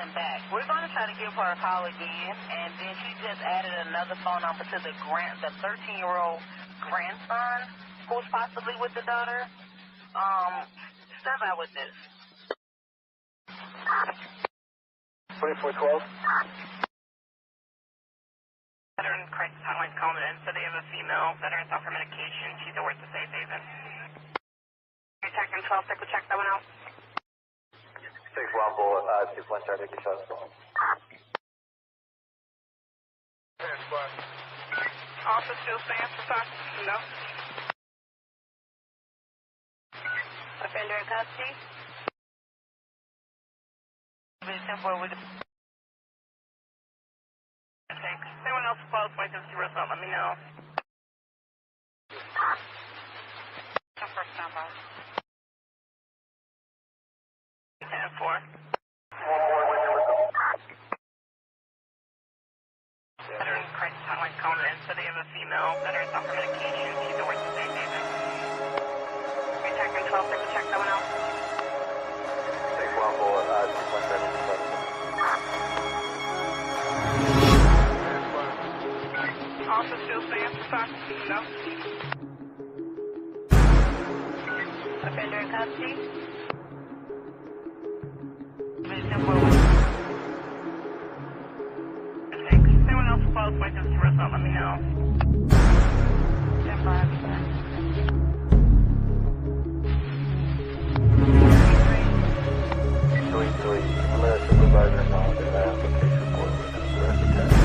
calling back. We're going to try to give her a call again, and then she just added another phone number to the 13-year-old grandson who's possibly with the daughter. Step out with this. 2412. Veteran crisis hotline calling in, so they have a female veteran off her medication. She's at work to Safe Haven. Detecting 12, take a check that one out. 6-1 bullet, 2-1 start, take your shots. Officer still stands for time? No. Offender in custody? Thanks. Anyone else close by this result, let me know. First number. 10-4. Veteran crisis hotline calling in, so they have a female veteran off her medication. She's at work to Safe Haven. Detecting 12, take a check that one out. 6-1 bullet, 2-1 start, take your shots. Officer still stands for time? No. Offender in custody? Thanks. Anyone else close by this result, let me know. 10-5. 3-3. I'll let a supervisor know that I have a case report with the rest of the test.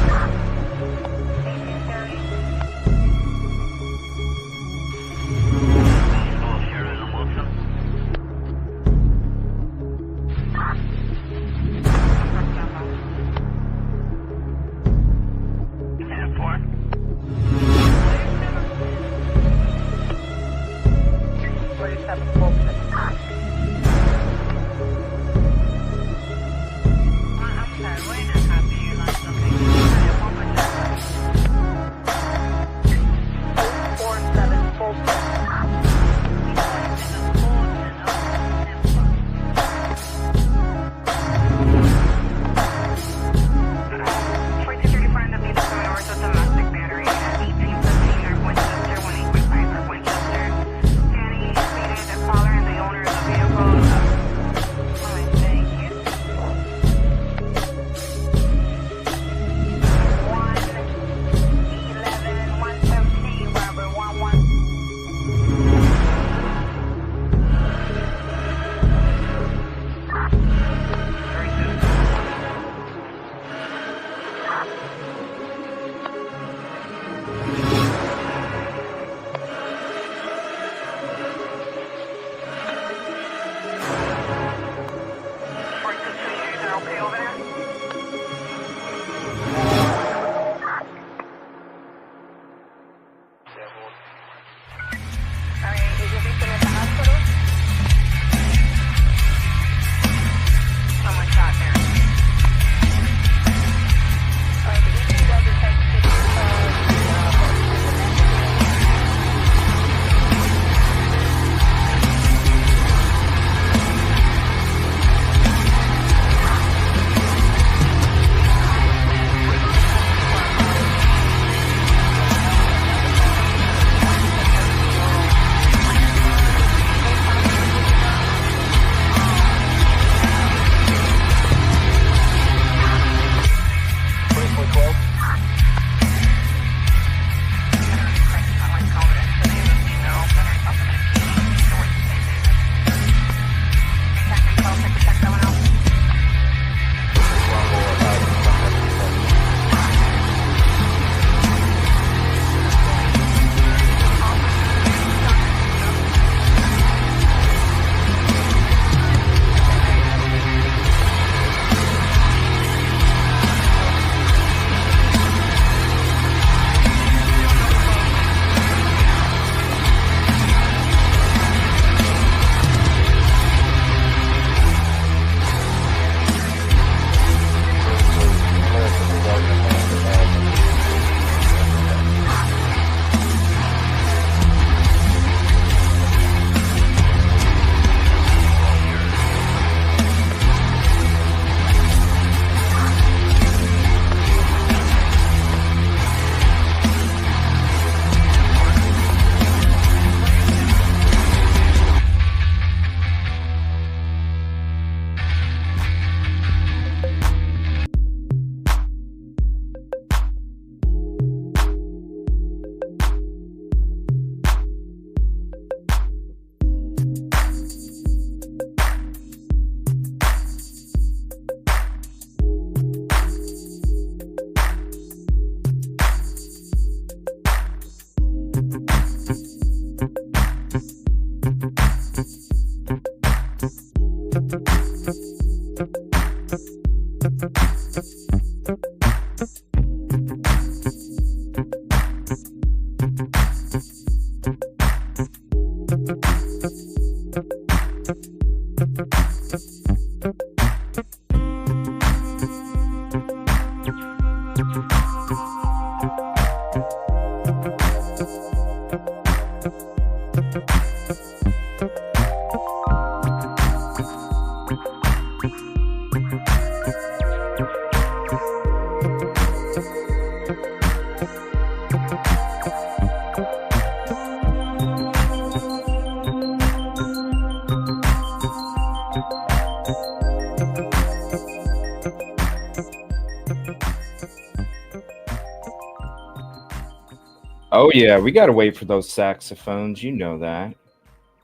Oh, yeah, we got to wait for those saxophones. You know that.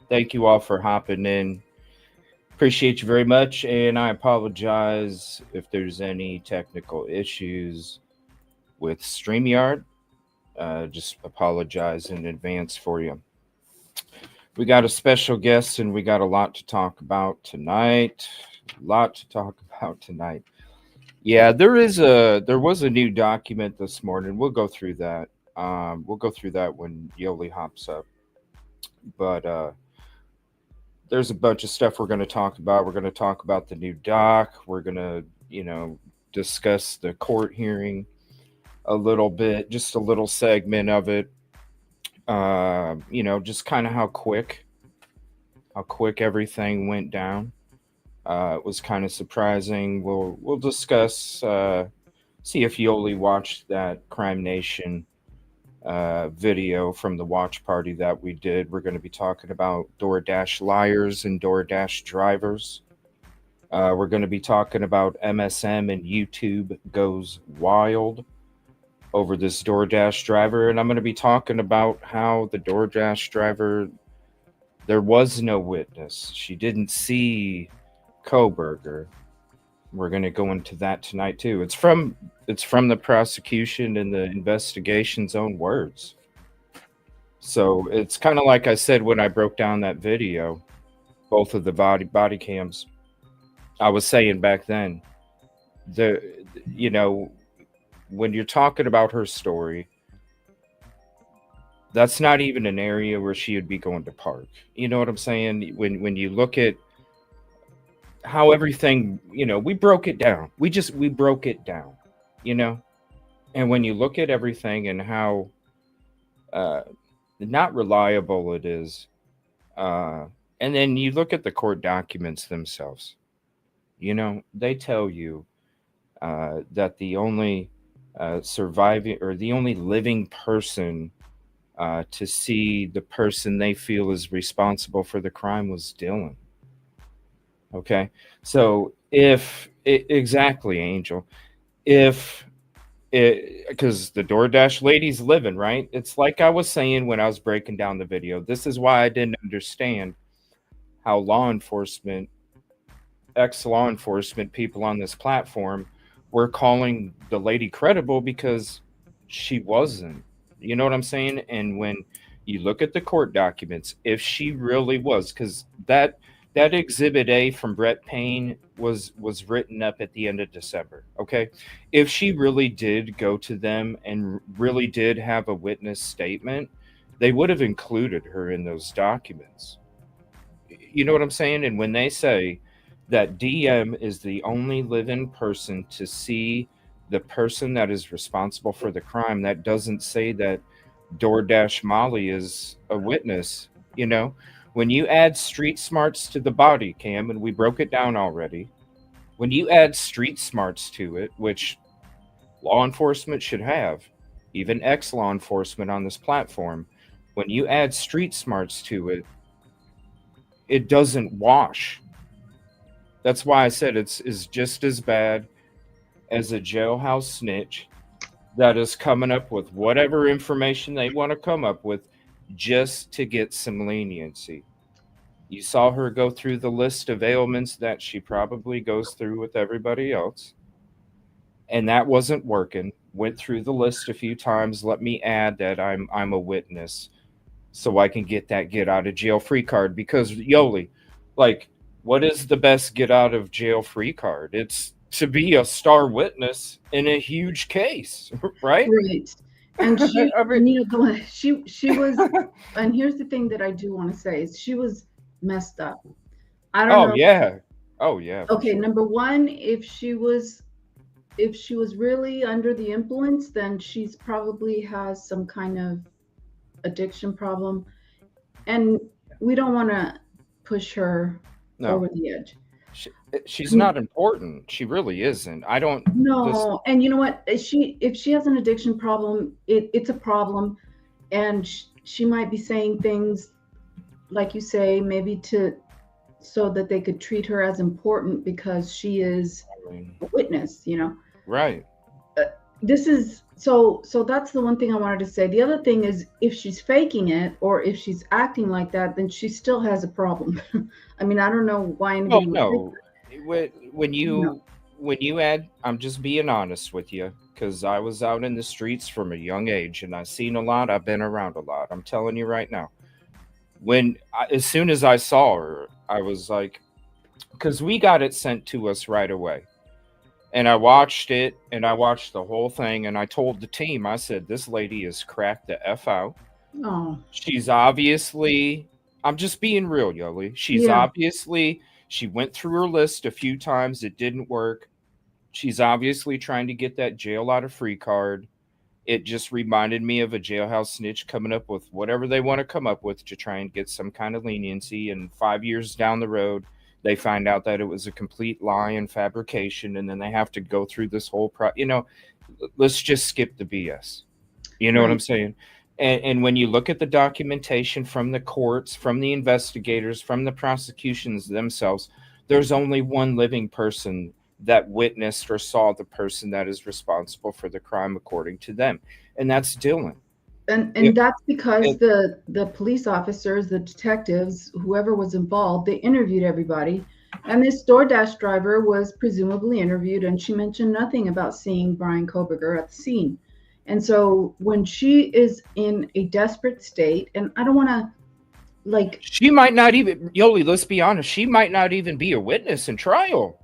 Thank you all for hopping in. Appreciate you very much. And I apologize if there's any technical issues with StreamYard. Just apologize in advance for you. We got a special guest and we got a lot to talk about tonight. Yeah, there was a new document this morning. We'll go through that. We'll go through that when Yoli hops up. But there's a bunch of stuff we're going to talk about. We're going to talk about the new doc. We're going to, discuss the court hearing a little bit, just a little segment of it. Just kind of how quick everything went down. It was kind of surprising. We'll discuss, see if Yoli watched that Crime Nation video from the watch party that we did. We're going to be talking about DoorDash liars and DoorDash drivers. We're going to be talking about MSM and YouTube goes wild over this DoorDash driver. And I'm going to be talking about how the DoorDash driver, there was no witness. She didn't see Kohberger. We're going to go into that tonight too. It's from the prosecution and the investigation's own words. So it's kind of like I said when I broke down that video, both of the body cams. I was saying back then, when you're talking about her story, that's not even an area where she would be going to park. You know what I'm saying? When you look at how everything, we broke it down. We broke it down, and when you look at everything and how not reliable it is, and then you look at the court documents themselves, they tell you that the only surviving or the only living person to see the person they feel is responsible for the crime was Dylan. Okay, so exactly, Angel, because the DoorDash lady's living, right? It's like I was saying when I was breaking down the video. This is why I didn't understand how ex-law enforcement people on this platform were calling the lady credible, because she wasn't. You know what I'm saying? And when you look at the court documents, if she really was, because that Exhibit A from Brett Payne was written up at the end of December, okay? If she really did go to them and really did have a witness statement, they would have included her in those documents. You know what I'm saying? And when they say that DM is the only living person to see the person that is responsible for the crime, that doesn't say that DoorDash Molly is a witness, When you add street smarts to the body cam, and we broke it down already, when you add street smarts to it, which law enforcement should have, even ex-law enforcement on this platform, when you add street smarts to it, it doesn't wash. That's why I said it's just as bad as a jailhouse snitch that is coming up with whatever information they want to come up with just to get some leniency. You saw her go through the list of ailments that she probably goes through with everybody else, and that wasn't working. Went through the list a few times. Let me add that I'm a witness so I can get that get out of jail free card, because Yoli, like, What is the best get out of jail free card? It's to be a star witness in a huge case, right? Right. And she, I mean, and she was, and here's the thing that I do want to say is she was messed up. I don't oh know. yeah, oh yeah, for Okay, sure. number one, if she was really under the influence, then she's probably has some kind of addiction problem, and we don't want to push her No, over the edge. she, I she's mean, not important. She really isn't. I don't. This. no, and you know what? If she has an addiction problem, it's a problem, and she might be saying things like you say, maybe to so that they could treat her as important because she is I mean, a witness. right. This is so that's the one thing I wanted to say. The other thing is if she's faking it or if she's acting like that, then she still has a problem. I mean, I don't know why Well, anybody would think no. When that. No. you add, I'm just being honest with you, because I was out in the streets from a young age, and I've seen a lot. I've been around a lot. I'm telling you right now. As soon as I saw her, I was like, because we got it sent to us right away, and I watched it, and I watched the whole thing, and I told the team, I said, this lady is cracked the f out. Oh, She's obviously, I'm just being real, Yoli. yeah. She went through her list a few times. It didn't work. She's obviously trying to get that jail out of free card. It just reminded me of a jailhouse snitch coming up with whatever they want to come up with to try and get some kind of leniency. And 5 years down the road, they find out that it was a complete lie and fabrication. And then they have to go through this whole let's just skip the BS. You know what I'm Right. saying? And when you look at the documentation from the courts, from the investigators, from the prosecutions themselves, there's only one living person that witnessed or saw the person that is responsible for the crime according to them, and that's Dylan. And It, that's because it, the police officers, the detectives, whoever was involved, they interviewed everybody. And this DoorDash driver was presumably interviewed, and she mentioned nothing about seeing Brian Kohberger at the scene. And so when she is in a desperate state, and I don't want to like, she might not even, Yoli, let's be honest, she might not even be a witness in trial.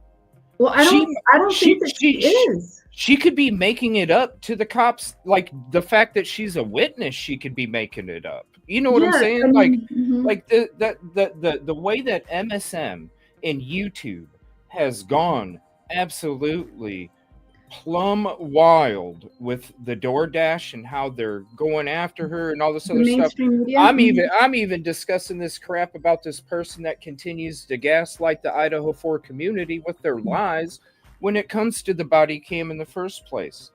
well, She I don't think she that she she is. she could be making it up to the cops. Like the fact that she's a witness, she could be making it up. You know what I'm Yes, I saying? mean, Like the way that MSM and YouTube has gone absolutely plumb wild with the DoorDash and how they're going after her and all this the other stuff. mainstream media. I'm even discussing this crap about this person that continues to gaslight the Idaho 4 community with their lies when it comes to the body cam in the first place.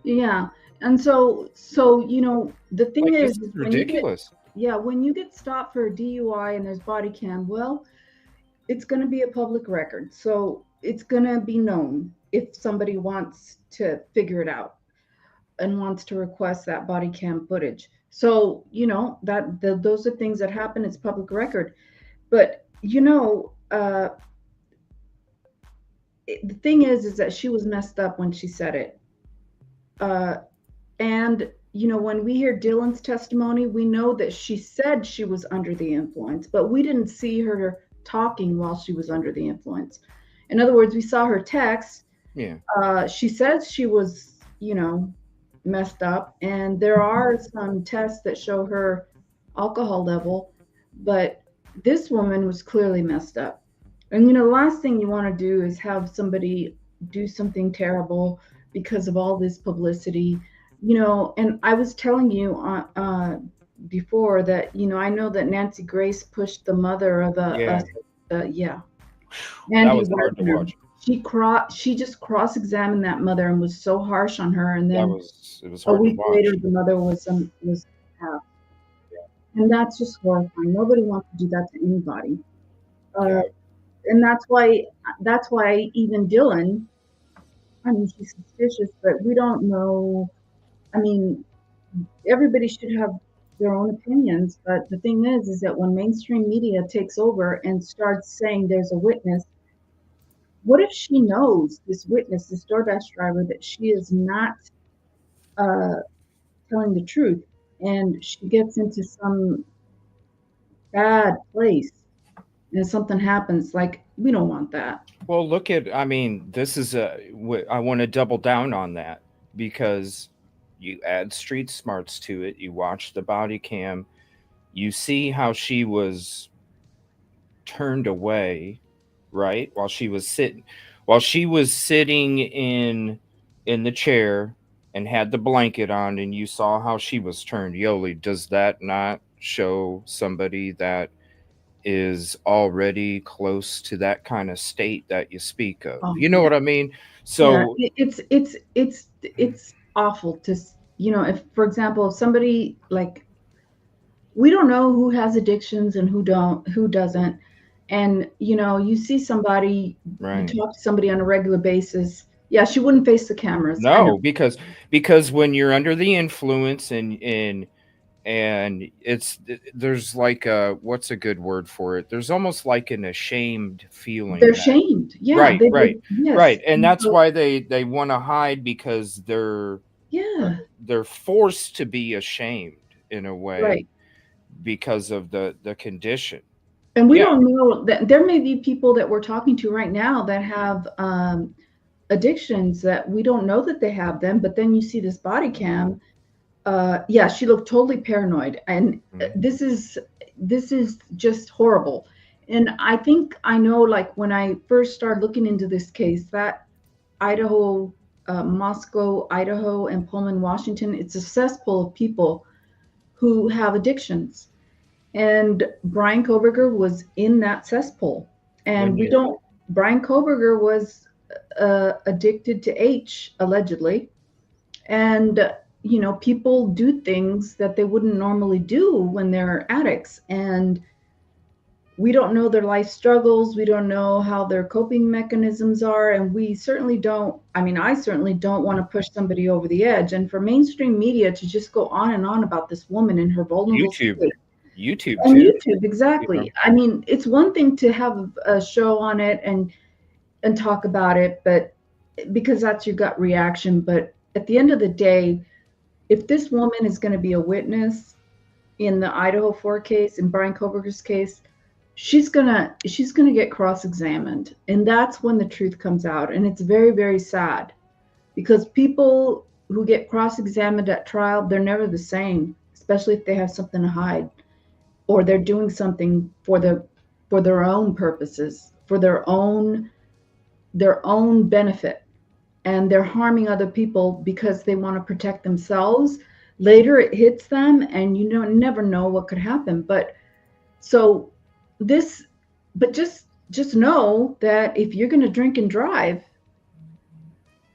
Yeah. And so the thing Like, is this is when you get ridiculous. when you get stopped for a DUI and there's body cam, well, it's going to be a public record. So it's going to be known if somebody wants to figure it out and wants to request that body cam footage. So, those are things that happen. It's public record. But, the thing is that she was messed up when she said it. And, when we hear Dylan's testimony, we know that she said she was under the influence, but we didn't see her talking while she was under the influence. In other words, we saw her text. Yeah. She says she was, messed up, and there are some tests that show her alcohol level, but this woman was clearly messed up. And the last thing you want to do is have somebody do something terrible because of all this publicity. And I was telling you before that, I know that Nancy Grace pushed the mother of Yeah. That That Andy was hard to Wagner. watch. She just cross-examined that mother and was so harsh on her. And It then was a hard to week watch. later, the mother was half. And that's just horrifying. Nobody wants to do that to anybody. Yeah. And that's why even Dylan, I mean, she's suspicious, but we don't know. I mean, everybody should have their own opinions, but the thing is that when mainstream media takes over and starts saying there's a witness, what if she knows this witness, this DoorDash driver, that she is not telling the truth, and she gets into some bad place? and something happens, like, we don't want that. Well, look at, I mean, this is I want to double down on that because you add street smarts to it. You watch the body cam, you see how she was turned away, right? While she was sitting in the chair and had the blanket on, and you saw how she was turned. Yoli, does that not show somebody that is already close to that kind of state that you speak of? Oh, You know yeah. what I mean? Yeah, So it's awful to, if, for example, if somebody, like, we don't know who has addictions and who doesn't. And, you see somebody, you right. talk to somebody on a regular basis. Yeah, she wouldn't face the cameras. I know. No, because when you're under the influence and it's there's like a, what's a good word for it? There's almost like an ashamed feeling They're that, shamed. Yeah, right, right, yes. right, and And that's so, why they want to hide because yeah, they're forced to be ashamed in a way right. because of the condition. And we Yeah, don't know that there may be people that we're talking to right now that have addictions that we don't know that they have them, but then you see this body cam. Yeah, she looked totally paranoid, and mhm. this is just horrible. And I think I know, like, when I first started looking into this case, that Idaho, Moscow, Idaho, and Pullman, Washington, it's a cesspool of people who have addictions. And Brian Kohberger was in that cesspool. When And we you don't, Brian Kohberger was addicted to H, allegedly. And, people do things that they wouldn't normally do when they're addicts. And we don't know their life struggles. We don't know how their coping mechanisms are. And we certainly don't, I mean, I certainly don't want to push somebody over the edge. And for mainstream media to just go on and on about this woman in her vulnerable YouTube, state. YouTube And too, YouTube, you know. exactly. I mean, it's one thing to have a show on it and talk about it, but because that's your gut reaction. But at the end of the day, if this woman is going to be a witness in the Idaho 4 case, in Brian Kohberger's case, she's gonna get cross-examined, and that's when the truth comes out. And it's very, very sad, because people who get cross-examined at trial, they're never the same, especially if they have something to hide, or they're doing something for their own purposes, for their own benefit, and they're harming other people because they want to protect themselves. Later it hits them, and you don't never know what could happen. But so this but just know that if you're going to drink and drive,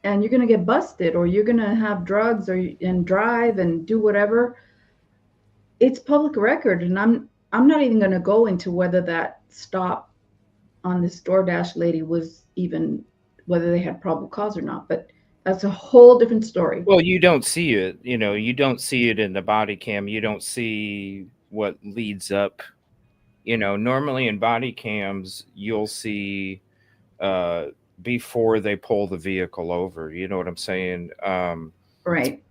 and you're going to get busted, or you're going to have drugs, and drive and do whatever, it's public record. And I'm not even going to go into whether that stop on this DoorDash lady was even, whether they had probable cause or not, but that's a whole different story. Well, you don't see it, you don't see it in the body cam. You don't see what leads up. Normally in body cams, you'll see uh, before they pull the vehicle over. You know what I'm saying? Right.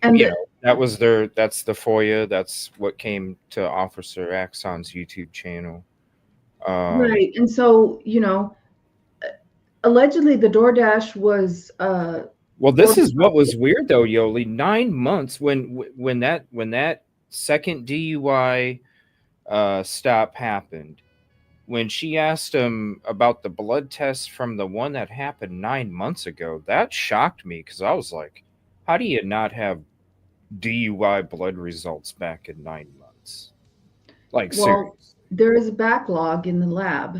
And That's the FOIA. That's what came to Officer Axon's YouTube channel. right. And so, allegedly the DoorDash was Well, this is what was orchestrated. weird though, Yoli. 9 months when that second DUI stop happened. When she asked him about the blood test from the one that happened 9 months ago, that shocked me because I was like, how do you not have DUI blood results back in 9 months? Like, Well, serious. there is a backlog in the lab.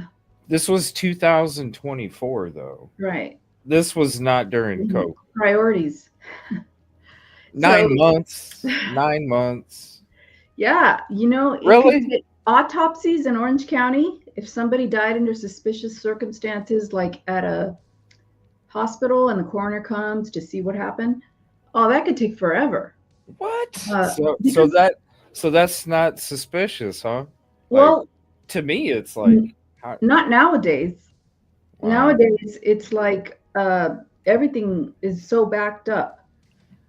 This was 2024, though. Right. This was not during Mhm. COVID. Priorities. Nine So, months. 9 months. yeah, it could Really? take autopsies in Orange County. If somebody died under suspicious circumstances, like at a hospital, and the coroner comes to see what happened, oh, that could take forever. What? Uh, So because, that's not suspicious, huh? Like, well, to me, it's like, n- how, not nowadays. wow. Nowadays, it's like everything is so backed up.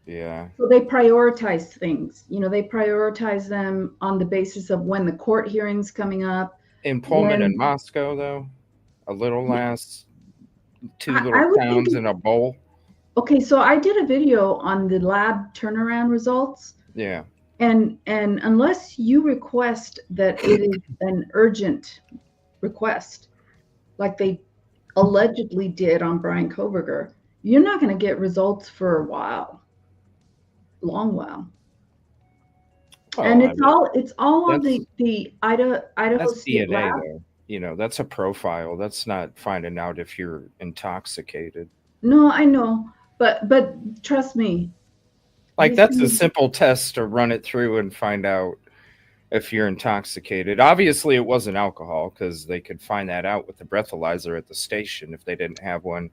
Yeah. So they prioritize things. They prioritize them on the basis of when the court hearing's coming up. In Pullman and When Moscow, though, a little last two I little would think, towns in a bowl. okay, so I did a video on the lab turnaround results, Yeah. and unless you request that it is an urgent request, like they allegedly did on Brian Kohberger, you're not going to get results for a while, long while. And Well, I mean, it's all on that's the Idaho that's State DNA, Lab. though. You know, that's a profile. That's not finding out if you're intoxicated. No, I know, but trust me, Like, these that's a things, simple test to run it through and find out if you're intoxicated. Obviously, it wasn't alcohol because they could find that out with the breathalyzer at the station if they didn't have one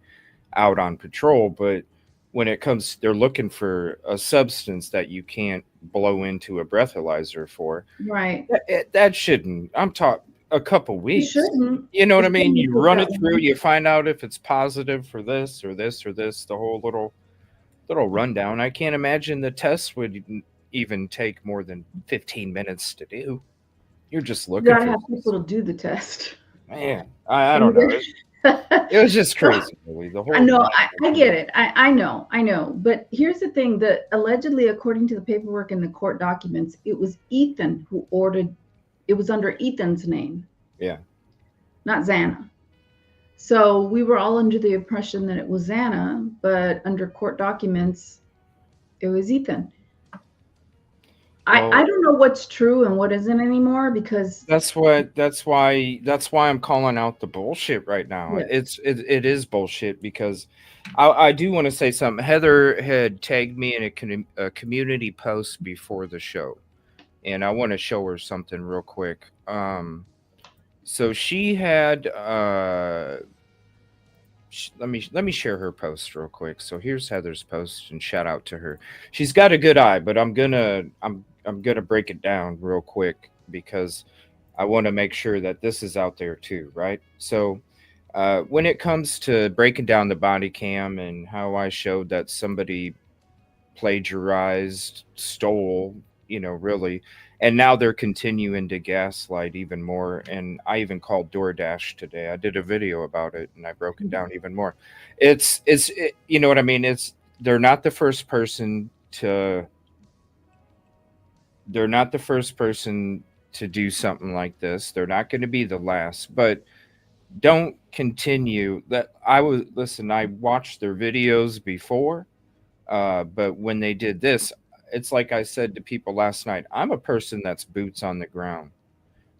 out on patrol. But when it comes, they're looking for a substance that you can't blow into a breathalyzer for. right? That shouldn't. I'm talking a couple It weeks. shouldn't. You know what I It mean? shouldn't You take run that it through, long. you find out if it's positive for this or this or this. The whole little rundown. I can't imagine the test would even take more than 15 minutes to do. You're just You looking gotta for, have people to do the test. man. I And don't you know. It was just gotta- crazy, really. The I whole know, I get it. I know. But here's the thing: that allegedly, according to the paperwork in the court documents, it was Ethan who ordered. It was under Ethan's name, Yeah. not Xana. So we were all under the impression that it was Xana, but under court documents, it was Ethan. Well, I don't know what's true and what isn't anymore because that's why I'm calling out the bullshit right now. yeah. It is bullshit because I do want to say something. Heather had tagged me in a community post before the show, and I want to show her something real quick. So she had let me share her post real quick. So here's Heather's post, and shout out to her. She's got a good eye, but I'm gonna break it down real quick because I want to make sure that this is out there too, right? So when it comes to breaking down the body cam and how I showed that somebody plagiarized, stole, really, and now they're continuing to gaslight even more. And I even called DoorDash today. I did a video about it, and I broke it down even more. You know what I mean? They're not the first person to do something like this. They're not going to be the last, but don't continue that. I watched their videos before, but when they did this, it's like I said to people last night, I'm a person that's boots on the ground,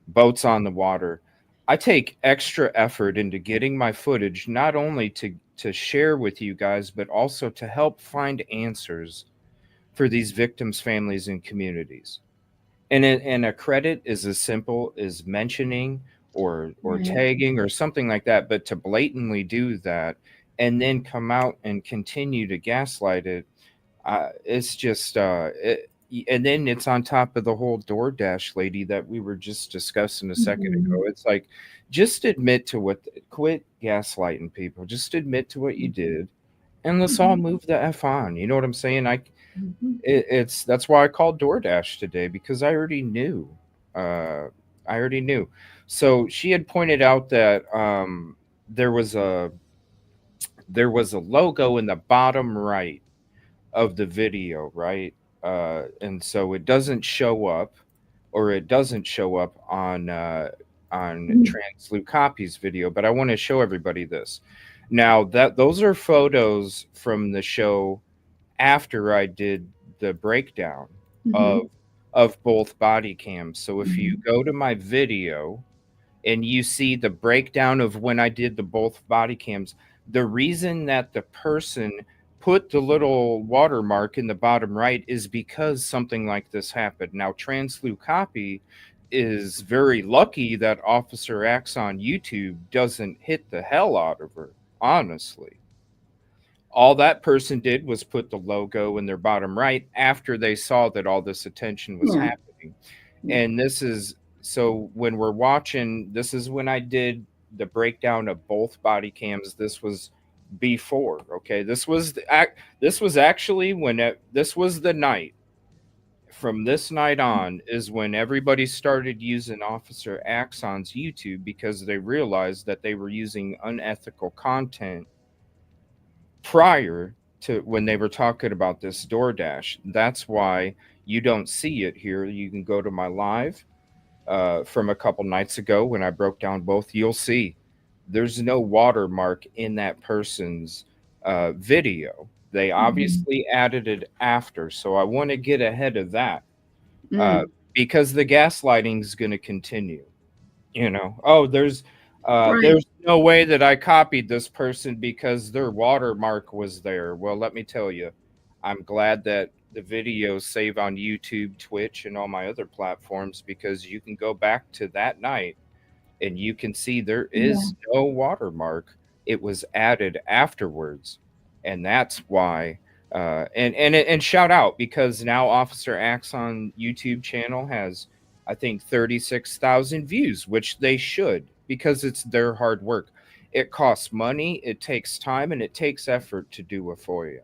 boats on the water. I take extra effort into getting my footage, not only to share with you guys, but also to help find answers for these victims' families and communities. And a credit is as simple as mentioning or Right. tagging or something like that. But to blatantly do that and then come out and continue to gaslight it, it's just and then it's on top of the whole DoorDash lady that we were just discussing a second ago. It's like, just admit to quit gaslighting people. Just admit to what you did, and let's all move the F on. You know what I'm saying? That's why I called DoorDash today, because I already knew. So she had pointed out that there was a logo in the bottom right of the video, right? And so it doesn't show up on Translucopy's video, but I want to show everybody this. Now, that those are photos from the show after I did the breakdown of both body cams. So if you go to my video and you see the breakdown of when I did the both body cams, the reason that the person put the little watermark in the bottom right is because something like this happened. Now, Translucopy is very lucky that Officer X on YouTube doesn't hit the hell out of her, honestly. All that person did was put the logo in their bottom right after they saw that all this attention was happening. And this is, so when we're watching, this is when I did the breakdown of both body cams. This was before, okay? This was actually this was the night from this night on is when everybody started using Officer Axon's YouTube because they realized that they were using unethical content prior to when they were talking about this DoorDash. That's why you don't see it here. You can go to my live from a couple nights ago when I broke down both. You'll see there's no watermark in that person's video. They obviously added it after. So I want to get ahead of that because the gaslighting is going to continue. Oh, there's no way that I copied this person because their watermark was there. Well, let me tell you, I'm glad that the videos save on YouTube, Twitch, and all my other platforms because you can go back to that night and you can see there is no watermark. It was added afterwards, and that's why. And shout out because now Officer Axon YouTube channel has, I think, 36,000 views, which they should because it's their hard work. It costs money, it takes time, and it takes effort to do a FOIA.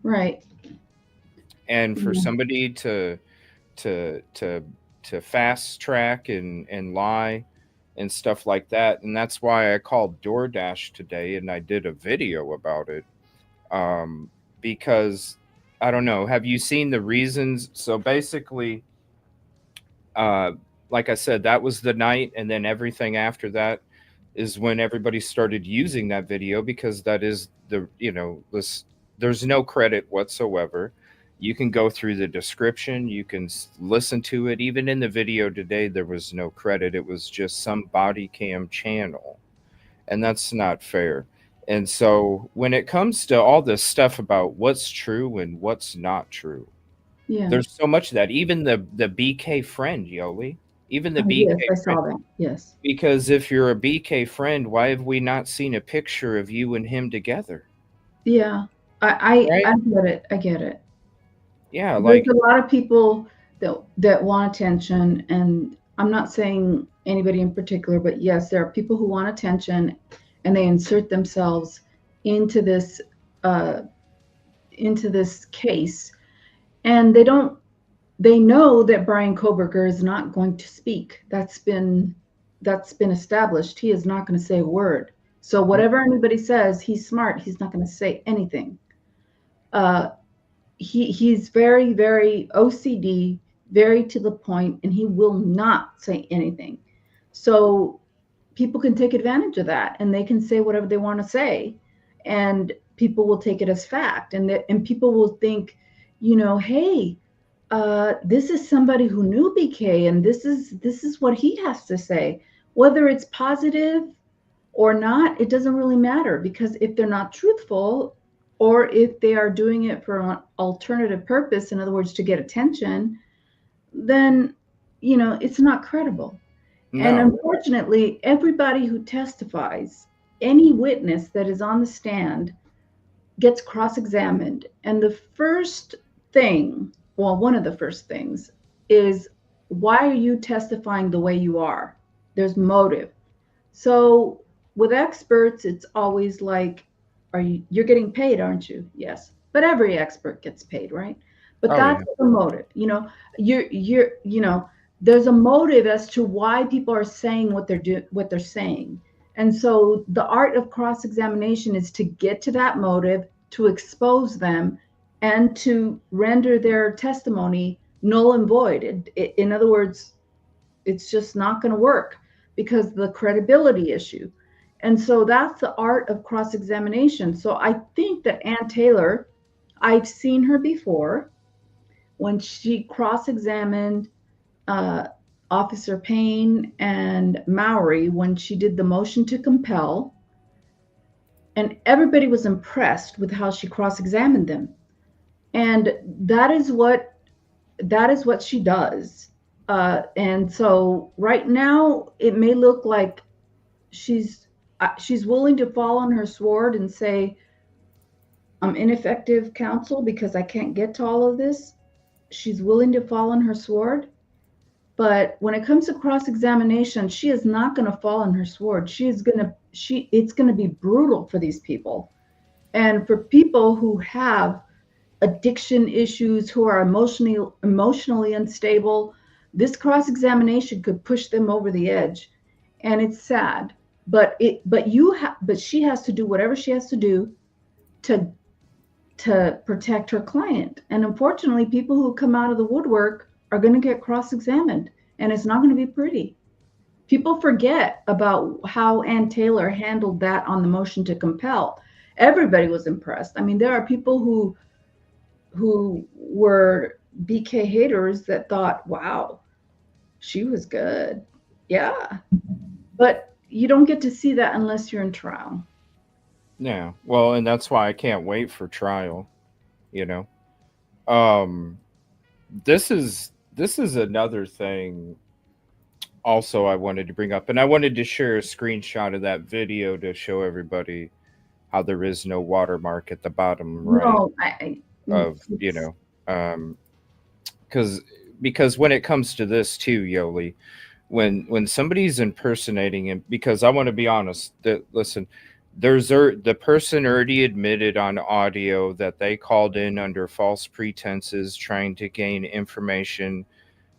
Right. And for somebody to fast track and lie and stuff like that, and that's why I called DoorDash today and I did a video about it. Because I don't know, have you seen the reasons? So basically, like I said, that was the night, and then everything after that is when everybody started using that video because that is there's no credit whatsoever. You can go through the description, you can listen to it. Even in the video today, there was no credit. It was just some body cam channel, and that's not fair. And so when it comes to all this stuff about what's true and what's not true, there's so much of that. Even the BK friend, Yoli, even the BK yes, I saw that. Yes. Because if you're a BK friend, why have we not seen a picture of you and him together? Yeah, I get it. I get it. Yeah, there's a lot of people that want attention, and I'm not saying anybody in particular, but yes, there are people who want attention, and they insert themselves into this case, and they know that Brian Kohberger is not going to speak. That's been established. He is not going to say a word. So whatever anybody says, he's smart. He's not going to say anything. He's very, very OCD, very to the point, and he will not say anything. So people can take advantage of that, and they can say whatever they want to say, and people will take it as fact, and people will think, hey, this is somebody who knew BK, and this is what he has to say. Whether it's positive or not, it doesn't really matter, because if they're not truthful, or if they are doing it for an alternative purpose, in other words, to get attention, then, it's not credible. No. And unfortunately, everybody who testifies, any witness that is on the stand, gets cross-examined. And the first thing, one of the first things, is why are you testifying the way you are? There's motive. So with experts, it's always like, you're getting paid, aren't you? Yes. But every expert gets paid, right? But that's the motive. There's a motive as to why people are saying what they're saying. And so the art of cross-examination is to get to that motive, to expose them, and to render their testimony null and void. In other words, it's just not going to work because the credibility issue. And so that's the art of cross-examination. So I think that Ann Taylor, I've seen her before when she cross-examined Officer Payne and Mowry when she did the motion to compel, and everybody was impressed with how she cross-examined them. And that is what she does. And so right now it may look like she's willing to fall on her sword and say, I'm ineffective counsel because I can't get to all of this. She's willing to fall on her sword. But when it comes to cross-examination, she is not going to fall on her sword. It's going to be brutal for these people. And for people who have addiction issues, who are emotionally unstable. This cross-examination could push them over the edge, and it's sad. But she has to do whatever she has to do to protect her client. And unfortunately, people who come out of the woodwork are going to get cross-examined, and it's not going to be pretty. People forget about how Ann Taylor handled that on the motion to compel. Everybody was impressed. I mean, there are people who were BK haters that thought, wow, she was good. Yeah. But you don't get to see that unless you're in trial. Yeah. Well, and that's why I can't wait for trial, you know. Um this is another thing also I wanted to bring up, and I wanted to share a screenshot of that video to show everybody how there is no watermark at the bottom right No, of, you know, because when it comes to this too, Yoli, when somebody's impersonating him, because I want to be honest, that listen, the person already admitted on audio that they called in under false pretenses trying to gain information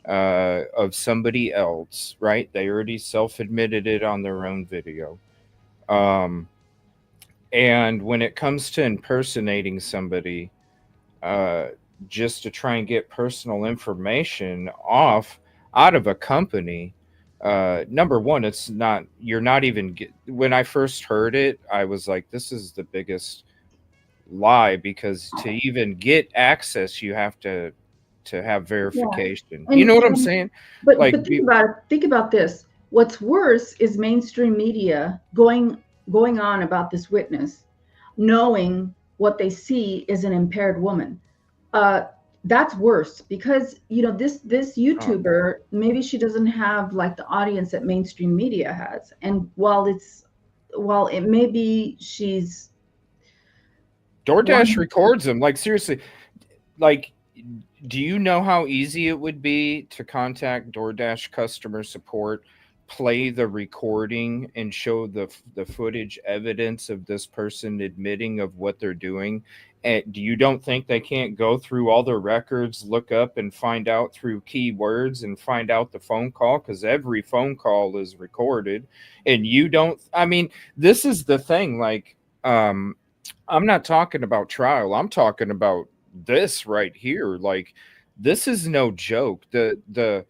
of somebody else, right? They already self-admitted it on their own video. And when it comes to impersonating somebody, just to try and get personal information out of a company, number one, it's not, you're not even when I first heard it, I was like, this is the biggest lie, because to even get access you have to have verification. And, you know what I'm saying? But think about this. What's worse is mainstream media going on about this witness, knowing what they see is an impaired woman. That's worse, because this YouTuber, maybe she doesn't have like the audience that mainstream media has, and while it may be she's DoorDash records them. Like, seriously, like, do you know how easy it would be to contact DoorDash customer support, play the recording, and show the footage evidence of this person admitting of what they're doing? And you don't think they can't go through all their records, look up and find out through keywords and find out the phone call? Because every phone call is recorded. And you don't, I mean, this is the thing. Like, I'm not talking about trial. I'm talking about this right here. Like, this is no joke. The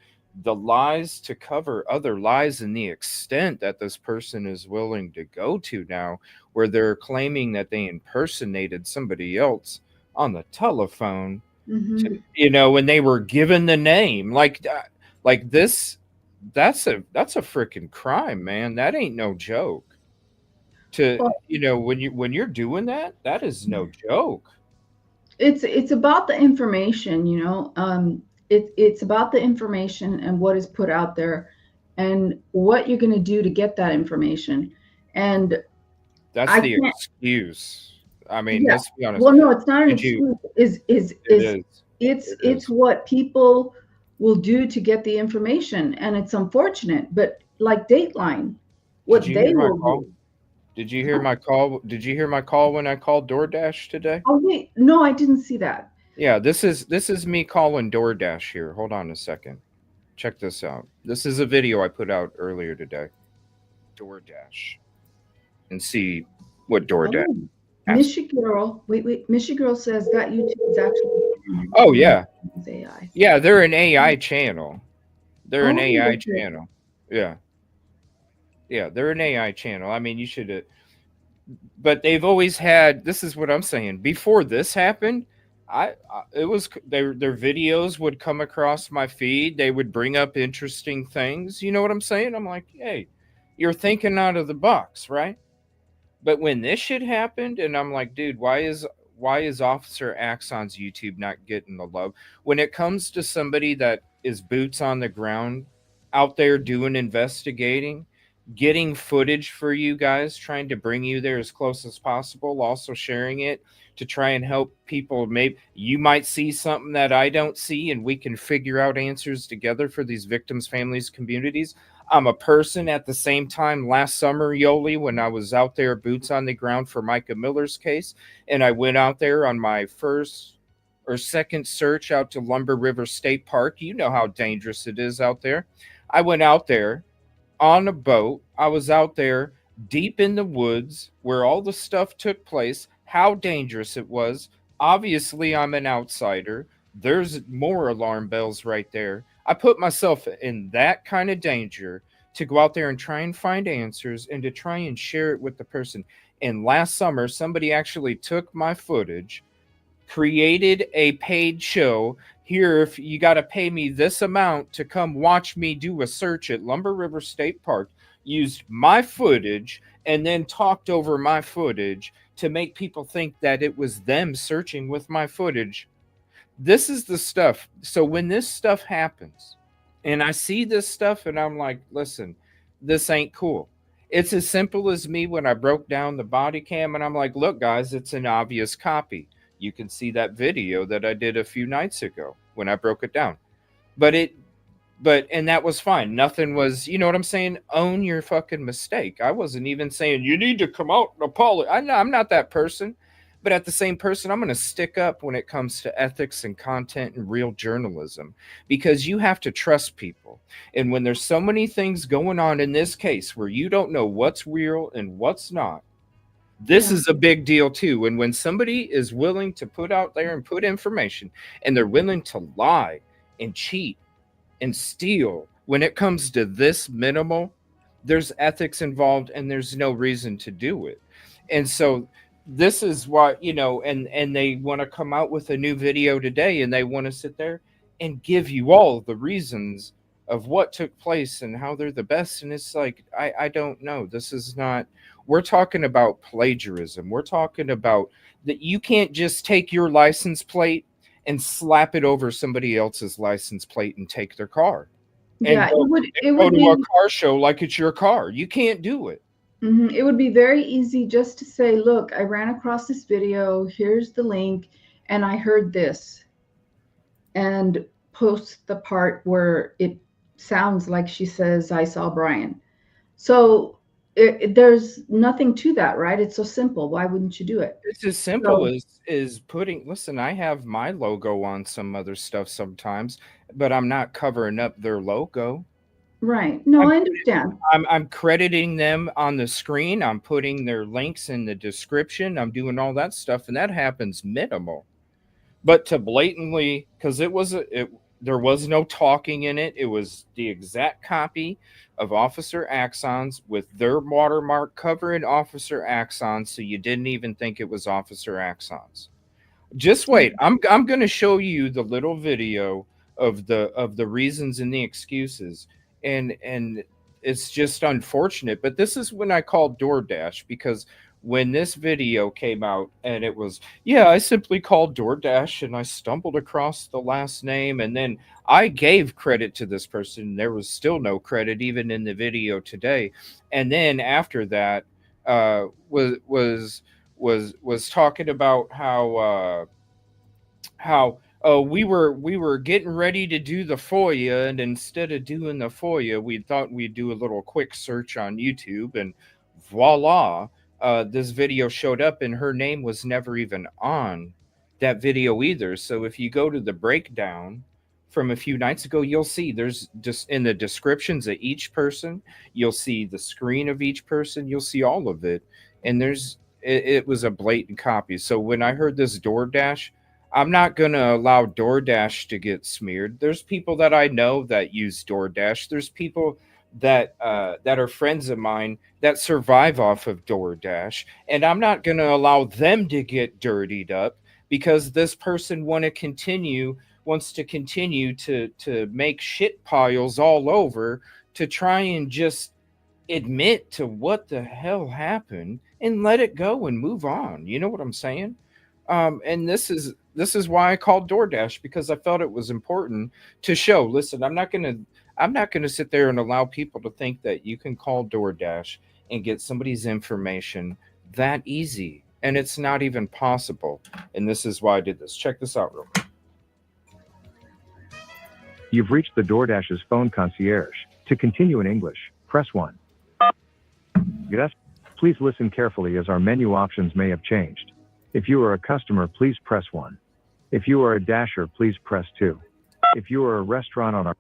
lies to cover other lies, and the extent that this person is willing to go to now, where they're claiming that they impersonated somebody else on the telephone, to, when they were given the name, like this, that's a freaking crime, man. That ain't no joke. When you're doing that, that is no joke. It's about the information, it's about the information and what is put out there and what you're going to do to get that information. And that's the excuse. I mean, let's be honest. Well, no, it's not an excuse. It's what people will do to get the information, and it's unfortunate. But like Dateline, what they will do. Did you hear my call? Did you hear my call when I called DoorDash today? Oh wait, no, I didn't see that. Yeah, this is me calling DoorDash here. Hold on a second. Check this out. This is a video I put out earlier today. DoorDash. And see what DoorDash. Michigirl, wait. Michigirl says that YouTube is actually. Oh yeah. AI. Yeah, they're an AI channel. They're an AI channel. Yeah. Yeah, they're an AI channel. I mean, you should. But they've always had. This is what I'm saying. Before this happened, their videos would come across my feed. They would bring up interesting things. You know what I'm saying? I'm like, hey, you're thinking out of the box, right? But when this shit happened, and I'm like, dude, why is Officer Axon's YouTube not getting the love? When it comes to somebody that is boots on the ground, out there doing investigating, getting footage for you guys, trying to bring you there as close as possible, also sharing it to try and help people. Maybe you might see something that I don't see, and we can figure out answers together for these victims, families, communities. I'm a person at the same time. Last summer, Yoli, when I was out there boots on the ground for Micah Miller's case, and I went out there on my first or second search out to Lumber River State Park. You know how dangerous it is out there. I went out there on a boat. I was out there deep in the woods where all the stuff took place, how dangerous it was. Obviously, I'm an outsider. There's more alarm bells right there. I put myself in that kind of danger to go out there and try and find answers and to try and share it with the person. And last summer, somebody actually took my footage, created a paid show. Here, if you got to pay me this amount to come watch me do a search at Lumber River State Park, used my footage and then talked over my footage to make people think that it was them searching with my footage. This is the stuff. So when this stuff happens and I see this stuff and I'm like, listen, this ain't cool. It's as simple as me when I broke down the body cam and I'm like, look, guys, it's an obvious copy. You can see that video that I did a few nights ago when I broke it down. And that was fine. Nothing was, you know what I'm saying? Own your fucking mistake. I wasn't even saying you need to come out and apologize. I'm not that person. But at the same person, I'm going to stick up when it comes to ethics and content and real journalism, because you have to trust people. And when there's so many things going on in this case where you don't know what's real and what's not, this is a big deal too. And when somebody is willing to put out there and put information and they're willing to lie and cheat and steal, when it comes to this minimal, there's ethics involved and there's no reason to do it. And so this is why, you know, and they want to come out with a new video today and they want to sit there and give you all the reasons of what took place and how they're the best. And it's like, I don't know. This is not, we're talking about plagiarism. We're talking about that you can't just take your license plate and slap it over somebody else's license plate and take their car. And go to a car show like it's your car. You can't do it. Mm-hmm. It would be very easy just to say, look, I ran across this video, here's the link, and I heard this. And post the part where it sounds like she says, I saw Brian. So there's nothing to that, right? It's so simple. Why wouldn't you do it? It's as simple as putting, listen, I have my logo on some other stuff sometimes, but I'm not covering up their logo. Right. No, I understand. I'm crediting them on the screen. I'm putting their links in the description. I'm doing all that stuff, and that happens minimal. But to blatantly, because there was no talking in it. It was the exact copy of Officer Axon's with their watermark covering Officer Axon, so you didn't even think it was Officer Axon's. Just wait. I'm going to show you the little video of the reasons and the excuses. And it's just unfortunate, but this is when I called DoorDash, because when this video came out and it was, I simply called DoorDash and I stumbled across the last name, and then I gave credit to this person. There was still no credit even in the video today. And then after that, was talking about how we were getting ready to do the FOIA, and instead of doing the FOIA, we thought we'd do a little quick search on YouTube, and voila, this video showed up, and her name was never even on that video either. So if you go to the breakdown from a few nights ago, you'll see there's just in the descriptions of each person, you'll see the screen of each person, you'll see all of it, and it was a blatant copy. So when I heard this DoorDash, I'm not going to allow DoorDash to get smeared. There's people that I know that use DoorDash. There's people that are friends of mine that survive off of DoorDash. And I'm not going to allow them to get dirtied up because this person wants to continue to make shit piles all over to try and just admit to what the hell happened and let it go and move on. You know what I'm saying? And this is why I called DoorDash, because I felt it was important to show, listen, I'm not going to sit there and allow people to think that you can call DoorDash and get somebody's information that easy. And it's not even possible. And this is why I did this. Check this out real quick. You've reached the DoorDash's phone concierge. To continue in English, press 1. Yes, please listen carefully as our menu options may have changed. If you are a customer, please press 1. If you are a dasher, please press 2. If you are a restaurant on our...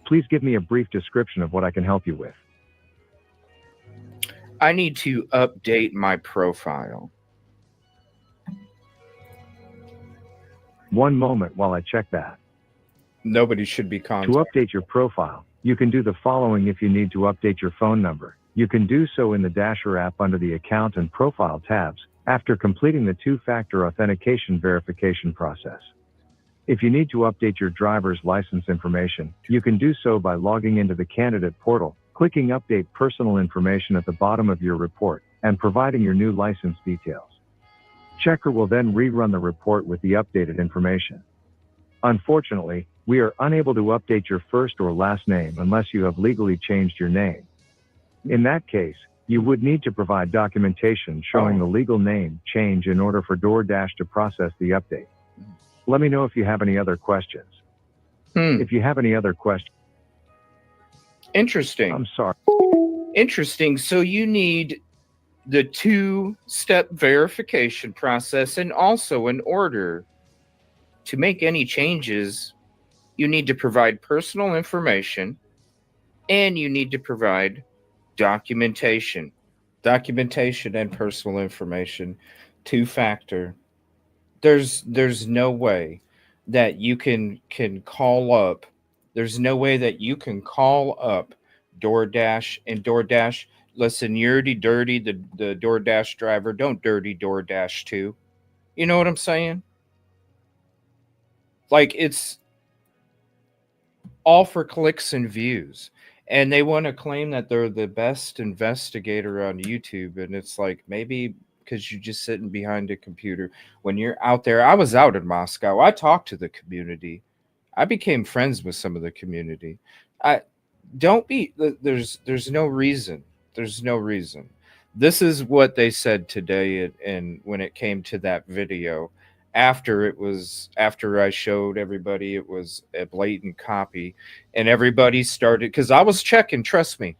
Please give me a brief description of what I can help you with. I need to update my profile. One moment while I check that. Nobody should be To contacted. update your profile, you can do the following. If you need to update your phone number, you can do so in the Dasher app under the Account and Profile tabs, after completing the two-factor authentication verification process. If you need to update your driver's license information, you can do so by logging into the candidate portal, clicking Update Personal Information at the bottom of your report, and providing your new license details. Checker will then rerun the report with the updated information. Unfortunately, we are unable to update your first or last name unless you have legally changed your name. In that case, you would need to provide documentation showing the legal name change in order for DoorDash to process the update. Let me know if you have any other questions. If you have any other questions... Interesting. I'm sorry. Interesting. So you need the two-step verification process, and also in order to make any changes, you need to provide personal information and you need to provide documentation. Documentation and personal information, two-factor. There's no way that you can call up. There's no way that you can call up DoorDash and DoorDash, listen, you're dirty, the DoorDash driver, don't dirty DoorDash too. You know what I'm saying? Like, it's all for clicks and views. And they want to claim that they're the best investigator on YouTube. And it's like, maybe because you're just sitting behind a computer. When you're out there, I was out in Moscow. I talked to the community. I became friends with some of the community. There's no reason. There's no reason. This is what they said today. And when it came to that video, after I showed everybody it was a blatant copy, and everybody started, because I was checking, trust me,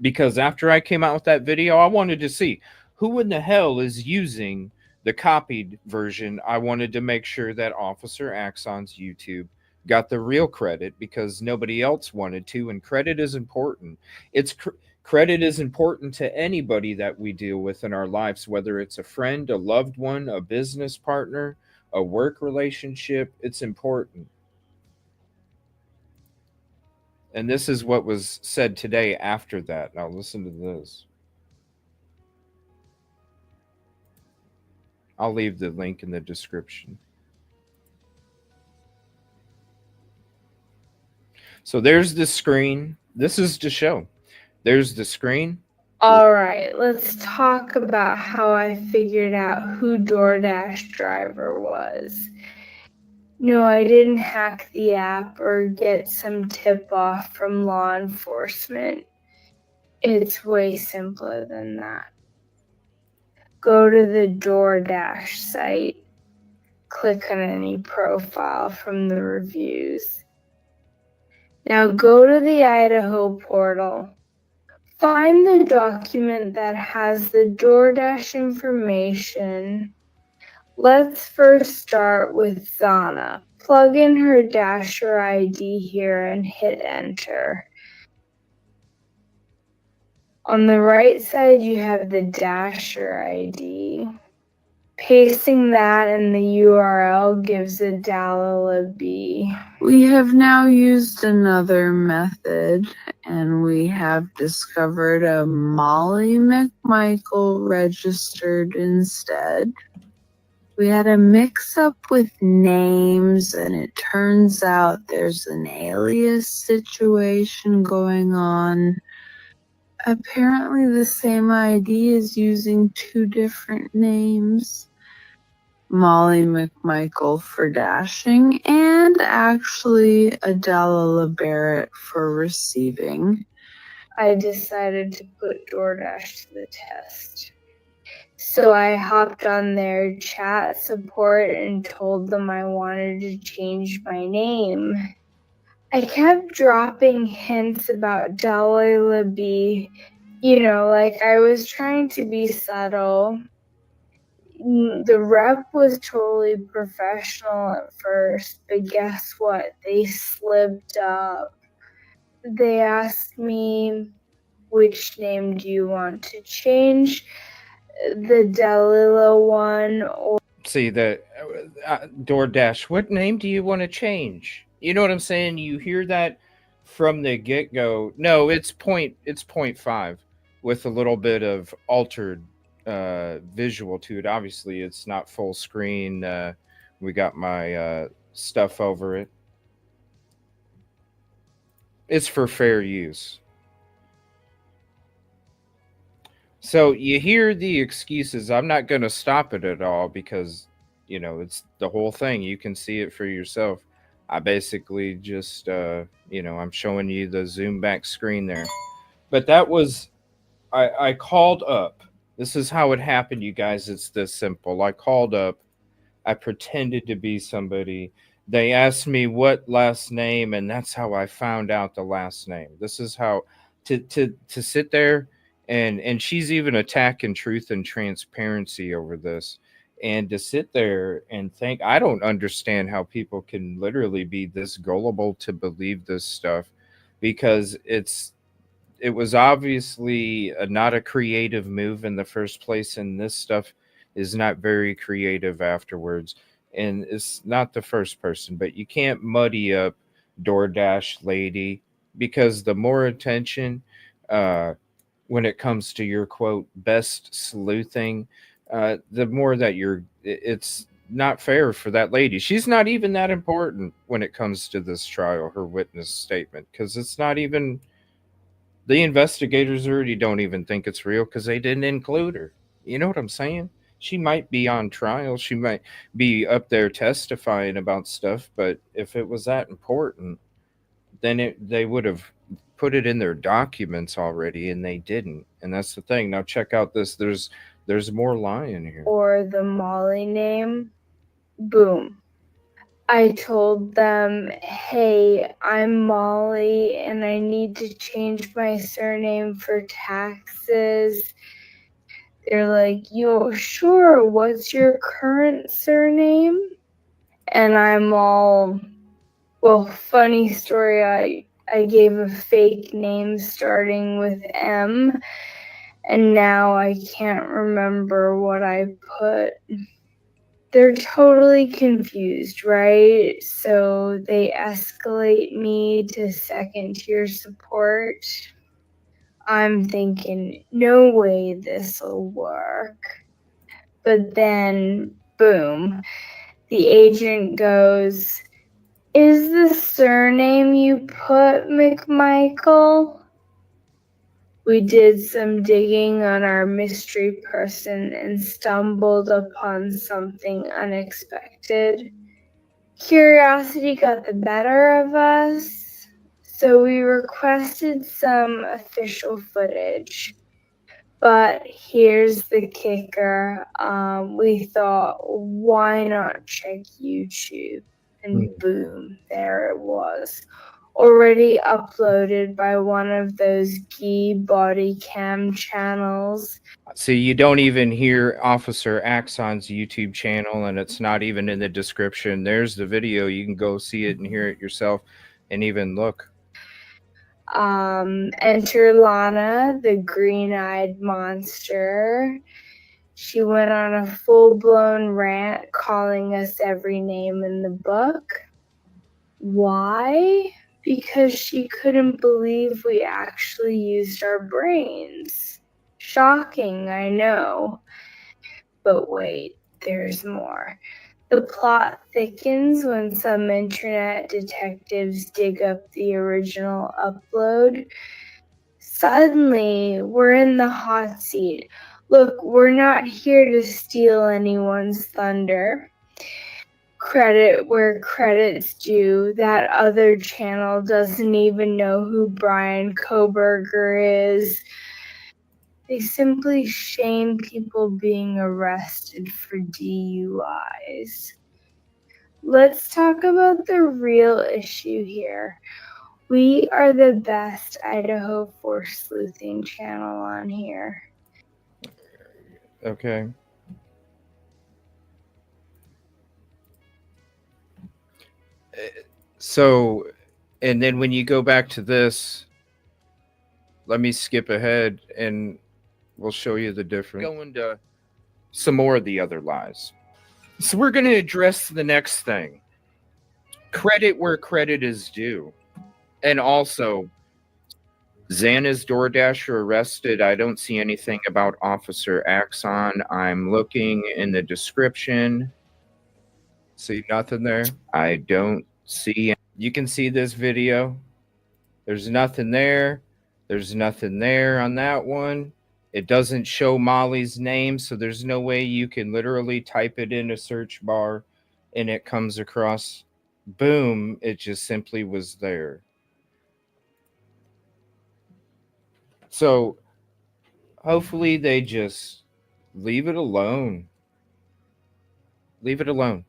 because after I came out with that video, I wanted to see who in the hell is using the copied version. I wanted to make sure that Officer Axon's YouTube got the real credit, because nobody else wanted to, and credit is important. Credit is important to anybody that we deal with in our lives, whether it's a friend, a loved one, a business partner, a work relationship. It's important. And this is what was said today after that. Now listen to this. I'll leave the link in the description. So there's the screen. This is the show. There's the screen. All right, let's talk about how I figured out who DoorDash driver was. No, I didn't hack the app or get some tip-off from law enforcement. It's way simpler than that. Go to the DoorDash site, click on any profile from the reviews. Now go to the Idaho portal. Find the document that has the DoorDash information. Let's first start with Zana. Plug in her Dasher ID here and hit enter. On the right side, you have the Dasher ID. Pasting that in the URL gives a $B. We have now used another method, and we have discovered a Molly McMichael registered instead. We had a mix-up with names, and it turns out there's an alias situation going on. Apparently the same ID is using two different names. Molly McMichael for dashing, and actually Adela LeBarrett for receiving. I decided to put DoorDash to the test. So I hopped on their chat support and told them I wanted to change my name. I kept dropping hints about Dalai Labi, like I was trying to be subtle. the rep was totally professional at first, but guess what? They slipped up. They asked me, which name do you want to change? The Dalila one or See, the DoorDash, what name do you want to change? You know what I'm saying? You hear that from the get go. No, it's 0.5 with a little bit of altered visual to it. Obviously, it's not full screen. We got my stuff over it. It's for fair use. So you hear the excuses. I'm not going to stop it at all because, it's the whole thing. You can see it for yourself. I basically just, I'm showing you the zoom back screen there. But that was, I called up. This is how it happened, you guys. It's this simple. I called up. I pretended to be somebody. They asked me what last name, and that's how I found out the last name. This is how to sit there and she's even attacking truth and transparency over this. And to sit there and think, I don't understand how people can literally be this gullible to believe this stuff because it was obviously not a creative move in the first place, and this stuff is not very creative afterwards. And it's not the first person, but you can't muddy up DoorDash lady because the more attention when it comes to your quote best sleuthing, the more that it's not fair for that lady. She's not even that important when it comes to this trial, her witness statement, because it's not even the investigators already don't even think it's real because they didn't include her. You know what I'm saying? She might be on trial. She might be up there testifying about stuff. But if it was that important, then they would have put it in their documents already, and they didn't. And that's the thing. Now check out this. There's more lying here. Or the Molly name. Boom. I told them, hey, I'm Molly and I need to change my surname for taxes. They're like, yo, sure, what's your current surname? And I'm all, well, funny story, I gave a fake name starting with M, and now I can't remember what I put. They're totally confused, right? So they escalate me to second tier support. I'm thinking, no way this will work. But then, boom, the agent goes, is the surname you put McMichael? We did some digging on our mystery person and stumbled upon something unexpected. Curiosity got the better of us, so we requested some official footage. But here's the kicker. We thought, why not check YouTube? And boom, there it was. Already uploaded by one of those geek body cam channels. See, you don't even hear Officer Axon's YouTube channel, and it's not even in the description. There's the video. You can go see it and hear it yourself and even look. Enter Lana, the green-eyed monster. She went on a full-blown rant calling us every name in the book. Why? Because she couldn't believe we actually used our brains. Shocking, I know. But wait, there's more. The plot thickens when some internet detectives dig up the original upload. Suddenly, we're in the hot seat. Look, we're not here to steal anyone's thunder. Credit where credit's due. That other channel doesn't even know who Brian Kohberger is. They simply shame people being arrested for DUIs. Let's talk about the real issue here. We are the best Idaho force sleuthing channel on here. Okay. So, and then when you go back to this, let me skip ahead and we'll show you the difference. Go into some more of the other lies. So we're going to address the next thing. Credit where credit is due. And also, Xana's DoorDasher arrested. I don't see anything about Officer Axon. I'm looking in the description. See nothing there. I don't see. You can see this video. There's nothing there. There's nothing there on that one. It doesn't show Molly's name, so there's no way you can literally type it in a search bar and it comes across. Boom, it just simply was there. So hopefully they just leave it alone. Leave it alone.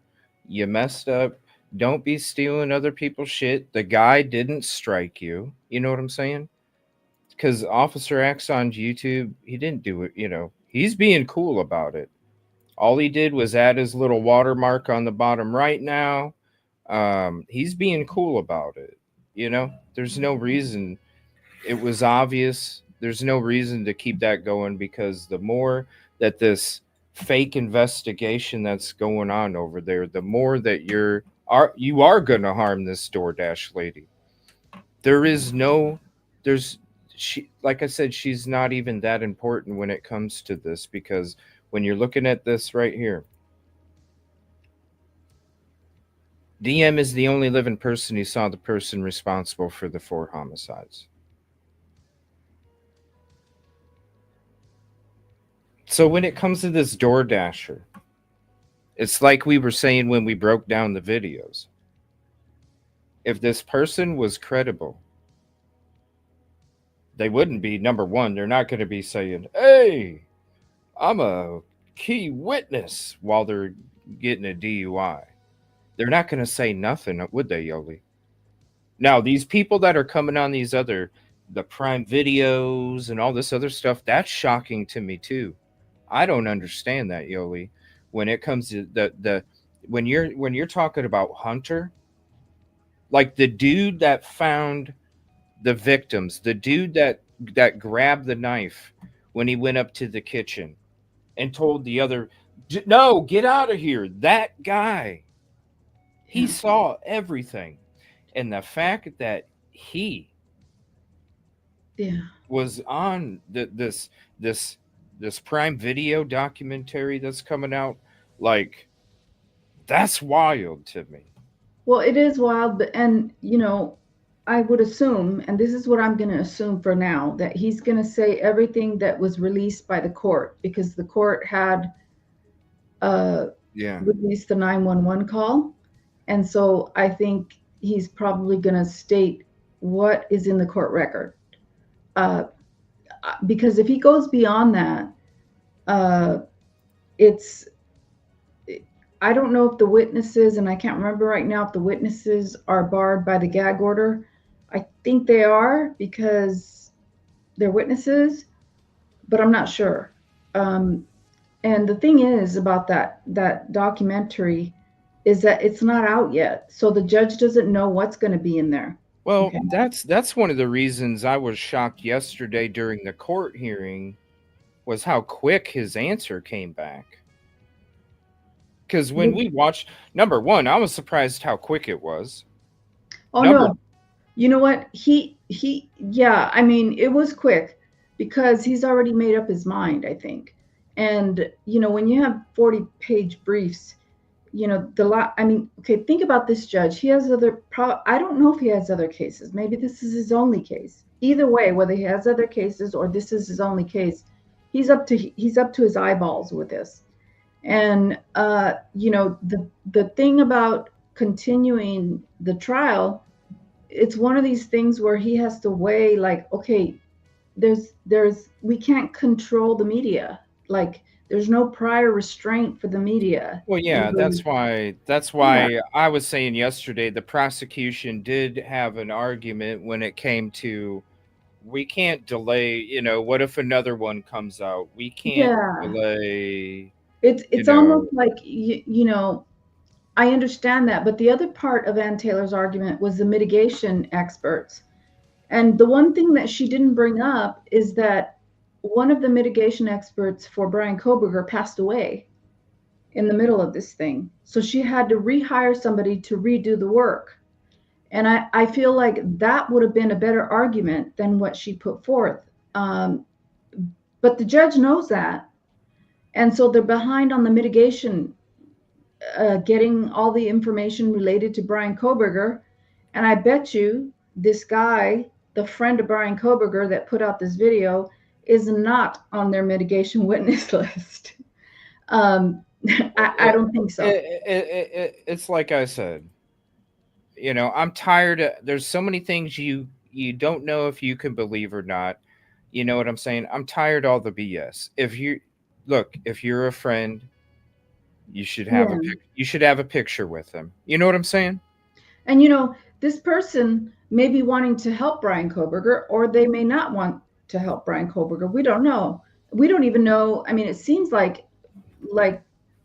You messed up. Don't be stealing other people's shit. The guy didn't strike you. You know what I'm saying? Because Officer Axon's YouTube, he didn't do it. You know, he's being cool about it. All he did was add his little watermark on the bottom right now. He's being cool about it. You know, there's no reason. It was obvious. There's no reason to keep that going, because the more that this fake investigation that's going on over there, the more that you are going to harm this DoorDash lady. She, like I said, she's not even that important when it comes to this, because when you're looking at this right here, DM is the only living person who saw the person responsible for the 4 homicides. So when it comes to this DoorDasher, it's like we were saying when we broke down the videos. If this person was credible, they wouldn't be, number one, they're not going to be saying, hey, I'm a key witness while they're getting a DUI. They're not going to say nothing, would they, Yoli? Now, these people that are coming on the Prime videos and all this other stuff, that's shocking to me too. I don't understand that, Yoli. When it comes to when you're talking about Hunter, like the dude that found the victims, the dude that grabbed the knife when he went up to the kitchen and told the other, no, get out of here. That guy, he saw everything. And the fact that he was on this Prime Video documentary that's coming out, like, that's wild to me. Well, it is wild, but, and you know, I would assume, and this is what I'm going to assume for now, that he's going to say everything that was released by the court, because the court had released the 911 call. And so I think he's probably going to state what is in the court record. Because if he goes beyond that, I don't know if the witnesses, and I can't remember right now if the witnesses are barred by the gag order. I think they are, because they're witnesses, but I'm not sure. And the thing is about that documentary is that it's not out yet. So the judge doesn't know what's going to be in there. Well, okay. That's one of the reasons I was shocked yesterday during the court hearing, was how quick his answer came back. Because when we watched, number one, I was surprised how quick it was. Oh, no. You know what? Yeah, I mean, it was quick because he's already made up his mind, I think. And, you know, when you have 40-page briefs, you know, okay, think about this judge. He has I don't know if he has other cases. Maybe this is his only case. Either way, whether he has other cases or this is his only case, he's up to his eyeballs with this. And, you know, the thing about continuing the trial, it's one of these things where he has to weigh, like, okay, we can't control the media. Like, there's no prior restraint for the media. Well, yeah, that's why I was saying yesterday, the prosecution did have an argument when it came to, we can't delay, you know, what if another one comes out? We can't delay. It's almost like, you know, I understand that, but the other part of Ann Taylor's argument was the mitigation experts. And the one thing that she didn't bring up is that one of the mitigation experts for Brian Kohberger passed away in the middle of this thing. So she had to rehire somebody to redo the work. And I feel like that would have been a better argument than what she put forth. But the judge knows that. And so they're behind on the mitigation, getting all the information related to Brian Kohberger. And I bet you this guy, the friend of Brian Kohberger that put out this video, is not on their mitigation witness list. I don't think so. It's like I said, you know, I'm tired of, there's so many things you don't know if you can believe or not. You know what I'm saying? I'm tired of all the BS. If you're a friend, you should have a picture with them. You know what I'm saying? And you know, this person may be wanting to help Brian Kohberger, or they may not want to help Brian Kohberger. We don't know. We don't even know. I mean, it seems like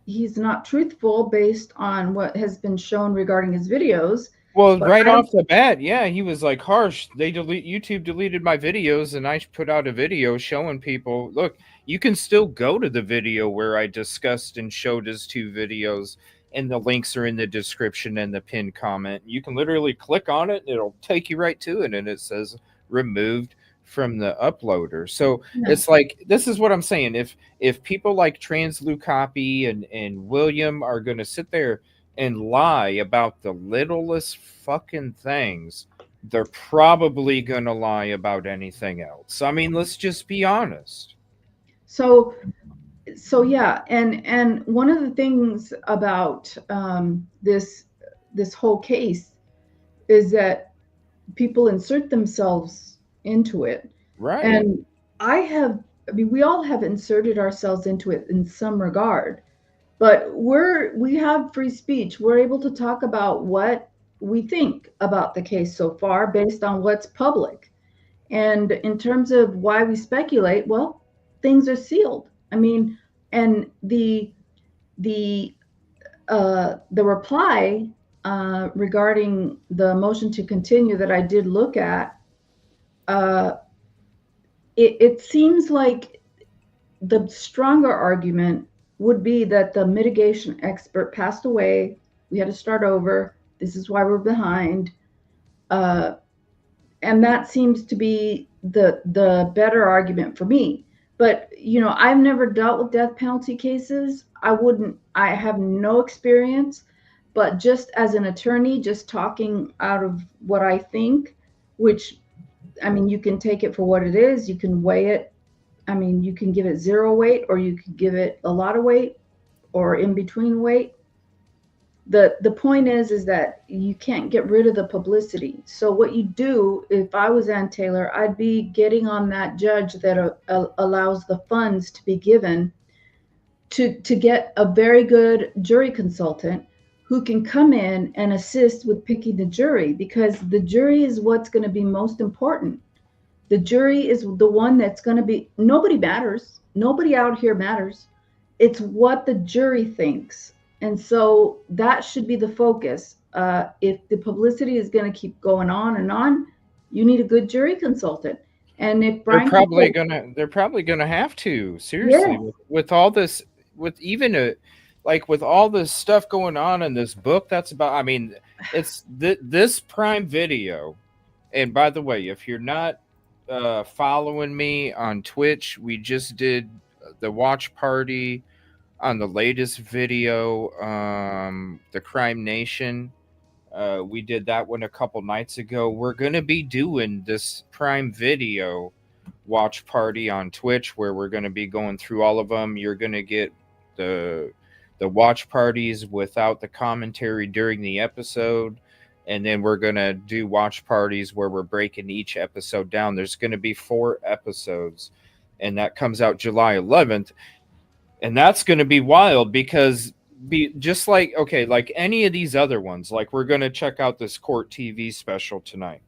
he's not truthful based on what has been shown regarding his videos. Well, right off the bat, yeah, he was like harsh. YouTube deleted my videos, and I put out a video showing people, look, you can still go to the video where I discussed and showed his 2 videos, and the links are in the description and the pinned comment. You can literally click on it, and it'll take you right to it, and it says removed from the uploader. So it's like, this is what I'm saying. If people like Translucopy and William are going to sit there and lie about the littlest fucking things, they're probably going to lie about anything else. I mean, let's just be honest. So yeah, and one of the things about this whole case is that people insert themselves into it. Right. And we all have inserted ourselves into it in some regard. But we have free speech. We're able to talk about what we think about the case so far based on what's public. And in terms of why we speculate, well, things are sealed. I mean, and the reply regarding the motion to continue that I did look at, it seems like the stronger argument would be that the mitigation expert passed away. We had to start over. This is why we're behind. And that seems to be the better argument for me. But, you know, I've never dealt with death penalty cases. I have no experience, but just as an attorney, just talking out of what I think, which, I mean, you can take it for what it is. You can weigh it. I mean, you can give it 0 weight, or you could give it a lot of weight, or in between weight. The point is that you can't get rid of the publicity. So what you do, if I was Ann Taylor, I'd be getting on that judge that allows the funds to be given to get a very good jury consultant who can come in and assist with picking the jury, because the jury is what's going to be most important. The jury is the one that's going to be, nobody matters. Nobody out here matters. It's what the jury thinks. And so that should be the focus. If the publicity is going to keep going on and on, you need a good jury consultant. And if Brian, they're probably gonna have to, seriously, yeah. with all this, with even with all this stuff going on in this book that's about, I mean, it's this Prime Video. And by the way, if you're not following me on Twitch, we just did the watch party on the latest video, the Crime Nation. We did that one a couple nights ago. We're gonna be doing this Prime Video watch party on Twitch, where we're gonna be going through all of them. You're gonna get the watch parties without the commentary during the episode. And then we're going to do watch parties where we're breaking each episode down. There's going to be 4 episodes, and that comes out July 11th. And that's going to be wild, because just like any of these other ones, like we're going to check out this Court TV special tonight.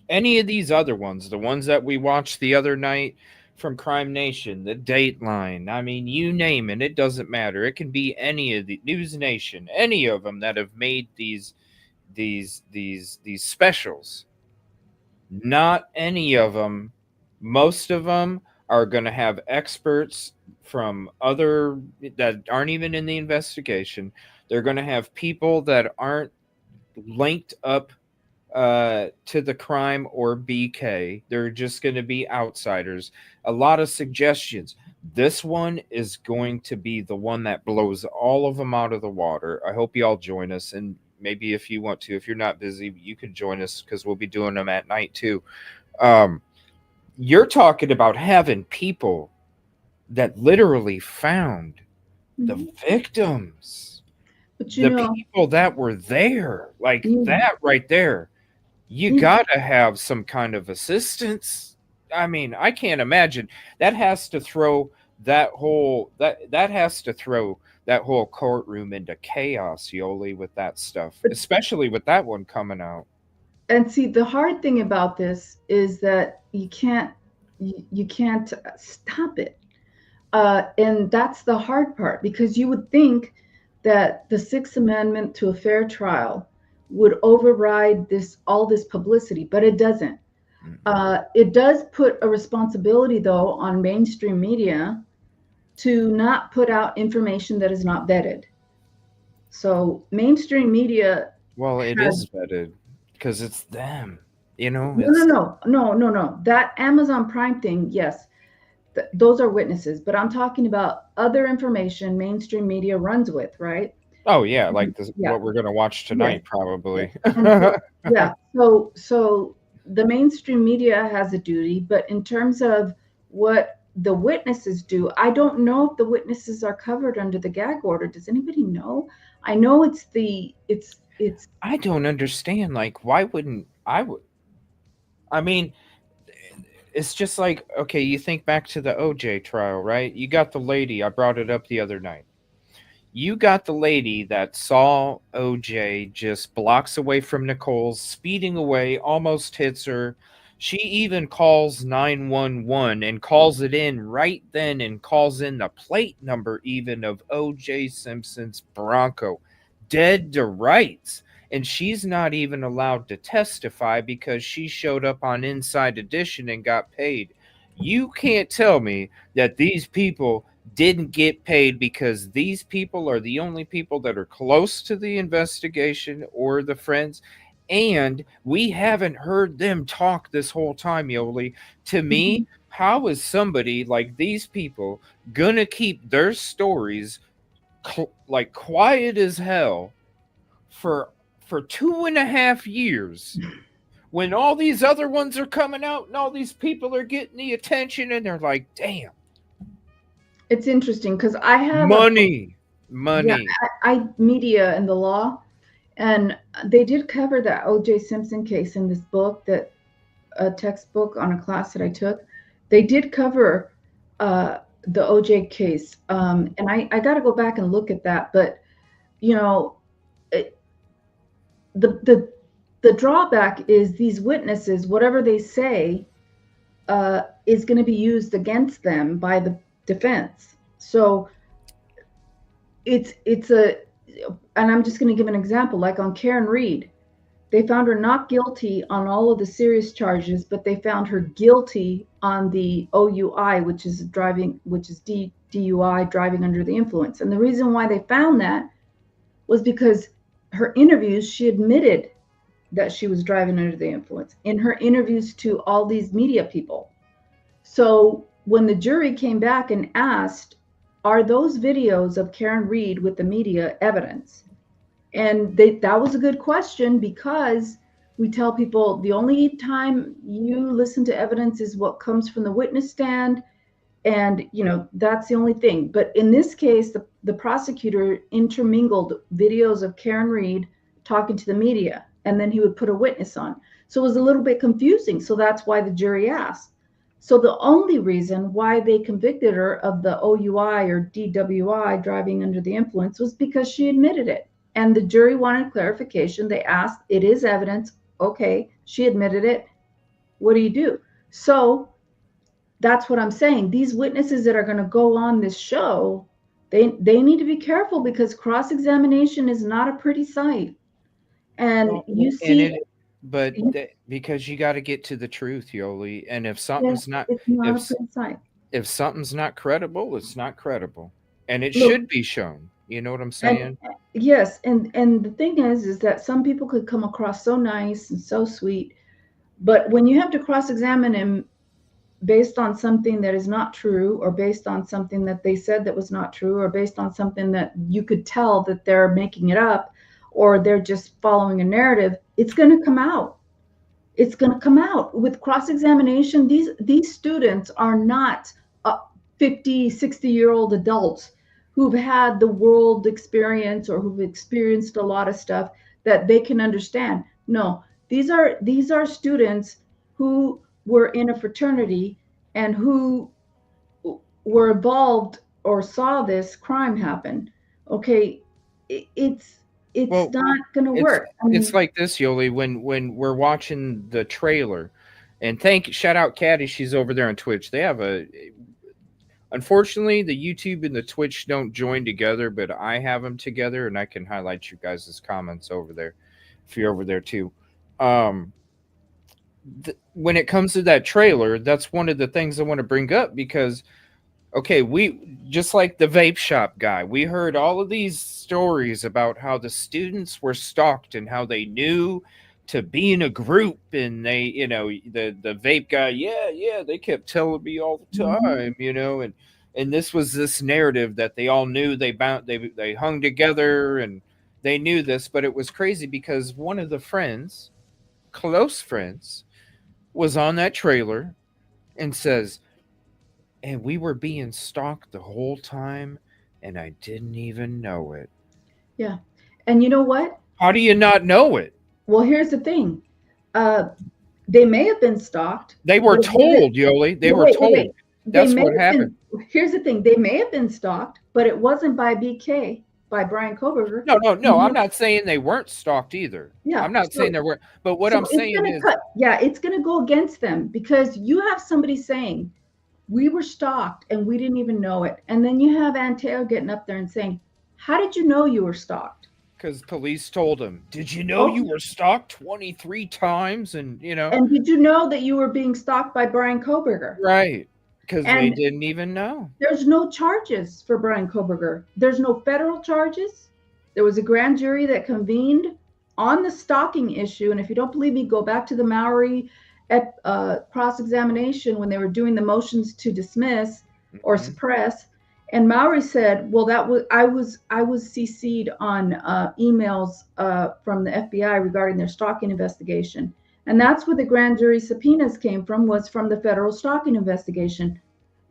Any of these other ones, the ones that we watched the other night from Crime Nation, the Dateline. I mean, you name it. It doesn't matter. It can be any of the News Nation, any of them that have made these specials. Not any of them. Most of them are going to have experts from other that aren't even in the investigation. They're going to have people that aren't linked up to the crime or BK. They're just going to be outsiders. A lot of suggestions. This one is going to be the one that blows all of them out of the water. I hope you all join us, and maybe if you want to, if you're not busy, you can join us because we'll be doing them at night too. You're talking about having people that literally found the victims, but you the know, people that were there, like Yeah. that right there. You Yeah. gotta have some kind of assistance. I mean, I can't imagine that has to throw that whole courtroom into chaos, Yoli, with that stuff, especially with that one coming out. And see, the hard thing about this is that you can't stop it, and that's the hard part, because you would think that the Sixth Amendment to a fair trial would override all this publicity, but it doesn't. It does put a responsibility, though, on mainstream media to not put out information that is not vetted. So mainstream media. Well, it is vetted because it's them, you know. No. That Amazon Prime thing, yes, those are witnesses. But I'm talking about other information mainstream media runs with, right? Oh yeah, like what we're gonna watch tonight, probably. Yeah. So the mainstream media has a duty, but in terms of what the witnesses do, I don't know if the witnesses are covered under the gag order. Does anybody know? I know it's. I don't understand. Like, why wouldn't I? I mean, it's just like, okay, you think back to the OJ trial, right? You got the lady. I brought it up the other night. You got the lady that saw OJ just blocks away from Nicole's, speeding away, almost hits her. She even calls 911 and calls it in right then and calls in the plate number even of OJ Simpson's Bronco. Dead to rights. And she's not even allowed to testify because she showed up on Inside Edition and got paid. You can't tell me that these people didn't get paid because these people are the only people that are close to the investigation or the friends, and we haven't heard them talk this whole time, Yoli. To me, how is somebody like these people gonna keep their stories like quiet as hell for 2.5 years when all these other ones are coming out and all these people are getting the attention, and they're like, damn. It's interesting because I have money. Yeah, I media and the law, and they did cover that O.J. Simpson case in this book, that a textbook on a class that I took. They did cover the O.J. case, and I got to go back and look at that. But you know, the drawback is these witnesses, whatever they say, is going to be used against them by the defense. So and I'm just going to give an example, like on Karen Reed, they found her not guilty on all of the serious charges, but they found her guilty on the OUI, which is DUI, driving under the influence. And the reason why they found that was because her interviews, she admitted that she was driving under the influence in her interviews to all these media people. So when the jury came back and asked, are those videos of Karen Reed with the media evidence? And that was a good question, because we tell people the only time you listen to evidence is what comes from the witness stand. And, that's the only thing. But in this case, the prosecutor intermingled videos of Karen Reed talking to the media, and then he would put a witness on. So it was a little bit confusing. So that's why the jury asked. So the only reason why they convicted her of the OUI or DWI, driving under the influence, was because she admitted it. And the jury wanted clarification. They asked, it is evidence. Okay, she admitted it. What do you do? So that's what I'm saying. These witnesses that are going to go on this show, they need to be careful, because cross-examination is not a pretty sight. And Well, you and see, it, but because you got to get to the truth, Yoli. And if yeah, something's not, it's not a if pretty sight. if something's not credible, it's not credible, and it Look, should be shown. You know what I'm and saying? yes, and the thing is that some people could come across so nice and so sweet, but when you have to cross-examine him based on something that is not true, or based on something that they said that was not true, or based on something that you could tell that they're making it up, or they're just following a narrative, it's going to come out. It's going to come out with cross-examination. These students are not 50, 60-year-old adults who've had the world experience, or who've experienced a lot of stuff that they can understand. No, these are students who were in a fraternity and who were involved or saw this crime happen. Okay, it's Well, not going to it's work. I mean, like this, Yoli. When we're watching the trailer, and shout out Caddy, she's over there on Twitch. They have unfortunately, the YouTube and the Twitch don't join together, but I have them together, and I can highlight you guys' comments over there if you're over there too. When it comes to that trailer, that's one of the things I want to bring up, because okay, we just like the vape shop guy, we heard all of these stories about how the students were stalked and how they knew to be in a group, and they, the vape guy, they kept telling me all the time, and this was this narrative that they all knew, they hung together and they knew this. But it was crazy because one of the friends, close friends, was on that trailer and says, and we were being stalked the whole time, and I didn't even know it. yeah. And you know what? How do you not know it? Well, here's the thing. They may have been stalked. They were told, Yoli. They were told. That's what happened. Here's the thing. They may have been stalked, but it wasn't by BK, by Brian Kohberger. No. I'm not saying they weren't stalked either. Yeah. I'm not saying they weren't. But what I'm saying is, it's going to go against them, because you have somebody saying, we were stalked and we didn't even know it. And then you have Anteo getting up there and saying, how did you know you were stalked? Because police told him. Did you know you were stalked 23 times? And, And did you know that you were being stalked by Brian Kohberger? Right. Because they didn't even know. There's no charges for Brian Kohberger. There's no federal charges. There was a grand jury that convened on the stalking issue. And if you don't believe me, go back to the Mowry cross-examination when they were doing the motions to dismiss or suppress. And Mowry said, well, I was CC'd on emails from the FBI regarding their stalking investigation. And that's where the grand jury subpoenas came from, was from the federal stalking investigation.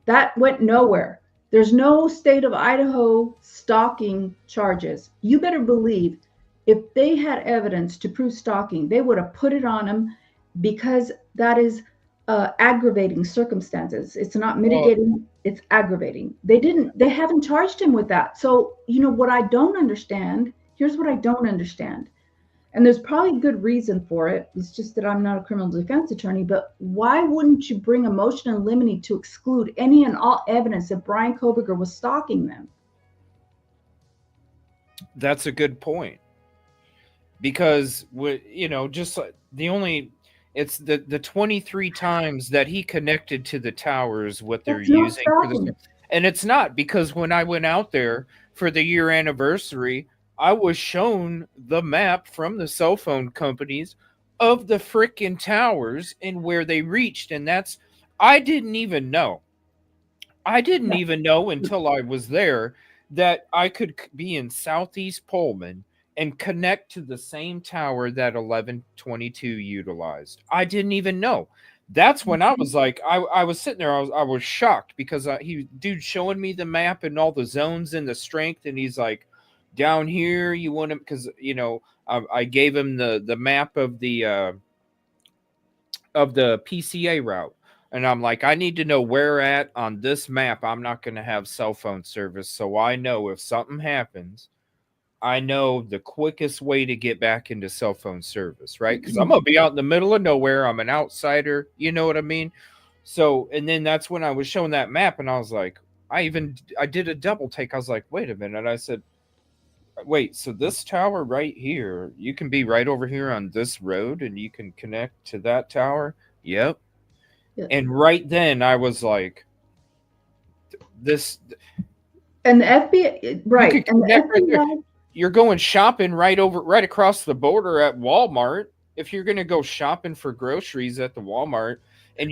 That went nowhere. There's no state of Idaho stalking charges. You better believe if they had evidence to prove stalking, they would have put it on them, because that is aggravating circumstances. It's not mitigating, it's aggravating. They haven't charged him with that. So, what I don't understand, here's what I don't understand. And there's probably a good reason for it. It's just that I'm not a criminal defense attorney, but why wouldn't you bring a motion in limine to exclude any and all evidence that Brian Kohberger was stalking them? That's a good point. Because, just like it's the 23 times that he connected to the towers, what they're using for this. And it's not, because when I went out there for the year anniversary, I was shown the map from the cell phone companies of the frickin' towers and where they reached. And I didn't even know. Until I was there that I could be in Southeast Pullman and connect to the same tower that 1122 utilized. I didn't even know. That's when I was like, I was sitting there, I was shocked, because dude showing me the map and all the zones and the strength, and he's like, down here you want to, because I gave him the map of the PCA route, and I'm like, I need to know where at on this map I'm not going to have cell phone service, so I know if something happens, I know the quickest way to get back into cell phone service, right? Because I'm going to be out in the middle of nowhere. I'm an outsider. You know what I mean? So, and then that's when I was showing that map, and I was like, I did a double take. I was like, wait a minute. I said, wait, so this tower right here, you can be right over here on this road, and you can connect to that tower. Yep. Yeah. And right then, I was like, this. And the FBI, right? You can And the connect right there. FBI, You're going shopping right across the border at Walmart. If you're going to go shopping for groceries at the Walmart, and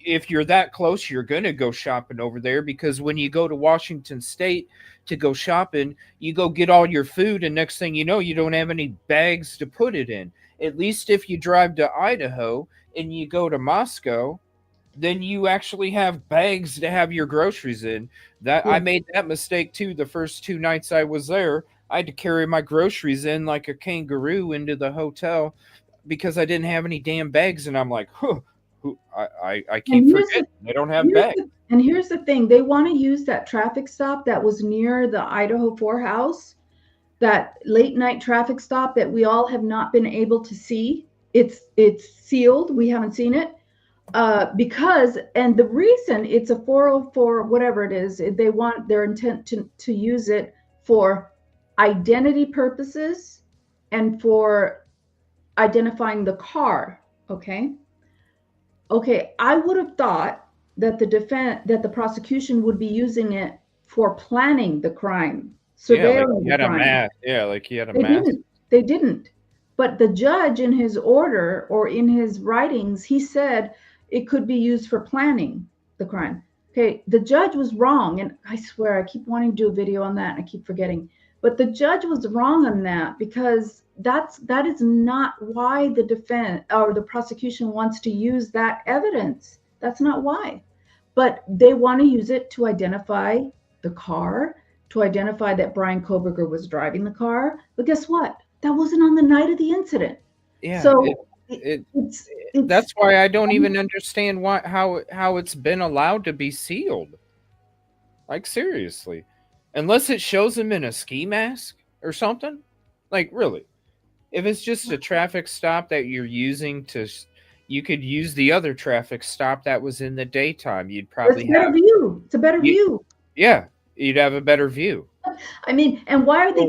if you're that close, you're going to go shopping over there, because when you go to Washington State to go shopping, you go get all your food, and next thing you know, you don't have any bags to put it in. At least if you drive to Idaho and you go to Moscow, then you actually have bags to have your groceries in. That I made that mistake too. The first 2 nights I was there, I had to carry my groceries in like a kangaroo into the hotel because I didn't have any damn bags. And I'm like, I keep forgetting they don't have bags. And here's the thing: they want to use that traffic stop that was near the Idaho 4 house, that late night traffic stop that we all have not been able to see. It's sealed. We haven't seen it. Because, and the reason it's a 404, whatever it is, they want their intent to use it for identity purposes and for identifying the car. Okay. I would have thought that the prosecution would be using it for planning the crime. So yeah, like he had a mask. Yeah, like he had a mask. They didn't. But the judge, in his order or in his writings, he said it could be used for planning the crime. Okay, the judge was wrong, and I swear I keep wanting to do a video on that, and I keep forgetting. But the judge was wrong on that, because that is not why the defense or the prosecution wants to use that evidence. That's not why. But they want to use it to identify the car, to identify that Brian Kohberger was driving the car. But guess what? That wasn't on the night of the incident. Yeah. So that's why I don't even understand how it's been allowed to be sealed. Like, seriously. Unless it shows him in a ski mask or something. Like, really. If it's just a traffic stop that you're using you could use the other traffic stop that was in the daytime. You'd probably have a better view. It's a better view. Yeah, you'd have a better view. I mean, and why are they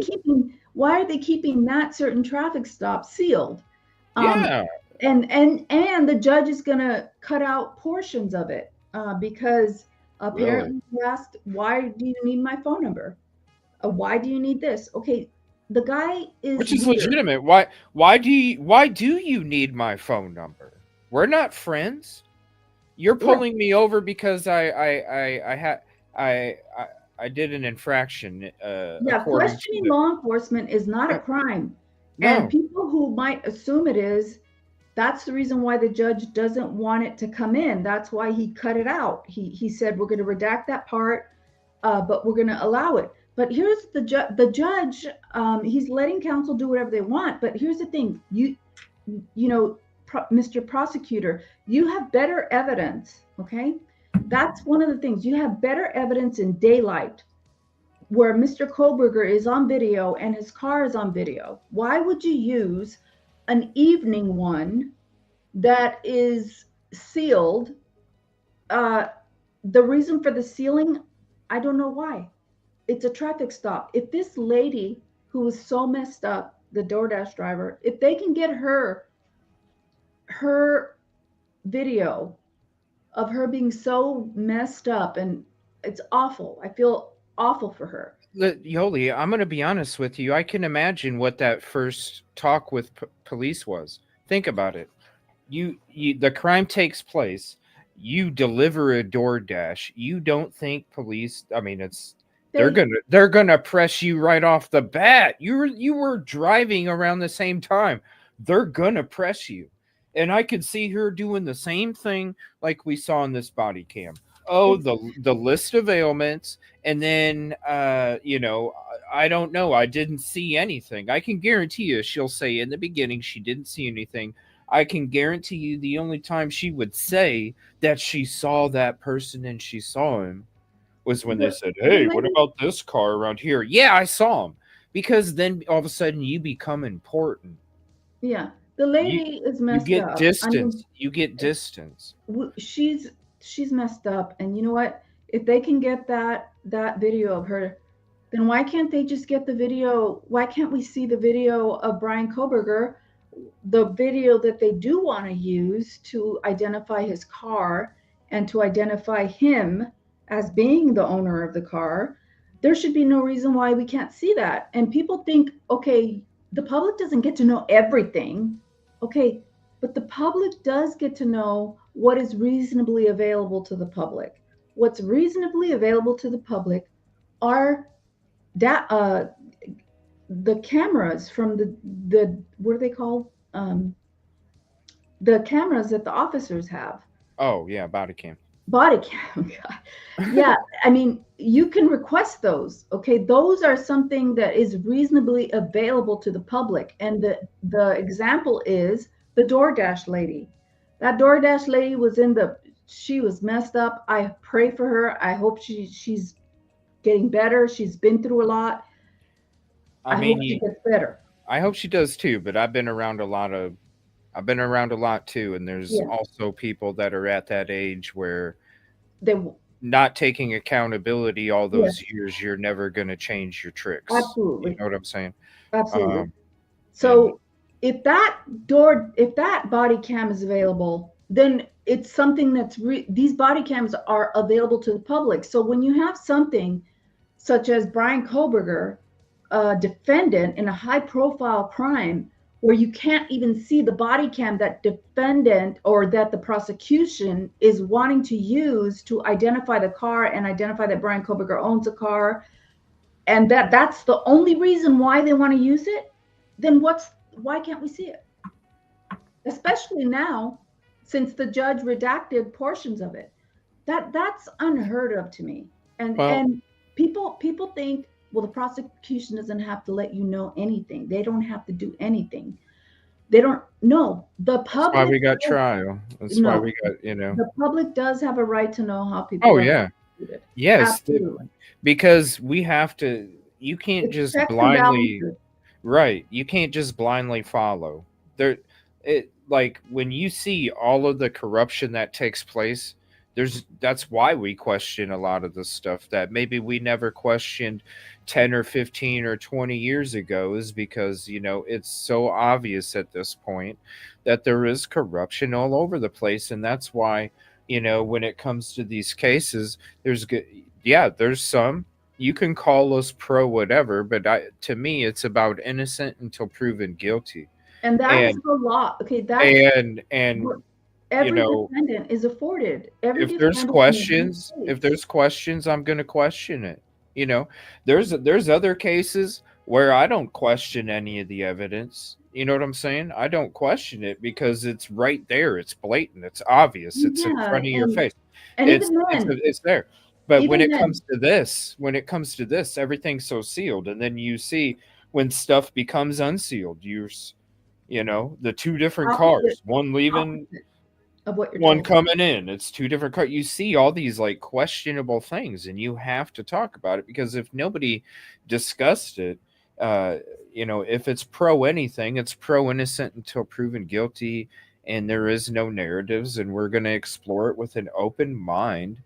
keeping that certain traffic stop sealed? Yeah. And the judge is going to cut out portions of it because apparently he asked, why do you need my phone number? Why do you need this? Okay, the guy is, which is weird. Legitimate. Why do you need my phone number? We're not friends. You're pulling me over because I did an infraction. Questioning law enforcement is not a crime. No. And people who might assume it is, that's the reason why the judge doesn't want it to come in. That's why he cut it out. He said, we're going to redact that part, but we're going to allow it. But here's the judge, he's letting counsel do whatever they want. But here's the thing, Mr. Prosecutor, you have better evidence, okay? That's one of the things. You have better evidence in daylight where Mr. Kohberger is on video and his car is on video. Why would you use an evening one that is sealed? The reason for the sealing, I don't know why. It's a traffic stop. If this lady who was so messed up, the DoorDash driver, if they can get her video of her being so messed up, and it's awful. I feel awful for her. Yoli, I'm going to be honest with you. I can imagine what that first talk with police was. Think about it. The crime takes place. You deliver a DoorDash. You don't think police, I mean, they're gonna press you right off the bat. You were driving around the same time. They're gonna press you. And I could see her doing the same thing like we saw in this body cam. Oh, the list of ailments, and then I don't know. I didn't see anything. I can guarantee you she'll say in the beginning she didn't see anything. I can guarantee you the only time she would say that she saw that person and she saw him was when they said, hey, what about this car around here? Yeah, I saw him. Because then all of a sudden you become important. Yeah. The lady is messed up. You get distance. You get distance. she's messed up. And you know what? If they can get that video of her, then why can't they just get the video? Why can't we see the video of Brian Kohberger, the video that they do want to use to identify his car and to identify him as being the owner of the car? There should be no reason why we can't see that. And people think, okay, the public doesn't get to know everything. Okay, but the public does get to know what is reasonably available to the public. What's reasonably available to the public are the cameras from the what are they called? The cameras that the officers have. Oh yeah, body cam. Body cam. Yeah, I mean, you can request those. Okay, those are something that is reasonably available to the public. And the example is the DoorDash lady. That DoorDash lady was she was messed up. I pray for her. I hope she's getting better. She's been through a lot. I hope she gets better. I hope she does too, but I've been around a lot too, and there's also people that are at that age where they not taking accountability all those years, you're never going to change your tricks. Absolutely. You know what I'm saying? Absolutely. So if that body cam is available, then it's something that's these body cams are available to the public. So when you have something such as Brian Kohberger, a defendant in a high profile crime, where you can't even see the body cam that defendant or that the prosecution is wanting to use to identify the car and identify that Brian Kohberger owns a car, and that's the only reason why they want to use it, then why can't we see it? Especially now, since the judge redacted portions of it. That's unheard of to me. And people think, well, the prosecution doesn't have to let you know anything. They don't have to do anything. They don't know. The public. That's why we got trial. That's why we got, The public does have a right to know how people. Oh, yeah. Treated. Yes. Absolutely. Because we have to, you can't just blindly, right. You can't just blindly follow. Like when you see all of the corruption that takes place, that's why we question a lot of the stuff that maybe we never questioned 10 or 15 or 20 years ago, is because, it's so obvious at this point that there is corruption all over the place. And that's why, when it comes to these cases, there's some, you can call us pro whatever, but to me, it's about innocent until proven guilty. And that is the law. Okay. Every defendant is afforded. If there's questions, I'm going to question it. There's other cases where I don't question any of the evidence. You know what I'm saying? I don't question it because it's right there. It's blatant. It's obvious. It's in front of your face. And it's there. But when it comes to this, everything's so sealed. And then you see when stuff becomes unsealed, the two different cars, one leaving, one coming in. It's two different cars. You see all these like questionable things, and you have to talk about it, because if nobody discussed it, if it's pro anything, it's pro innocent until proven guilty, and there is no narratives, and we're going to explore it with an open mind.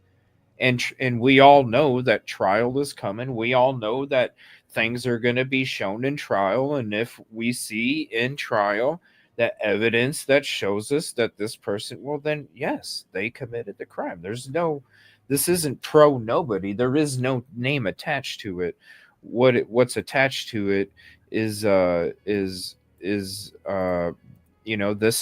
And we all know that trial is coming. We all know that things are going to be shown in trial. And if we see in trial that evidence that shows us that this person, well, then yes, they committed the crime. This isn't pro nobody. There is no name attached to it. What's attached to it is this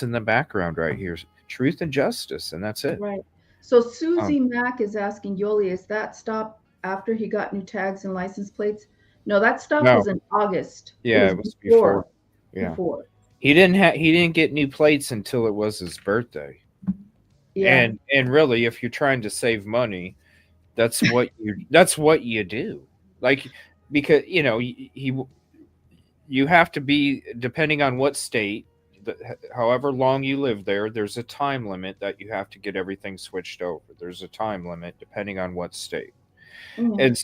in the background right here, truth and justice, and that's it. Right. So Susie Mack is asking Yoli, is that stop after he got new tags and license plates? No, that stop was in August. Yeah, it was before. Yeah. Before. He didn't get new plates until it was his birthday. Yeah. And really, if you're trying to save money, that's what you do. Like, because you have to be, depending on what state, however long you live there, there's a time limit that you have to get everything switched over. There's a time limit depending on what state. Mm-hmm. And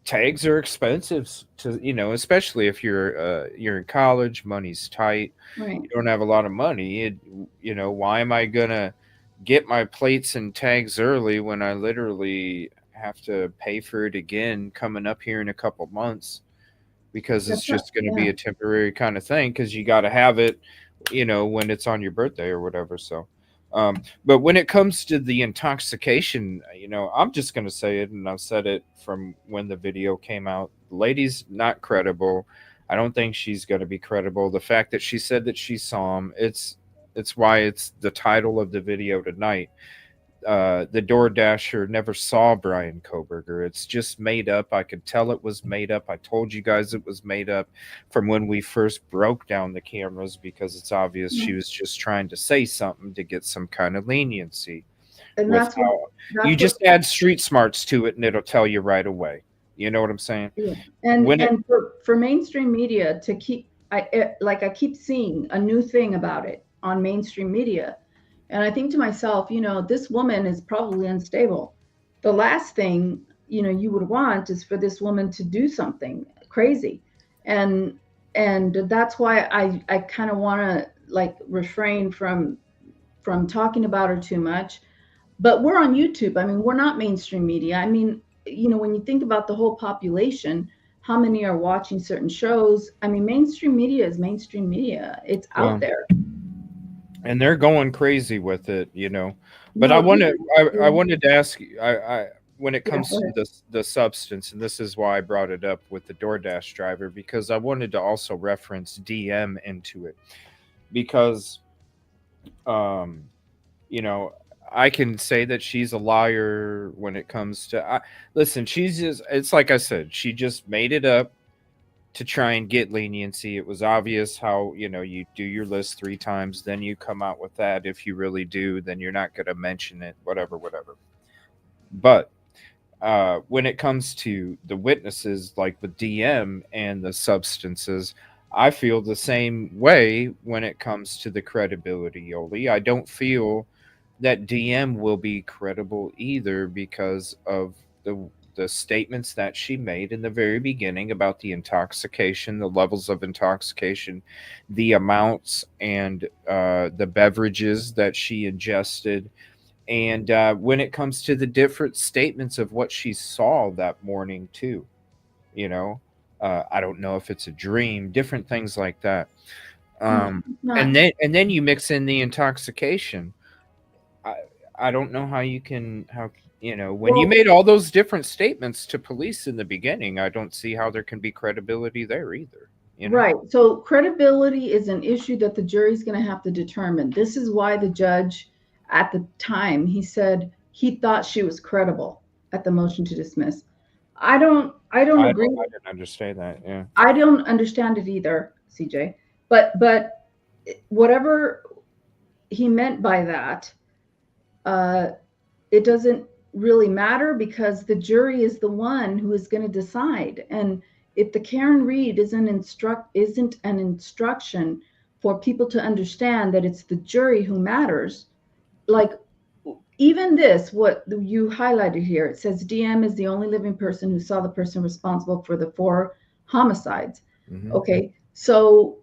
to tags are expensive to, especially if you're in college, money's tight, Right. you don't have a lot of money. Why am I gonna get my plates and tags early when I literally have to pay for it again coming up here in a couple months, because it's just going to be a temporary kind of thing, because you got to have it, when it's on your birthday or whatever. So but when it comes to the intoxication, I'm just going to say it, and I've said it from when the video came out. The lady's not credible. I don't think she's going to be credible. The fact that she said that she saw him, it's why it's the title of the video tonight. The DoorDasher never saw Brian Kohberger. It's just made up. I could tell it was made up. I told you guys it was made up from when we first broke down the cameras, because it's obvious she was just trying to say something to get some kind of leniency. And that's you just add street smarts to it and it'll tell you right away. You know what I'm saying? Yeah. And for mainstream media to keep, I keep seeing a new thing about it on mainstream media. And I think to myself, this woman is probably unstable. The last thing, you would want is for this woman to do something crazy. And that's why I kind of want to refrain from talking about her too much. But we're on YouTube. I mean, we're not mainstream media. I mean, when you think about the whole population, how many are watching certain shows? I mean, mainstream media is mainstream media. It's out there. And they're going crazy with it, But I wanted to ask you, when it comes to the substance, and this is why I brought it up with the DoorDash driver, because I wanted to also reference DM into it, because, I can say that she's a liar when it comes to, listen, it's like I said, she just made it up to try and get leniency. It was obvious how, you do your list 3 times, then you come out with that. If you really do, then you're not going to mention it, whatever. But when it comes to the witnesses, like with DM and the substances, I feel the same way when it comes to the credibility, Yoli. I don't feel that DM will be credible either, because of the statements that she made in the very beginning about the intoxication, the levels of intoxication, the amounts, and the beverages that she ingested. And when it comes to the different statements of what she saw that morning too, I don't know if it's a dream, different things like that. And then you mix in the intoxication. I don't know how you can, when you made all those different statements to police in the beginning, I don't see how there can be credibility there either. Right. So credibility is an issue that the jury's going to have to determine. This is why the judge at the time, he said he thought she was credible at the motion to dismiss. I don't agree. I didn't understand that. Yeah. I don't understand it either, CJ. But whatever he meant by that, it doesn't really matter, because the jury is the one who is going to decide. And if the Karen Reed isn't an instruction for people to understand that it's the jury who matters, like even this, what you highlighted here, it says DM is the only living person who saw the person responsible for the 4 homicides. Mm-hmm. Okay, so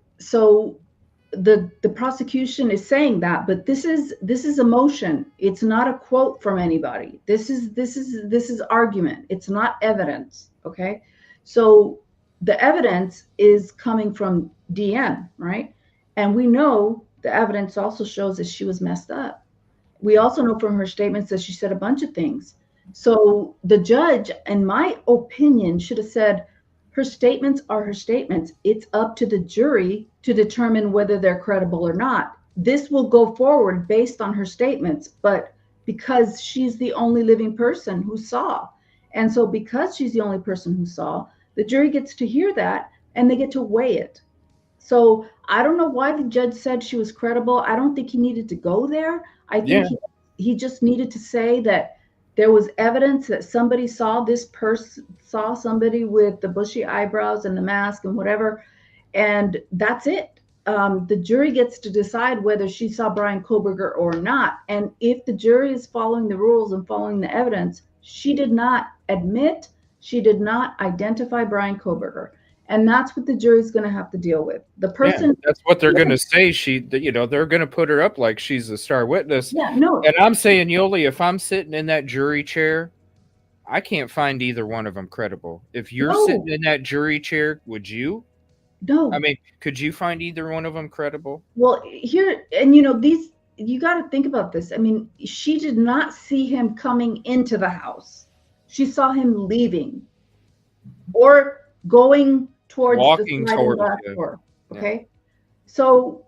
the prosecution is saying that, but this is a motion. It's not a quote from anybody. This is argument. It's not evidence. Okay, so the evidence is coming from DM, right? And we know the evidence also shows that she was messed up. We also know from her statements that she said a bunch of things. So the judge, in my opinion, should have said, her statements are her statements. It's up to the jury to determine whether they're credible or not. This will go forward based on her statements, but because she's the only living person who saw. And so because she's the only person who saw, the jury gets to hear that and they get to weigh it. So I don't know why the judge said she was credible. I don't think he needed to go there. I think he just needed to say that there was evidence that somebody saw somebody with the bushy eyebrows and the mask and whatever, and that's it. The jury gets to decide whether she saw Brian Kohberger or not. And if the jury is following the rules and following the evidence, she did not admit She did not identify Brian Kohberger. And that's what the jury's going to have to deal with. The person. Yeah, that's what they're going to say. They're going to put her up like she's a star witness. Yeah, no. And I'm saying, Yoli, if I'm sitting in that jury chair, I can't find either one of them credible. If you're sitting in that jury chair, would you? No. I mean, could you find either one of them credible? Well, here, and you got to think about this. I mean, she did not see him coming into the house. She saw him leaving or going towards walking the toward sliding glass door. Okay. So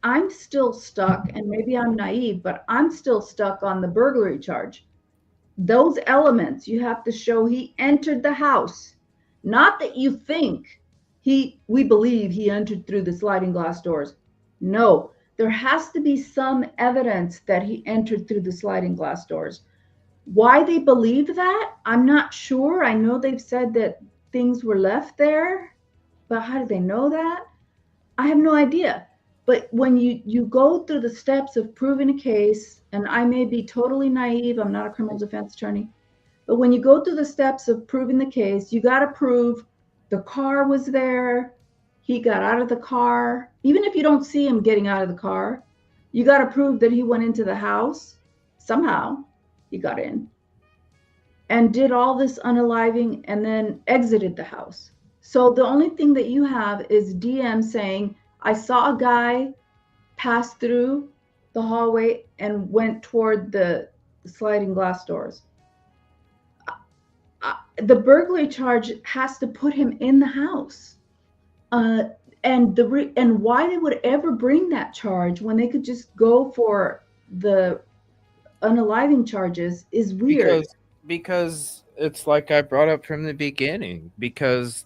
I'm still stuck, and maybe I'm naive, but I'm still stuck on the burglary charge. Those elements, you have to show he entered the house, not that you think we believe he entered through the sliding glass doors. No, there has to be some evidence that he entered through the sliding glass doors. Why they believe that, I'm not sure. I know they've said that things were left there, but how do they know that? I have no idea. But when you go through the steps of proving a case, and I may be totally naive, I'm not a criminal defense attorney, but when you go through the steps of proving the case, you got to prove the car was there, he got out of the car. Even if you don't see him getting out of the car, you got to prove that he went into the house. Somehow he got in and did all this unaliving and then exited the house. So the only thing that you have is DM saying, I saw a guy pass through the hallway and went toward the sliding glass doors. The burglary charge has to put him in the house. And why they would ever bring that charge when they could just go for the unaliving charges is weird. Because it's like I brought up from the beginning, because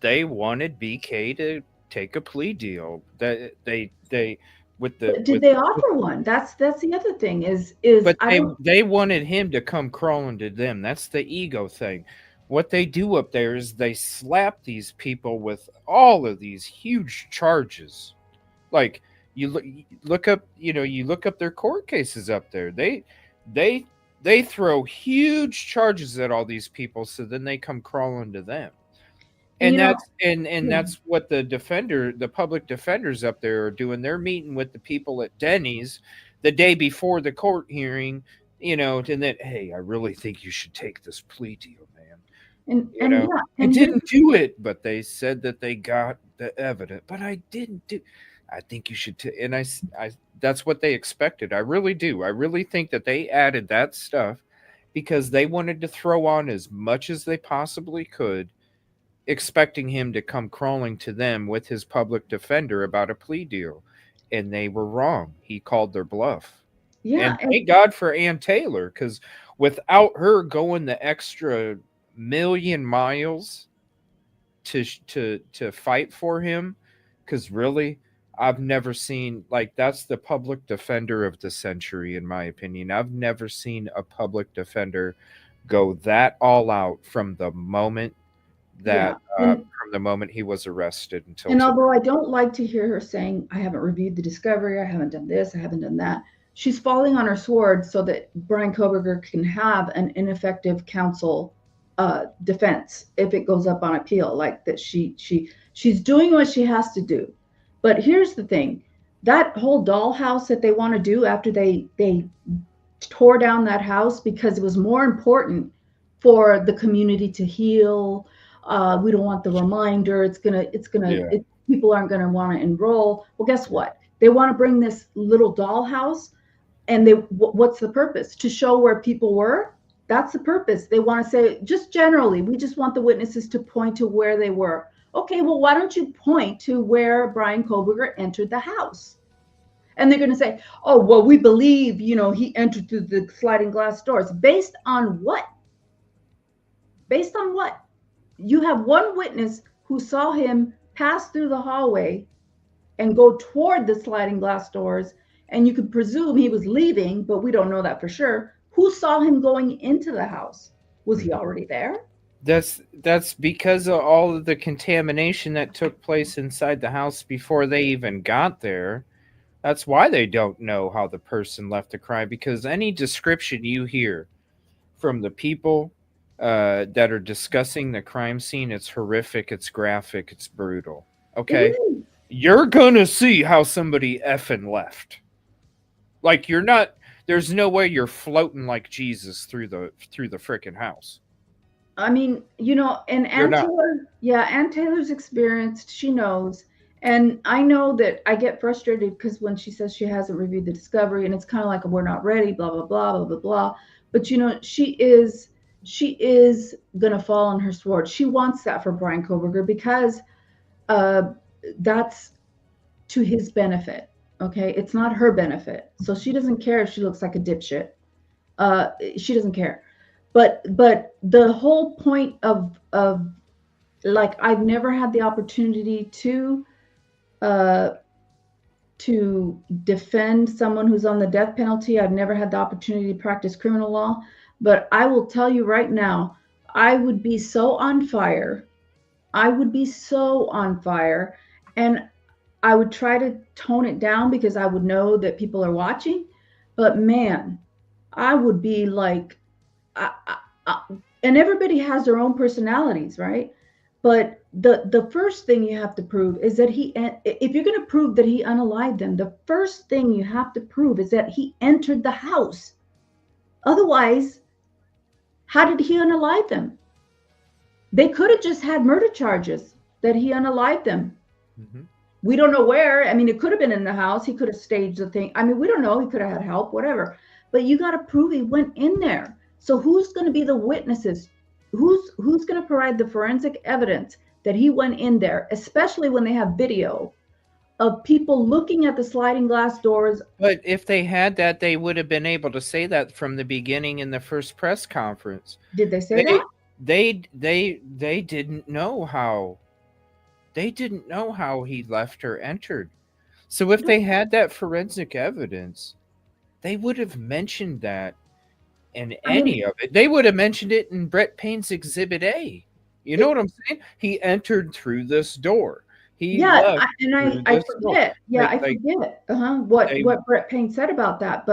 they wanted BK to take a plea deal. That they did they offer one? That's the other thing is but they wanted him to come crawling to them. That's the ego thing. What they do up there is they slap these people with all of these huge charges. Like you look up their court cases up there. They throw huge charges at all these people, so then they come crawling to them. And that's what the public defenders up there are doing. They're meeting with the people at Denny's the day before the court hearing, and then, hey, I really think you should take this plea deal, man. I didn't do it, but they said that they got the evidence, but I didn't do. I think you should. And I that's what they expected. I really do. I really think that they added that stuff because they wanted to throw on as much as they possibly could, expecting him to come crawling to them with his public defender about a plea deal. And they were wrong. He called their bluff. Yeah. And thank God for Ann Taylor, because without her going the extra million miles to fight for him, because really, I've never seen, like, that's the public defender of the century, in my opinion. I've never seen a public defender go that all out from the moment from the moment he was arrested until. And although I don't like to hear her saying, I haven't reviewed the discovery, I haven't done this, I haven't done that, she's falling on her sword so that Brian Kohberger can have an ineffective counsel defense if it goes up on appeal, like that she's doing what she has to do. But here's the thing, that whole dollhouse that they want to do after they tore down that house because it was more important for the community to heal. We don't want the reminder. People aren't going to want to enroll. Well, guess what? They want to bring this little dollhouse, and what's the purpose? To show where people were? That's the purpose. They want to say, just generally, we just want the witnesses to point to where they were. Okay, well, why don't you point to where Brian Kohberger entered the house? And they're going to say, oh, well, we believe, he entered through the sliding glass doors. Based on what? Based on what? You have one witness who saw him pass through the hallway and go toward the sliding glass doors, and you could presume he was leaving, but we don't know that for sure. Who saw him going into the house? Was he already there? That's because of all of the contamination that took place inside the house before they even got there. That's why they don't know how the person left the crime, because any description you hear from the people that are discussing the crime scene. It's horrific, it's graphic, it's brutal. It Okay, is. you're gonna see how somebody effing left. Like, you're not. There's no way you're floating like Jesus through the frickin' house. I mean, you know, and You're Ann not. Taylor, yeah, Ann Taylor's experienced. She knows. And I know that I get frustrated because when she says she hasn't reviewed the discovery, and it's kind of like we're not ready, blah blah blah blah blah blah. But you know, she is gonna fall on her sword. She wants that for Brian Kohberger because that's to his benefit. Okay, it's not her benefit, so she doesn't care if she looks like a dipshit. She doesn't care. But the whole point of like, I've never had the opportunity to defend someone who's on the death penalty. I've never had the opportunity to practice criminal law, but I will tell you right now, I would be so on fire. I would be so on fire, and I would try to tone it down because I would know that people are watching. But man, I would be like, and everybody has their own personalities, right? But the first thing you have to prove is that if you're going to prove that he unalived them, the first thing you have to prove is that he entered the house. Otherwise, how did he unalive them? They could have just had murder charges that he unalived them. Mhm. We don't know where. I mean, it could have been in the house. He could have staged the thing. I mean, we don't know. He could have had help, whatever. But you got to prove he went in there. So who's going to be the witnesses? Who's going to provide the forensic evidence that he went in there, especially when they have video of people looking at the sliding glass doors? But if they had that, they would have been able to say that from the beginning in the first press conference. Did they say that? They didn't know how. They didn't know how he left or entered. So if they had that forensic evidence, they would have mentioned that in any of it. They would have mentioned it in Brett Payne's Exhibit A. You know what I'm saying? He entered through this door. He left I forget. Yeah, I forget. What Brett Payne said about that.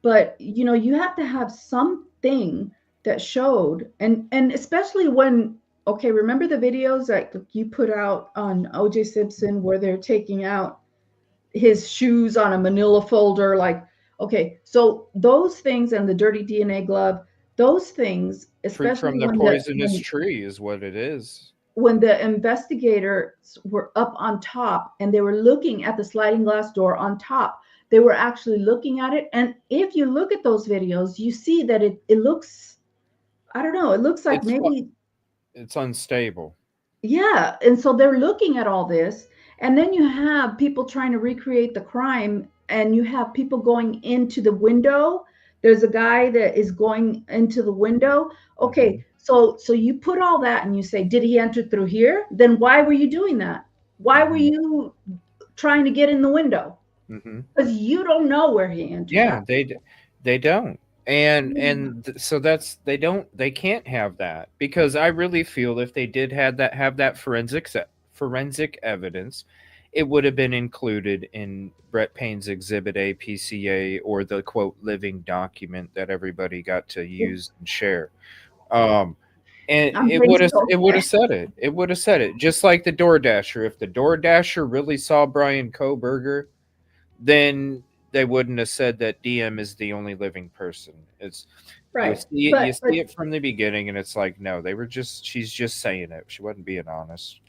But you know, you have to have something that showed, and especially when, okay, remember the videos that you put out on O.J. Simpson where they're taking out his shoes on a manila folder? Like, okay, so those things and the dirty DNA glove, those things, Fruit especially from the poisonous tree is what it is. When the investigators were up on top and they were looking at the sliding glass door on top, they were actually looking at it. And if you look at those videos, you see that it looks, I don't know, it looks like maybe it's unstable. Yeah. And so they're looking at all this. And then you have people trying to recreate the crime, and you have people going into the window. There's a guy that is going into the window. Okay. So you put all that and you say, did he enter through here? Then why were you doing that? Why were you trying to get in the window? Because you don't know where he entered. Yeah, they don't. And so they can't have that, because I really feel if they did have that forensic evidence, it would have been included in Brett Payne's Exhibit A, PCA, or the quote living document that everybody got to use and share. And it would have said it. It would have said it, just like the DoorDasher. If the DoorDasher really saw Brian Kohberger, then they wouldn't have said that DM is the only living person. It's right. You see it from the beginning, and it's like, no, she's just saying it. She wasn't being honest.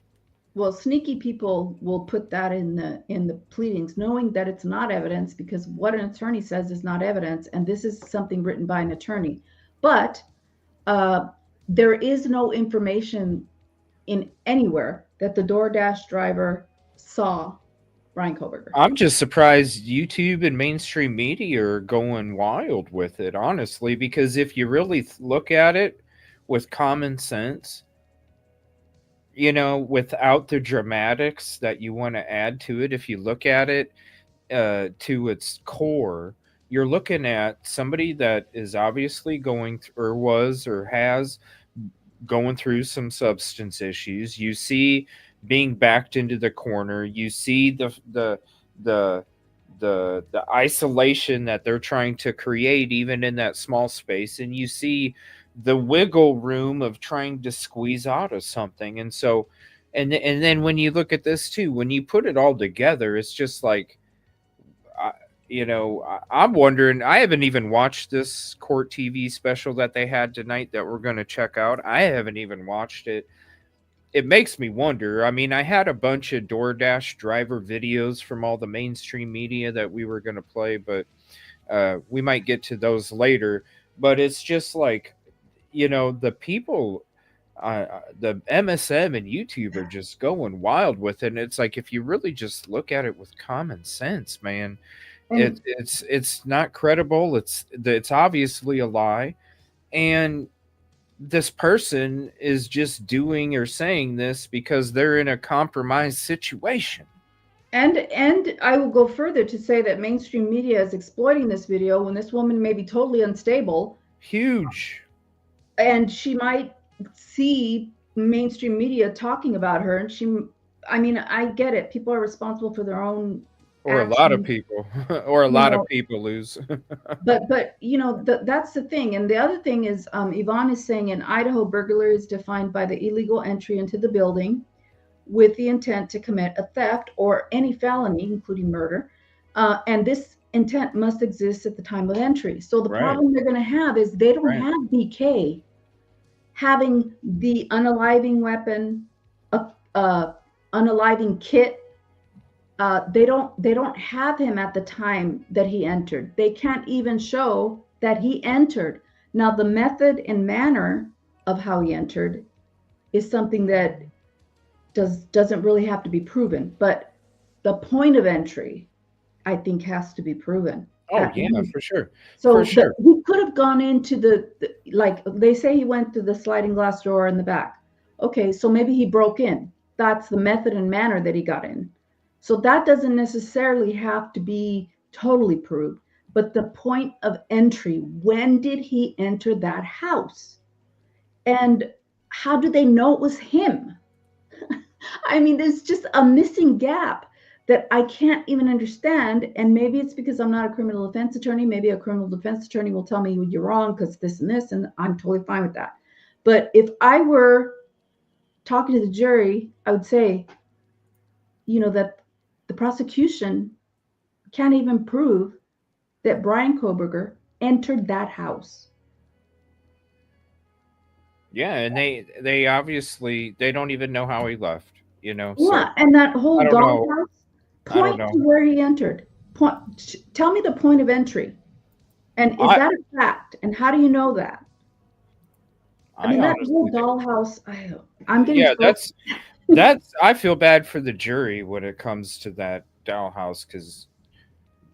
Well, sneaky people will put that in the pleadings, knowing that it's not evidence, because what an attorney says is not evidence, and this is something written by an attorney. But there is no information in anywhere that the DoorDash driver saw Brian Kohberger. I'm just surprised YouTube and mainstream media are going wild with it, honestly, because if you really look at it with common sense, you know, without the dramatics that you want to add to it, if you look at it to its core, you're looking at somebody that is obviously going or was or has going through some substance issues. You see being backed into the corner. You see the isolation that they're trying to create even in that small space, and you see the wiggle room of trying to squeeze out of something. And so, and then when you look at this too, when you put it all together, it's just like, I'm wondering, I haven't even watched this court TV special that they had tonight that we're going to check out. I haven't even watched it. It makes me wonder. I mean, I had a bunch of DoorDash driver videos from all the mainstream media that we were going to play, but we might get to those later. But it's just like, the people, the MSM and YouTube are just going wild with it. And it's like, if you really just look at it with common sense, man, it's not credible. It's obviously a lie. And this person is just doing or saying this because they're in a compromised situation. And I will go further to say that mainstream media is exploiting this video when this woman may be totally unstable. Huge. And she might see mainstream media talking about her, and I get it. People are responsible for their own or actions. A lot of people or a lot of people lose. but that's the thing. And the other thing is, Yvonne is saying in Idaho, burglary is defined by the illegal entry into the building with the intent to commit a theft or any felony, including murder. And this intent must exist at the time of entry. So the problem they're going to have is they don't have BK having the unaliving weapon, unaliving kit. They don't have him at the time that he entered. They can't even show that he entered. Now, the method and manner of how he entered is something that doesn't really have to be proven, but the point of entry, I think, has to be proven. Oh, yeah, for sure. So for sure. He could have gone into the, like they say he went through the sliding glass door in the back. Okay, so maybe he broke in. That's the method and manner that he got in. So that doesn't necessarily have to be totally proved, but the point of entry, when did he enter that house? And how do they know it was him? I mean, there's just a missing gap that I can't even understand. And maybe it's because I'm not a criminal defense attorney. Maybe a criminal defense attorney will tell me you're wrong because this and this, and I'm totally fine with that. But if I were talking to the jury, I would say, that the prosecution can't even prove that Brian Kohberger entered that house. Yeah, and they obviously, they don't even know how he left, Yeah, so, and that whole know. doghouse, point to where he entered. Tell me the point of entry. And is that a fact? And how do you know that? I mean, that whole dollhouse, I'm getting... Yeah, that's I feel bad for the jury when it comes to that dollhouse, because,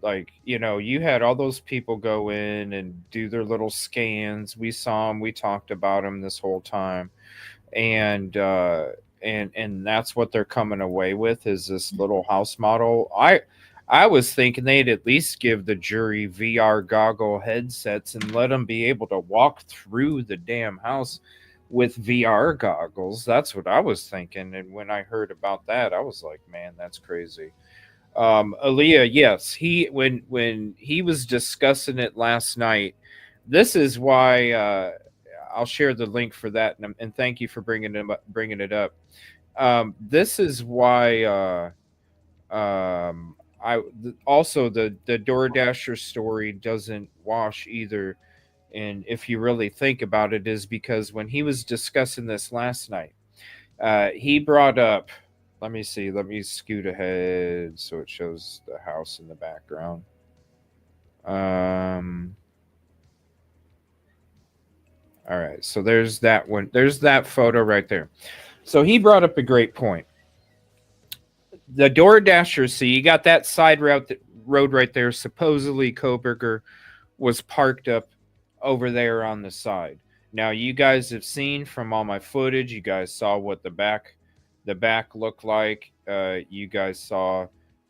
like, you had all those people go in and do their little scans. We saw them. We talked about them this whole time. And that's what they're coming away with, is this little house model. I was thinking they'd at least give the jury VR goggle headsets and let them be able to walk through the damn house with VR goggles. That's what I was thinking. And when I heard about that, I was like, man, that's crazy. Aaliyah, yes, when he was discussing it last night, this is why I'll share the link for that, and thank you for bringing it up. This is why also the DoorDasher story doesn't wash either. And if you really think about it, is because when he was discussing this last night, he brought up, let me scoot ahead so it shows the house in the background. All right, so there's that one. There's that photo right there. So he brought up a great point. The DoorDashers, see, you got that side road right there. Supposedly Kohberger was parked up over there on the side. Now, you guys have seen from all my footage, you guys saw what the back looked like. You guys saw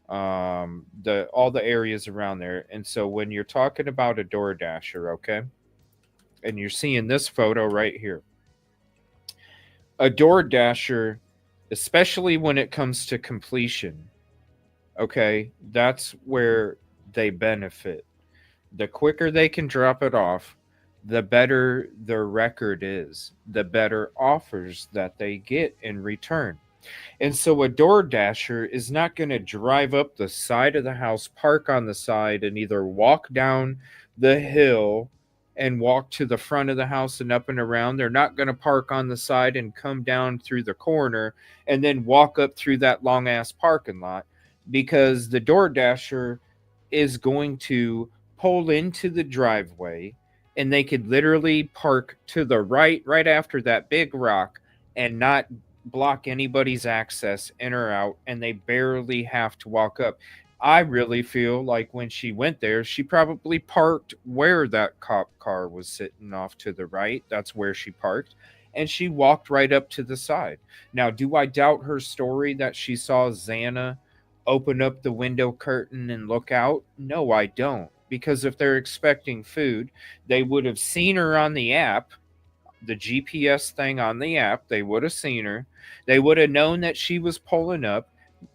all the areas around there. And so when you're talking about a DoorDasher, okay, and you're seeing this photo right here, a DoorDasher, especially when it comes to completion, okay, that's where they benefit. The quicker they can drop it off, the better their record is, the better offers that they get in return. And so a door dasher is not going to drive up the side of the house, park on the side, and either walk down the hill and walk to the front of the house and up and around. They're not going to park on the side and come down through the corner and then walk up through that long ass parking lot, because the door dasher is going to pull into the driveway, and they could literally park to the right after that big rock and not block anybody's access in or out, and they barely have to walk up. I really feel like when she went there, she probably parked where that cop car was sitting off to the right. That's where she parked, and she walked right up to the side. Now, do I doubt her story that she saw Xana open up the window curtain and look out? No, I don't. Because if they're expecting food, they would have seen her on the app, the GPS thing on the app. They would have seen her. They would have known that she was pulling up.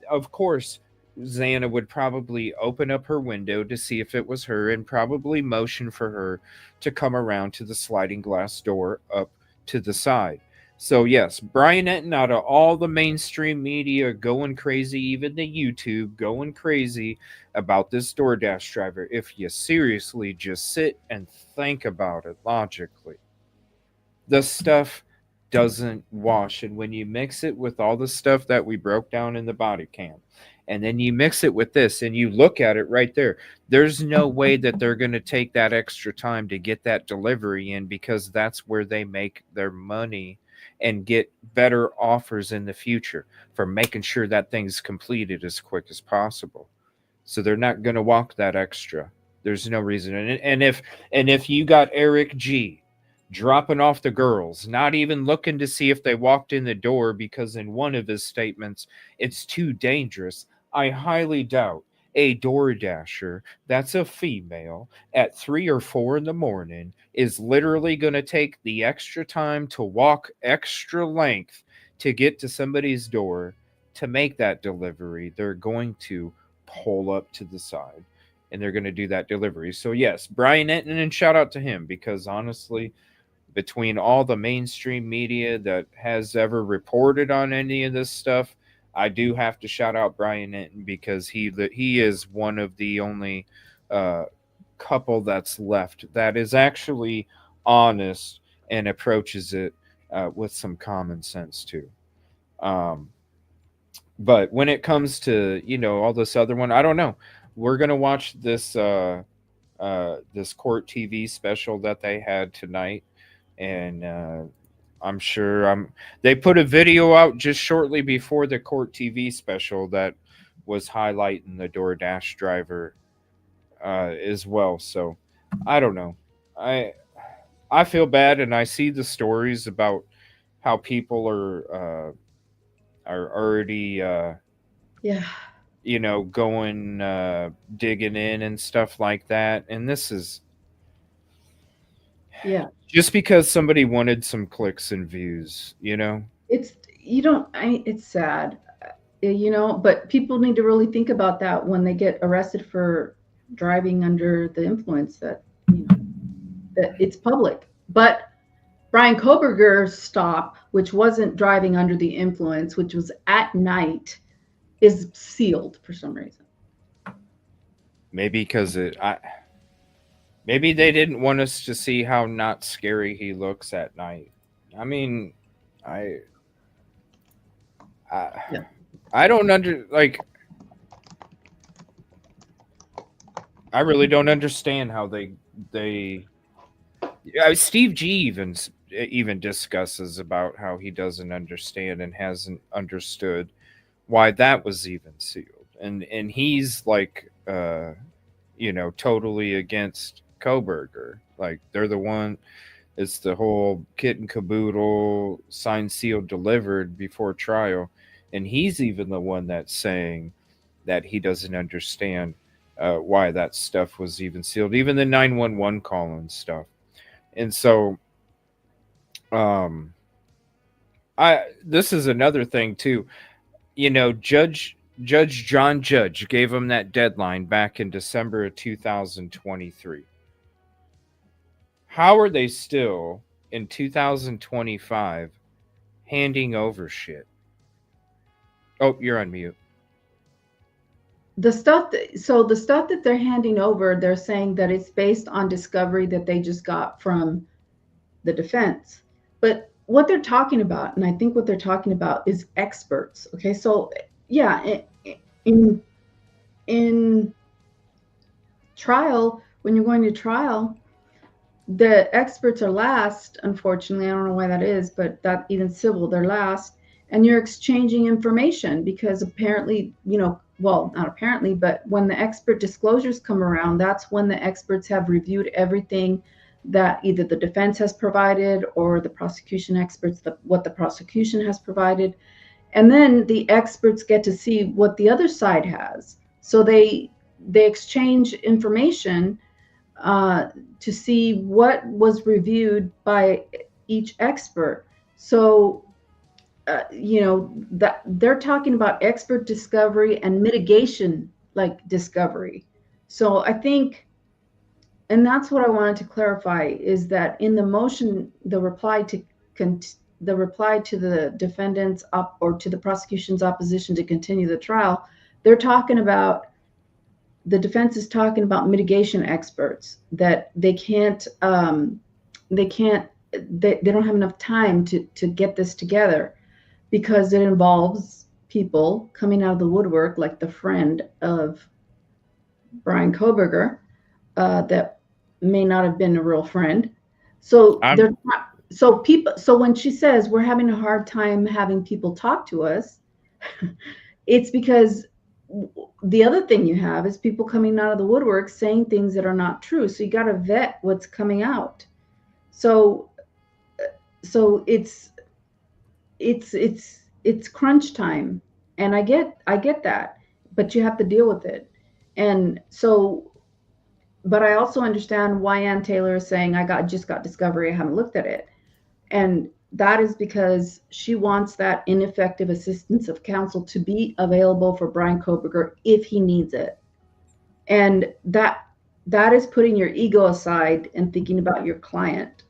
Of course, Xana would probably open up her window to see if it was her and probably motion for her to come around to the sliding glass door up to the side. So yes, Brian Enton, out of all the mainstream media going crazy, even the YouTube going crazy about this DoorDash driver, if you seriously just sit and think about it logically, the stuff doesn't wash. And when you mix it with all the stuff that we broke down in the body cam, and then you mix it with this and you look at it right there, there's no way that they're going to take that extra time to get that delivery in, because that's where they make their money and get better offers in the future for making sure that thing's completed as quick as possible. So they're not going to walk that extra. There's no reason. And if you got Eric G dropping off the girls, not even looking to see if they walked in the door, because in one of his statements, it's too dangerous, I highly doubt a door dasher that's a female at 3 or 4 in the morning is literally going to take the extra time to walk extra length to get to somebody's door to make that delivery. They're going to pull up to the side and they're going to do that delivery. So yes, Brian Enton, and shout out to him, because honestly, between all the mainstream media that has ever reported on any of this stuff, I do have to shout out Brian Enton, because he is one of the only couple that's left that is actually honest and approaches it with some common sense too. But when it comes to, all this other one, I don't know. We're gonna watch this this court TV special that they had tonight, and I'm sure they put a video out just shortly before the court TV special that was highlighting the DoorDash driver as well. So I don't know. I feel bad, and I see the stories about how people are already going digging in and stuff like that. And this is just because somebody wanted some clicks and views, It's sad, but people need to really think about that when they get arrested for driving under the influence, that it's public. But Brian Kohberger's stop, which wasn't driving under the influence, which was at night, is sealed for some reason. Maybe because maybe they didn't want us to see how not scary he looks at night. I mean, I don't I really don't understand how they Steve G even discusses about how he doesn't understand and hasn't understood why that was even sealed. And he's like totally against Kohberger. Like, they're the one, it's the whole kit and caboodle, signed, sealed, delivered before trial. And he's even the one that's saying that he doesn't understand why that stuff was even sealed, even the 911 call and stuff. And so this is another thing too. Judge John Judge gave him that deadline back in December of 2023. How are they still in 2025 handing over shit? Oh, you're on mute. The stuff that they're handing over, they're saying that it's based on discovery that they just got from the defense. But what they're talking about, and I think what they're talking about, is experts. Okay, so yeah, in trial, when you're going to trial, the experts are last. Unfortunately, I don't know why that is, but that even civil, they're last, and you're exchanging information because apparently, well, not apparently, but when the expert disclosures come around, that's when the experts have reviewed everything that either the defense has provided or the prosecution experts, what the prosecution has provided. And then the experts get to see what the other side has. So they exchange information to see what was reviewed by each expert. So that they're talking about expert discovery and mitigation, like discovery. So I think, and that's what I wanted to clarify, is that in the motion, the reply to the defendant's or to the prosecution's opposition to continue the trial, they're talking about, the defense is talking about mitigation experts, that they don't have enough time to get this together, because it involves people coming out of the woodwork, like the friend of Brian Kohberger, that may not have been a real friend. So they're not, so when she says we're having a hard time having people talk to us, it's because the other thing you have is people coming out of the woodwork saying things that are not true. So you got to vet what's coming out. So it's crunch time, and I get that, but you have to deal with it. And so, but I also understand why Ann Taylor is saying just got discovery, I haven't looked at it. And that is because she wants that ineffective assistance of counsel to be available for Brian Kohberger if he needs it. And that is putting your ego aside and thinking about your client,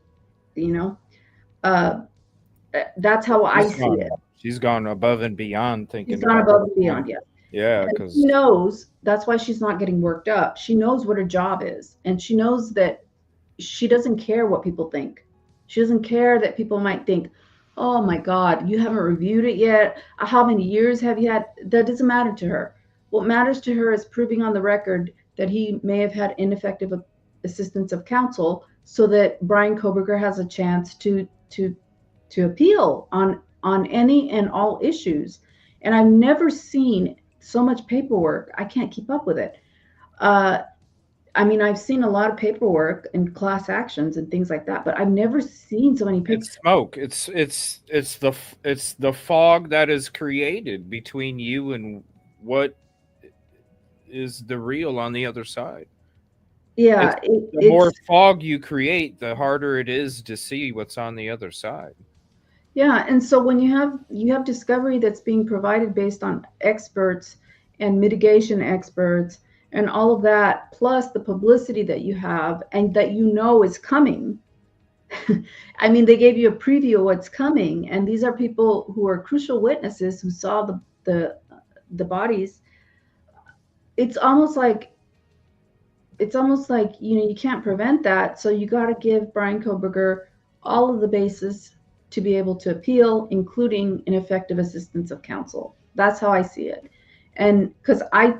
that's how I see it. She's gone above and beyond thinking. She's gone above and beyond, yes. Yeah, because she knows, that's why she's not getting worked up. She knows what her job is, and she knows that she doesn't care what people think. She doesn't care that people might think, oh my God, you haven't reviewed it yet. How many years have you had? That doesn't matter to her. What matters to her is proving on the record that he may have had ineffective assistance of counsel, so that Brian Kohberger has a chance to appeal on any and all issues. And I've never seen so much paperwork. I can't keep up with it. I mean, I've seen a lot of paperwork and class actions and things like that, but I've never seen so many papers. It's smoke. It's the fog that is created between you and what is the real on the other side. Yeah, the more fog you create, the harder it is to see what's on the other side. Yeah, and so when you have discovery that's being provided based on experts and mitigation experts and all of that, plus the publicity that you have and that is coming. I mean, they gave you a preview of what's coming, and these are people who are crucial witnesses who saw the bodies. It's almost like you can't prevent that, so you got to give Brian Kohberger all of the basis to be able to appeal, including ineffective assistance of counsel. That's how I see it. And because I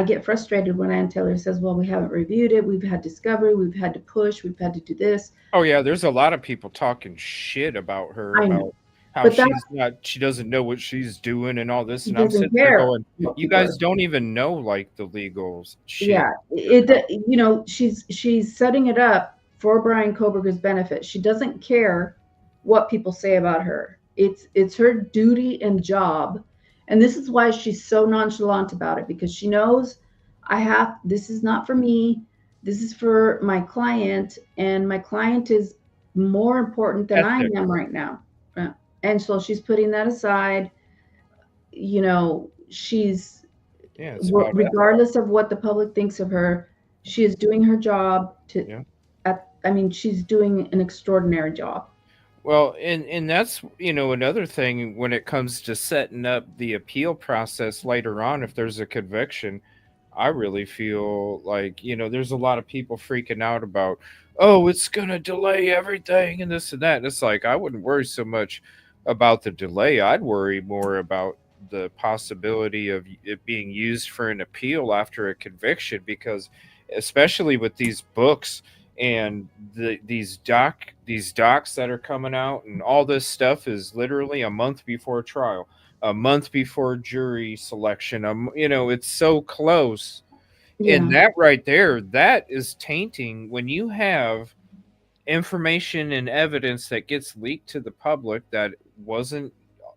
get frustrated when Ann Taylor says, well, we haven't reviewed it, we've had discovery, we've had to push, we've had to do this. Oh yeah, there's a lot of people talking shit about her, about how she doesn't know what she's doing and all this, and I'm sitting there going, you guys don't even know like the legal shit. Yeah, she's setting it up for Brian Kohberger's benefit. She doesn't care what people say about her. It's her duty and job. And this is why she's so nonchalant about it, because she knows this is not for me. This is for my client, and my client is more important than I am right now. And so she's putting that aside. She's, regardless of what the public thinks of her, she is doing her job at I mean, she's doing an extraordinary job. Well, and that's, another thing when it comes to setting up the appeal process later on, if there's a conviction, I really feel like, there's a lot of people freaking out about, oh, it's going to delay everything and this and that. And it's like, I wouldn't worry so much about the delay. I'd worry more about the possibility of it being used for an appeal after a conviction, because especially with these books and these docs that are coming out and all this stuff is literally a month before trial, a month before jury selection. It's so close. Yeah. And that right there, that is tainting when you have information and evidence that gets leaked to the public that wasn't.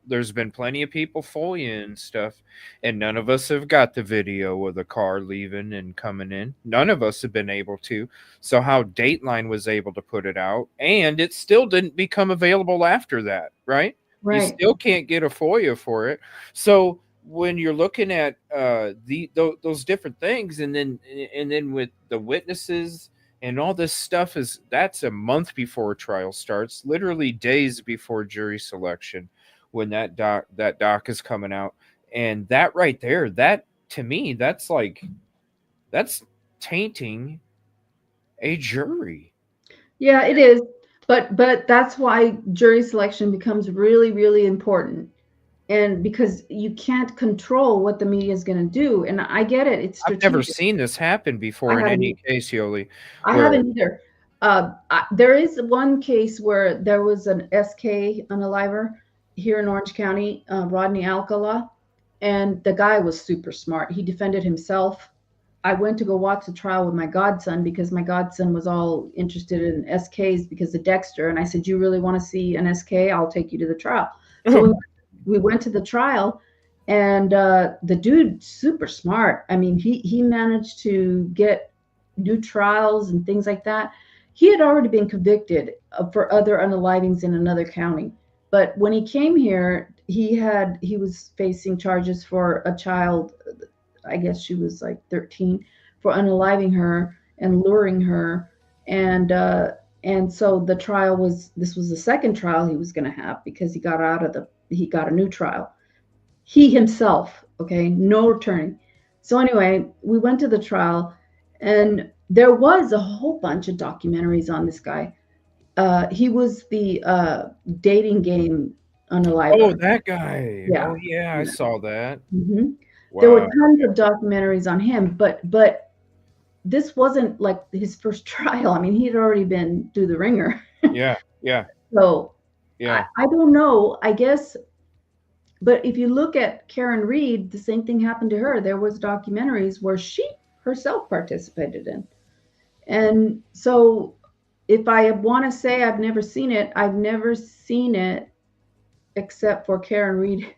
There's been plenty of people FOIA and stuff, and none of us have got the video of the car leaving and coming in. None of us have been able to. So how Dateline was able to put it out, and it still didn't become available after that, right? Right. You still can't get a FOIA for it. So when you're looking at those different things, and then with the witnesses and all this stuff, that's a month before trial starts, literally days before jury selection, when that doc is coming out. And that right there, that to me, that's tainting a jury. Yeah, it is. But that's why jury selection becomes really, really important. And because you can't control what the media is going to do. And I get it. It's strategic. I've never seen this happen before in any case, Yoli. I haven't either. There is one case where there was an SK unaliver here in Orange County, Rodney Alcala, and the guy was super smart. He defended himself. I went to go watch the trial with my godson because my godson was all interested in SKs because of Dexter. And I said, you really want to see an SK? I'll take you to the trial. So we went to the trial, and the dude, super smart. I mean, he managed to get new trials and things like that. He had already been convicted for other unalivings in another county. But when he came here, he was facing charges for a child, I guess she was like 13, for unaliving her and luring her. And so the trial this was the second trial he was going to have, because he got a new trial. He himself, okay, no returning. So anyway, we went to the trial, and there was a whole bunch of documentaries on this guy. He was the dating game unaliver. Oh, that guy. Yeah. Oh, yeah, I saw that. Mm-hmm. Wow. There were tons of documentaries on him, but this wasn't like his first trial. I mean, he had already been through the ringer. Yeah. So yeah, I don't know, I guess. But if you look at Karen Reed, the same thing happened to her. There was documentaries where she herself participated in. And so if I want to say I've never seen it except for Karen Reed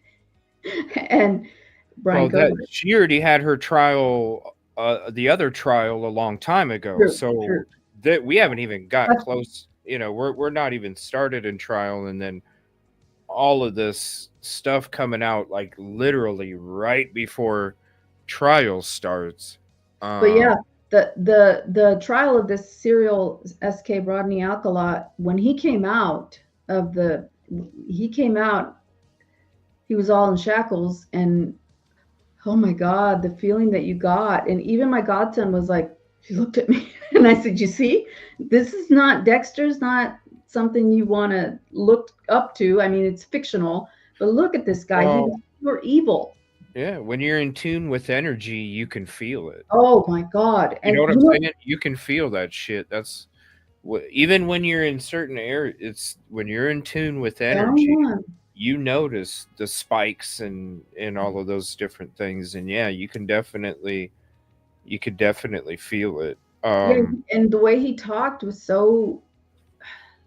and Brian Kohberger. She already had her trial, the other trial, a long time ago. True. That we haven't even got close. We're not even started in trial, and then all of this stuff coming out like literally right before trial starts. But yeah, the trial of this serial SK Rodney Alcala, when he came out, he was all in shackles, and oh my God, the feeling that you got. And even my godson was like, he looked at me and I said, you see, Dexter's not something you want to look up to. I mean, it's fictional, but look at this guy. He was pure evil. Yeah, when you're in tune with energy, you can feel it. Oh my God. You know what I'm saying? You can feel that shit. That's even when you're in certain areas, it's when you're in tune with energy, you notice the spikes and all of those different things. And yeah, you could definitely feel it. Yeah, and the way he talked was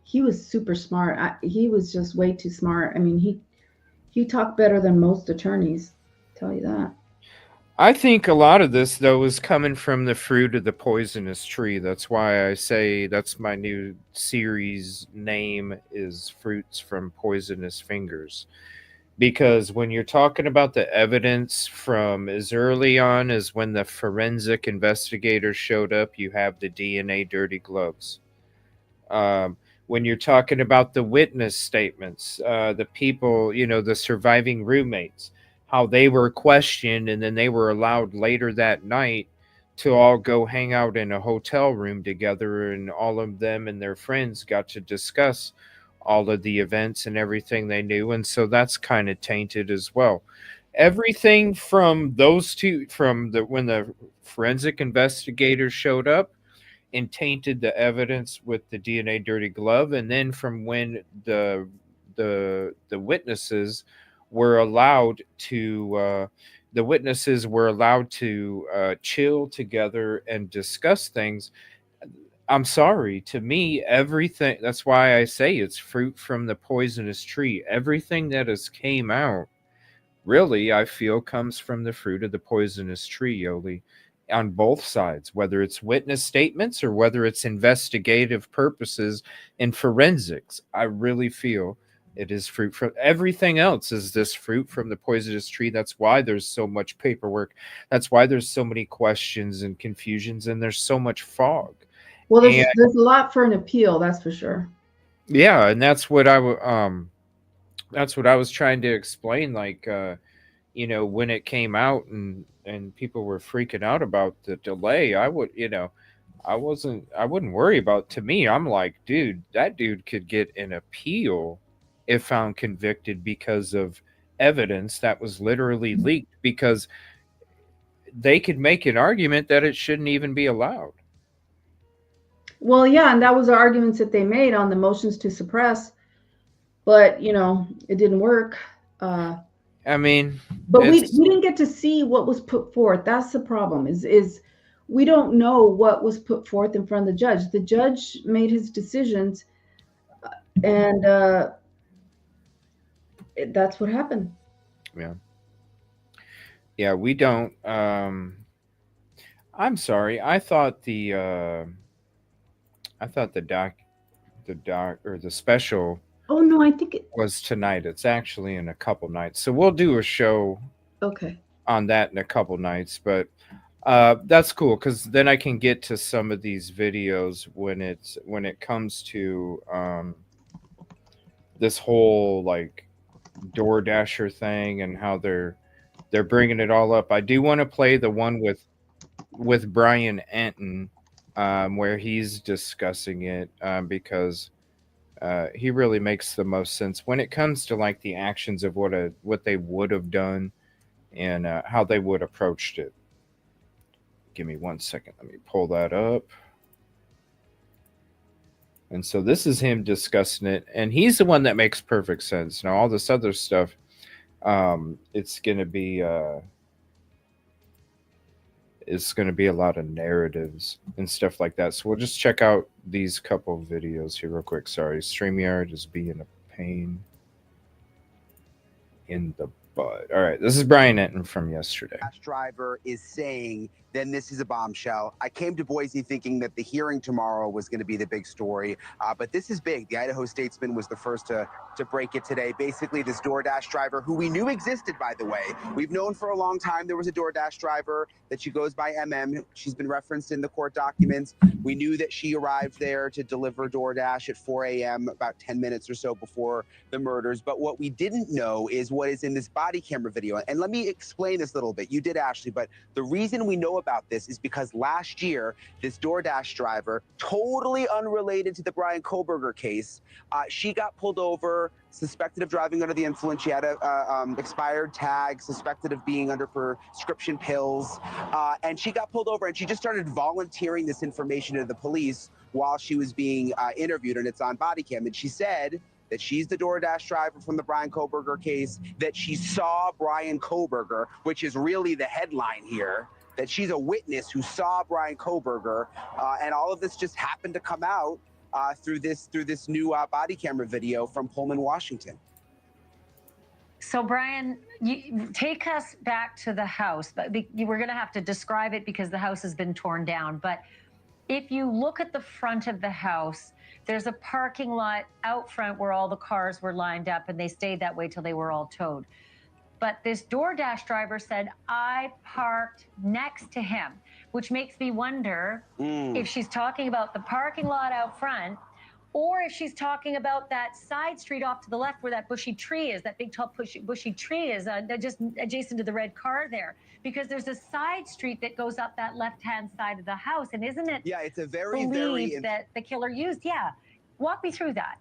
he was super smart. He was just way too smart. I mean, he talked better than most attorneys. Tell you that. I think a lot of this, though, is coming from the fruit of the poisonous tree. That's why I say that's my new series name is Fruits from Poisonous Fingers. Because when you're talking about the evidence from as early on as when the forensic investigators showed up, you have the DNA dirty gloves. When you're talking about the witness statements, the people, the surviving roommates, how they were questioned and then they were allowed later that night to all go hang out in a hotel room together, and all of them and their friends got to discuss all of the events and everything they knew. And so that's kind of tainted as well. Everything from those two, from when the forensic investigators showed up and tainted the evidence with the DNA dirty glove, and then from when the witnesses were allowed to chill together and discuss things. I'm sorry, to me, everything, that's why I say it's fruit from the poisonous tree. Everything that has came out, really, I feel, comes from the fruit of the poisonous tree, Yoli, on both sides, whether it's witness statements or whether it's investigative purposes and forensics. I really feel it is fruit from everything else. Is this fruit from the poisonous tree? That's why there's so much paperwork. That's why there's so many questions and confusions, and there's so much fog. Well, there's a lot for an appeal, that's for sure. Yeah, and that's what I was trying to explain. Like, when it came out and people were freaking out about the delay, I wouldn't worry about. To me, I'm like, dude, that dude could get an appeal if found convicted because of evidence that was literally leaked, because they could make an argument that it shouldn't even be allowed. Well, yeah, and that was the arguments that they made on the motions to suppress, but it didn't work. I mean, but we didn't get to see what was put forth. That's the problem. Is we don't know what was put forth in front of the judge. The judge made his decisions, and that's what happened. Yeah, we don't. I'm sorry. I thought the special. Oh no, I think it was tonight. It's actually in a couple nights. So we'll do a show on that in a couple nights. But that's cool, because then I can get to some of these videos when it comes to this whole like DoorDasher thing and how they're bringing it all up. I do want to play the one with Brian Anton where he's discussing it because he really makes the most sense when it comes to like the actions of what they would have done and how they would have approached it. Give me 1 second. Let me pull that up. And so this is him discussing it, and he's the one that makes perfect sense. Now all this other stuff, it's going to be a lot of narratives and stuff like that. So we'll just check out these couple of videos here real quick. Sorry, StreamYard is being a pain in the butt. All right, this is Brian Enton from yesterday. Driver is saying, then this is a bombshell. I came to Boise thinking that the hearing tomorrow was going to be the big story, but this is big. The Idaho Statesman was the first to break it today. Basically, this DoorDash driver, who we knew existed, by the way. We've known for a long time there was a DoorDash driver, that she goes by MM. She's been referenced in the court documents. We knew that she arrived there to deliver DoorDash at 4 a.m., about 10 minutes or so before the murders. But what we didn't know is what is in this body camera video. And let me explain this a little bit. You did, Ashley, but the reason we know about this is because last year, this DoorDash driver, totally unrelated to the Brian Kohberger case, she got pulled over, suspected of driving under the influence. She had a expired tag, suspected of being under prescription pills, and she got pulled over, and she just started volunteering this information to the police while she was being interviewed, and it's on body cam. And she said that she's the DoorDash driver from the Brian Kohberger case, that she saw Brian Kohberger, which is really the headline here, that she's a witness who saw Brian Kohberger, and all of this just happened to come out through this new body camera video from Pullman, Washington. So, Brian, you take us back to the house, but we're going to have to describe it because the house has been torn down. But if you look at the front of the house, there's a parking lot out front where all the cars were lined up, and they stayed that way till they were all towed. But this DoorDash driver said, I parked next to him, which makes me wonder if she's talking about the parking lot out front Or if she's talking about that side street off to the left where that bushy tree is, that big tall bushy tree is just adjacent to the red car there. Because there's a side street that goes up that left-hand side of the house. And isn't it Yeah, it's a very, believed that the killer used? Yeah. Walk me through that.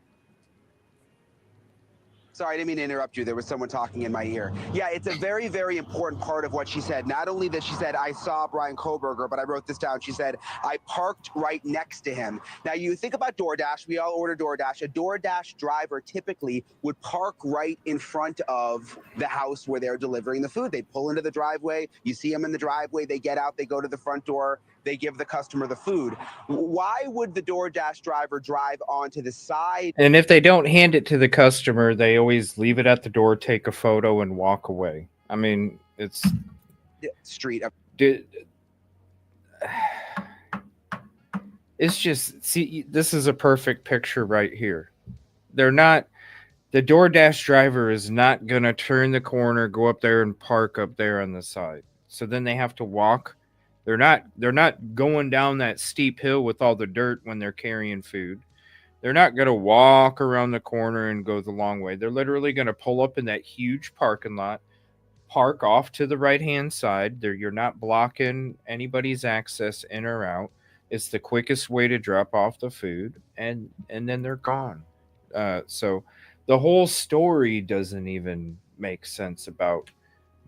Sorry, I didn't mean to interrupt you. There was someone talking in my ear. Yeah, it's a very, very important part of what she said. Not only that she said, I saw Brian Kohberger, but I wrote this down. She said, I parked right next to him. Now, you think about DoorDash. We all order DoorDash. A DoorDash driver typically would park right in front of the house where they're delivering the food. They pull into the driveway. You see them in the driveway. They get out. They go to the front door. They give the customer the food. Why would the DoorDash driver drive onto the side? And if they don't hand it to the customer, they always leave it at the door, take a photo, and walk away. I mean, it's street. It's just, see, this is a perfect picture right here. They're not, the DoorDash driver is not going to turn the corner, go up there and park up there on the side. So then they have to walk. They're not going down that steep hill with all the dirt when they're carrying food. They're not going to walk around the corner and go the long way. They're literally going to pull up in that huge parking lot, park off to the right-hand side. You're not blocking anybody's access in or out. It's the quickest way to drop off the food, and then they're gone. So the whole story doesn't even make sense about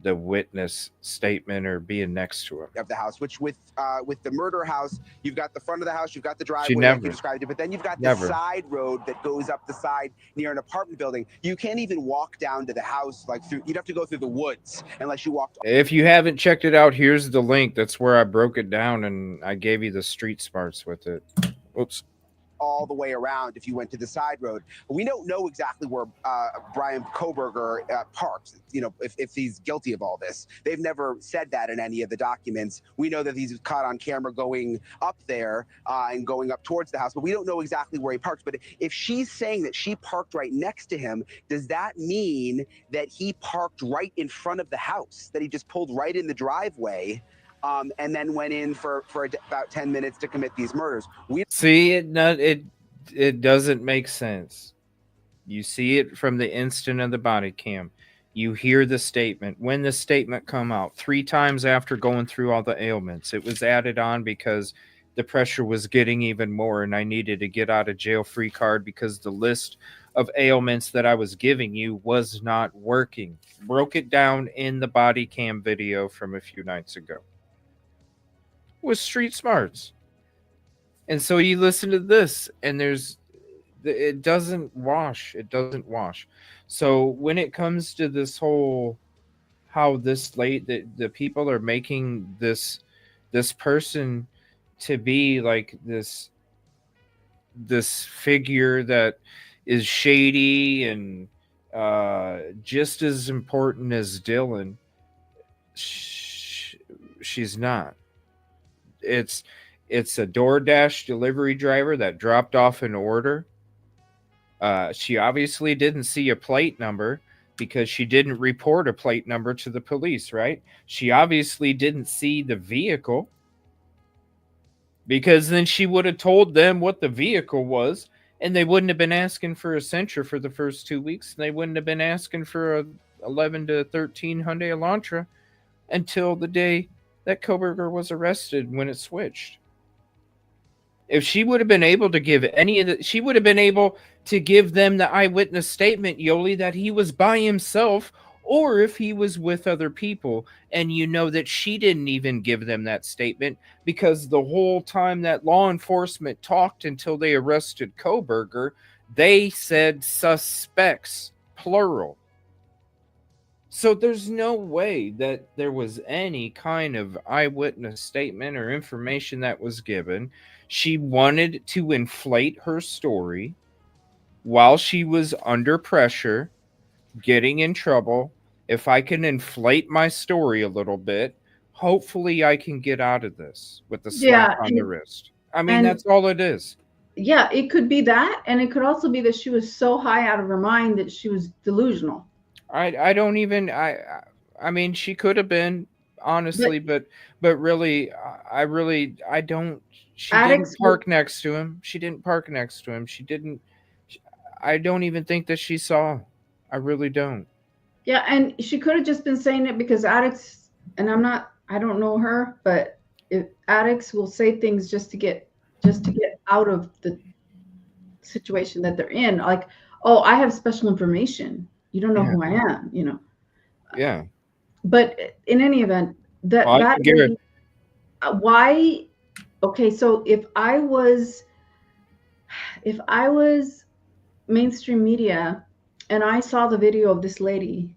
the witness statement or being next to him. Of the house, which with the murder house, you've got the front of the house, you've got the driveway, like you described it, but then you've got the side road that goes up the side near an apartment building. You can't even walk down to the house you'd have to go through the woods unless you walked. If you haven't checked it out, here's the link. That's where I broke it down and I gave you the street smarts with it. Oops. All the way around if you went to the side road. We don't know exactly where Brian Kohberger parks, if he's guilty of all this. They've never said that in any of the documents. We know that he's caught on camera going up there and going up towards the house, but we don't know exactly where he parks. But if she's saying that she parked right next to him, does that mean that he parked right in front of the house, that he just pulled right in the driveway and then went in for about 10 minutes to commit these murders? It doesn't make sense. You see it from the instant of the body cam. You hear the statement. When the statement come out 3 times after going through all the ailments, it was added on because the pressure was getting even more and I needed to get out of jail free card because the list of ailments that I was giving you was not working. Broke it down in the body cam video from a few nights ago. With street smarts. And so you listen to this and it doesn't wash. So when it comes to this whole, how this late, the people are making this person to be like this figure that is shady and just as important as Dylan, she's not. It's a DoorDash delivery driver that dropped off an order. She obviously didn't see a plate number because she didn't report a plate number to the police, right? She obviously didn't see the vehicle because then she would have told them what the vehicle was and they wouldn't have been asking for a Sentra for the first 2 weeks. And they wouldn't have been asking for a 11 to 13 Hyundai Elantra until the day that Kohberger was arrested when it switched. If she would have been able to give she would have been able to give them the eyewitness statement, Yoli, that he was by himself, or if he was with other people. And you know that she didn't even give them that statement because the whole time that law enforcement talked until they arrested Kohberger, they said suspects, plural. So there's no way that there was any kind of eyewitness statement or information that was given. She wanted to inflate her story while she was under pressure, getting in trouble. If I can inflate my story a little bit, hopefully I can get out of this with the slap on the wrist. I mean, that's all it is. Yeah, it could be that. And it could also be that she was so high out of her mind that she was delusional. I don't even, I mean, she could have been, honestly, but really, I don't, She didn't park next to him. She didn't park next to him. She didn't. I don't even think that she saw. I really don't. Yeah, and she could have just been saying it because addicts, and I don't know her, but if addicts will say things just to get out of the situation that they're in. Like, oh, I have special information. You don't know who I am, you know. Yeah. But in any event, that lady, why? Okay, so if I was mainstream media and I saw the video of this lady,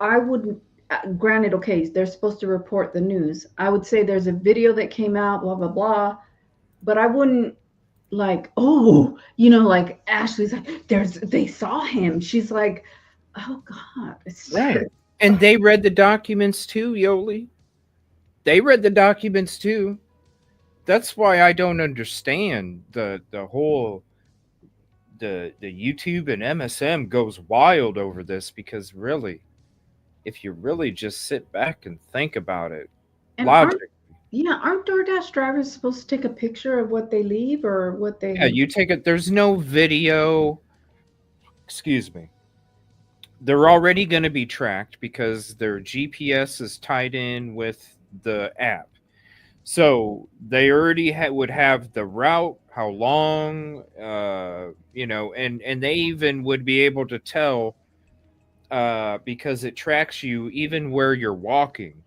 I wouldn't. Granted, okay, they're supposed to report the news. I would say there's a video that came out, blah blah blah, but I wouldn't like, oh, you know, like Ashley's like, they saw him. She's like, oh God, right. And they read the documents too, Yoli. They read the documents too. That's why I don't understand the whole the YouTube and MSM goes wild over this, because really, if you really just sit back and think about it, logically. Aren't DoorDash drivers supposed to take a picture of what they leave or what they? Yeah, you take it. There's no video. Excuse me. They're already going to be tracked because their GPS is tied in with the app. So they already would have the route, how long, you know, and they even would be able to tell because it tracks you even where you're walking.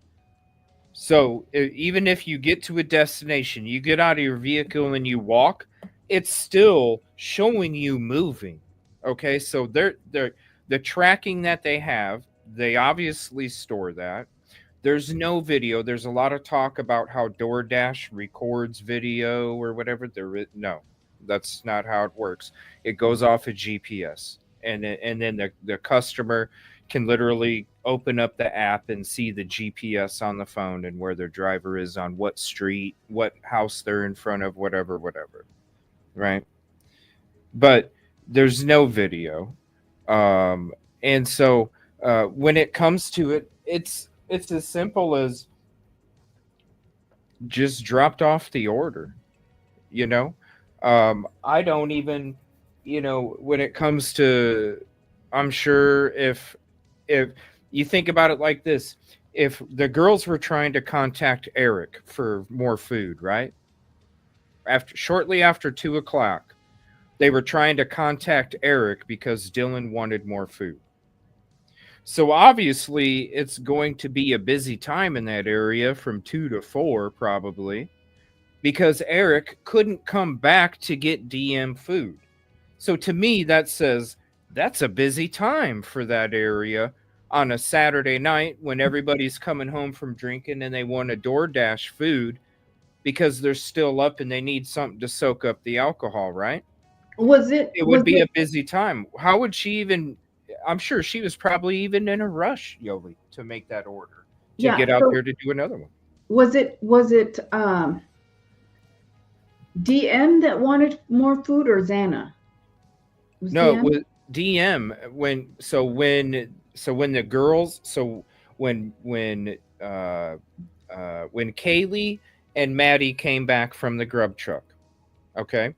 So even if you get to a destination, you get out of your vehicle and you walk, it's still showing you moving. Okay, so the tracking that they have, they obviously store that. There's no video. There's a lot of talk about how DoorDash records video or whatever. No, that's not how it works. It goes off of GPS, and then the customer can literally open up the app and see the GPS on the phone and where their driver is on what street, what house they're in front of, whatever, right? But there's no video, and so when it comes to it, it's as simple as just dropped off the order. You know, I don't even, you know, when it comes to, I'm sure if you think about it like this, if the girls were trying to contact Eric for more food, right? Shortly after 2:00, they were trying to contact Eric because Dylan wanted more food. So obviously it's going to be a busy time in that area from 2 to 4 probably, because Eric couldn't come back to get DM food. So to me, that says that's a busy time for that area on a Saturday night when everybody's coming home from drinking and they want a DoorDash food because they're still up and they need something to soak up the alcohol, right? It would be a busy time. How would she even? I'm sure she was probably even in a rush, Yoli, to make that order to get out there to do another one. Was it DM that wanted more food or Xana? No, it was DM when the girls, when Kaylee and Maddie came back from the grub truck, okay,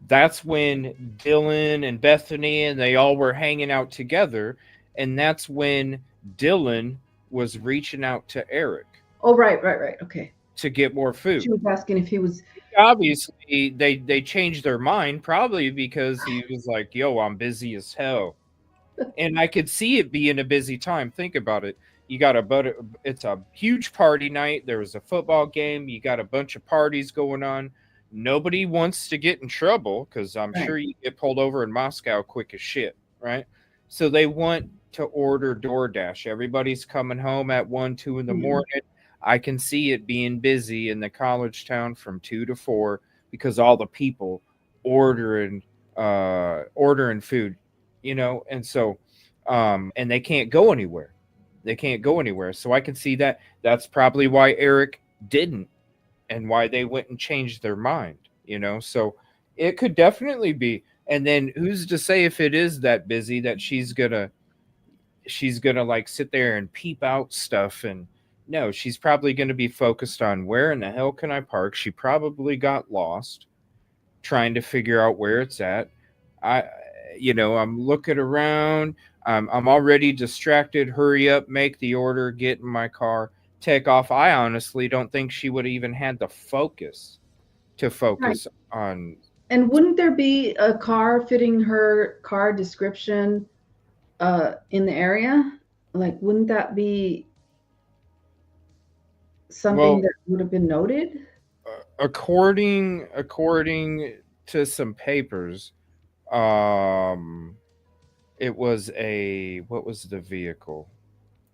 that's when Dylan and Bethany and they all were hanging out together, and that's when Dylan was reaching out to Eric. Oh, right, okay. To get more food. She was asking if he was. Obviously, they changed their mind, probably because he was like, yo, I'm busy as hell. And I could see it being a busy time. Think about it. It's a huge party night. There was a football game. You got a bunch of parties going on. Nobody wants to get in trouble because I'm sure you get pulled over in Moscow quick as shit, right? So they want to order DoorDash. Everybody's coming home at 1, 2 in the morning. I can see it being busy in the college town from 2 to 4 because all the people ordering food, you know, and so and they can't go anywhere. So I can see that. That's probably why Eric didn't, and why they went and changed their mind, you know. So it could definitely be. And then who's to say if it is that busy that she's gonna like sit there and peep out stuff and No, she's probably going to be focused on where in the hell can I park. She probably got lost trying to figure out where it's at. I'm looking around. I'm already distracted. Hurry up, make the order, get in my car, take off. I honestly don't think she would have even had the focus to focus on. And wouldn't there be a car fitting her car description in the area? Like, wouldn't that be something that would have been noted? According to some papers, it was what was the vehicle?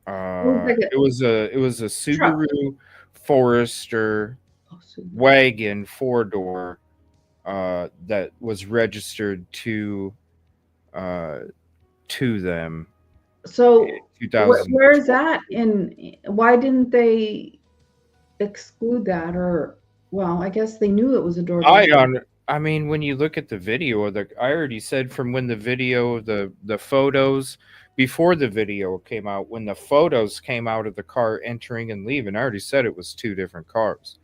It was a Subaru Forester wagon 4-door that was registered to them. So where is that in? Why didn't they exclude that? Or, well, I guess they knew it was a DoorDash. I mean, when you look at the video, I already said from when the video, the photos before the video came out, when the photos came out of the car entering and leaving, I already said it was 2 different cars.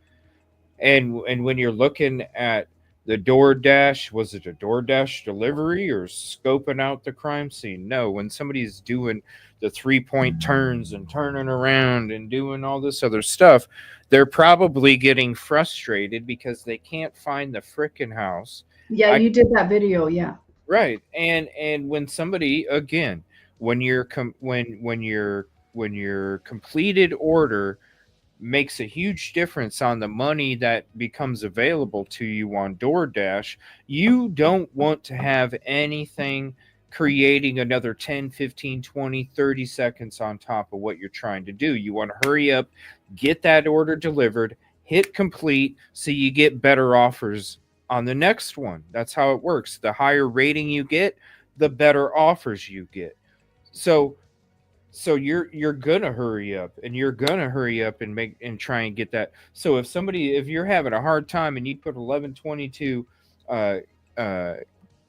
And when you're looking at the DoorDash, was it a DoorDash delivery or scoping out the crime scene? No, when somebody's doing the 3-point turns and turning around and doing all this other stuff, they're probably getting frustrated because they can't find the frickin' house. Yeah, you did that video, yeah. Right. And when somebody, again, when your completed order makes a huge difference on the money that becomes available to you on DoorDash, you don't want to have anything creating another 10, 15, 20, 30 seconds on top of what you're trying to do. You want to hurry up, get that order delivered, hit complete, so you get better offers on the next one. That's how it works. The higher rating you get, the better offers you get. So you're gonna hurry up, and you're gonna hurry up and try and get that. So if you're having a hard time and you put 1122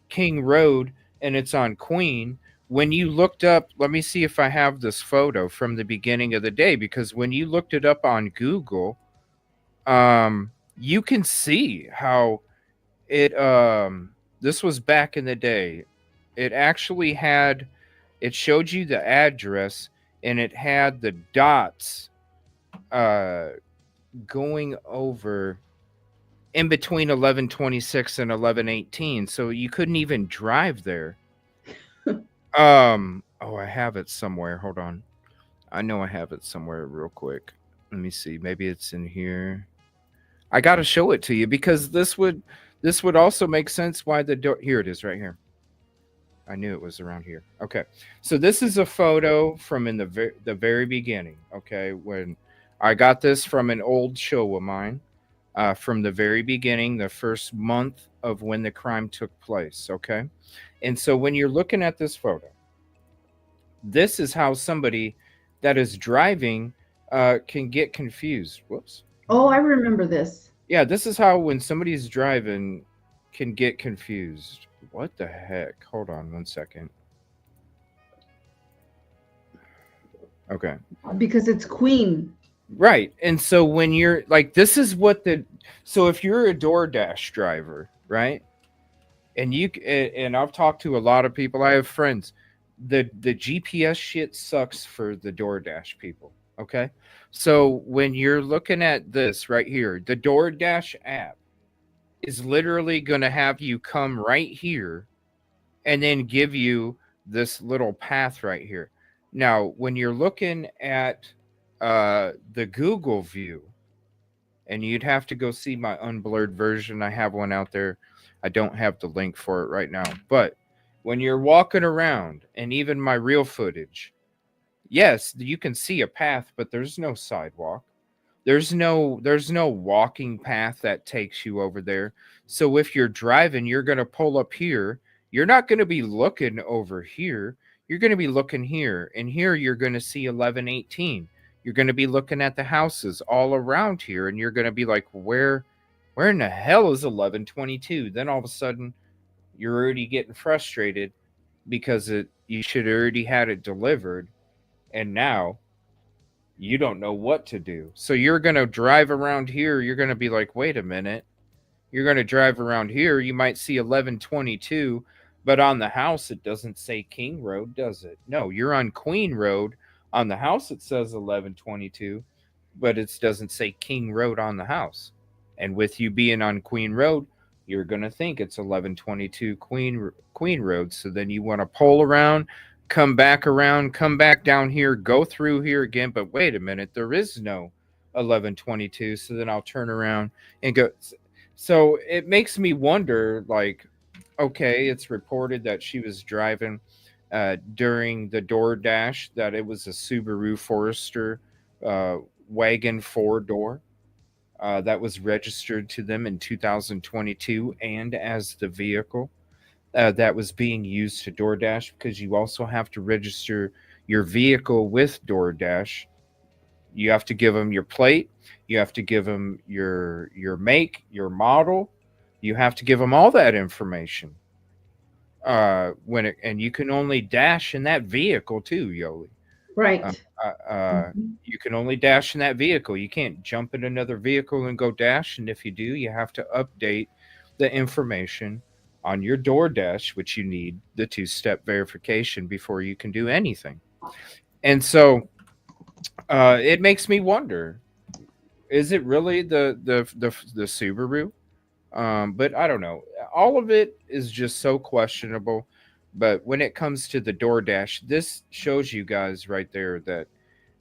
King Road and it's on Queen, when you looked up, let me see if I have this photo from the beginning of the day, because when you looked it up on Google, you can see how it this was back in the day. It actually had, it showed you the address, and it had the dots going over in between 1126 and 1118, so you couldn't even drive there. I have it somewhere. Hold on. I know I have it somewhere real quick. Let me see. Maybe it's in here. I got to show it to you because this would also make sense why the door. Here it is right here. I knew it was around here. Okay. So this is a photo from in the very beginning. Okay. When I got this from an old show of mine, from the very beginning, the first month of when the crime took place. Okay. And so when you're looking at this photo, this is how somebody that is driving can get confused. Whoops. Oh, I remember this. Yeah, this is how when somebody's driving can get confused. What the heck? Hold on 1 second. Okay. Because it's Queen. Right. And so when you're like, this is what so if you're a DoorDash driver, right? And I've talked to a lot of people. I have friends. The GPS shit sucks for the DoorDash people. Okay. So when you're looking at this right here, the DoorDash app is literally going to have you come right here and then give you this little path right here. Now, when you're looking at the Google view, and you'd have to go see my unblurred version. I have one out there. I don't have the link for it right now. But when you're walking around, and even my real footage, yes, you can see a path, but there's no sidewalk. There's no walking path that takes you over there. So if you're driving, you're going to pull up here. You're not going to be looking over here. You're going to be looking here. And here you're going to see 1118. You're going to be looking at the houses all around here. And you're going to be like, where in the hell is 1122? Then all of a sudden, you're already getting frustrated because you should already had it delivered. And now you don't know what to do. So you're going to drive around here. You're going to be like, wait a minute. You're going to drive around here. You might see 1122, but on the house, it doesn't say King Road, does it? No, you're on Queen Road. On the house, it says 1122, but it doesn't say King Road on the house. And with you being on Queen Road, you're going to think it's 1122 Queen Road. So then you want to pull around, come back around, come back down here, go through here again. But wait a minute, there is no 1122. So then I'll turn around and go. So it makes me wonder, like, okay, it's reported that she was driving during the DoorDash, that it was a Subaru Forester wagon 4-door that was registered to them in 2022, and as the vehicle that was being used to DoorDash, because you also have to register your vehicle with DoorDash. You have to give them your plate. You have to give them your make, your model. You have to give them all that information. And you can only dash in that vehicle too, Yoli. Right. You can only dash in that vehicle. You can't jump in another vehicle and go dash. And if you do, you have to update the information on your DoorDash, which you need the 2-step verification before you can do anything. And so it makes me wonder, is it really the Subaru? But I don't know. All of it is just so questionable. But when it comes to the DoorDash, this shows you guys right there that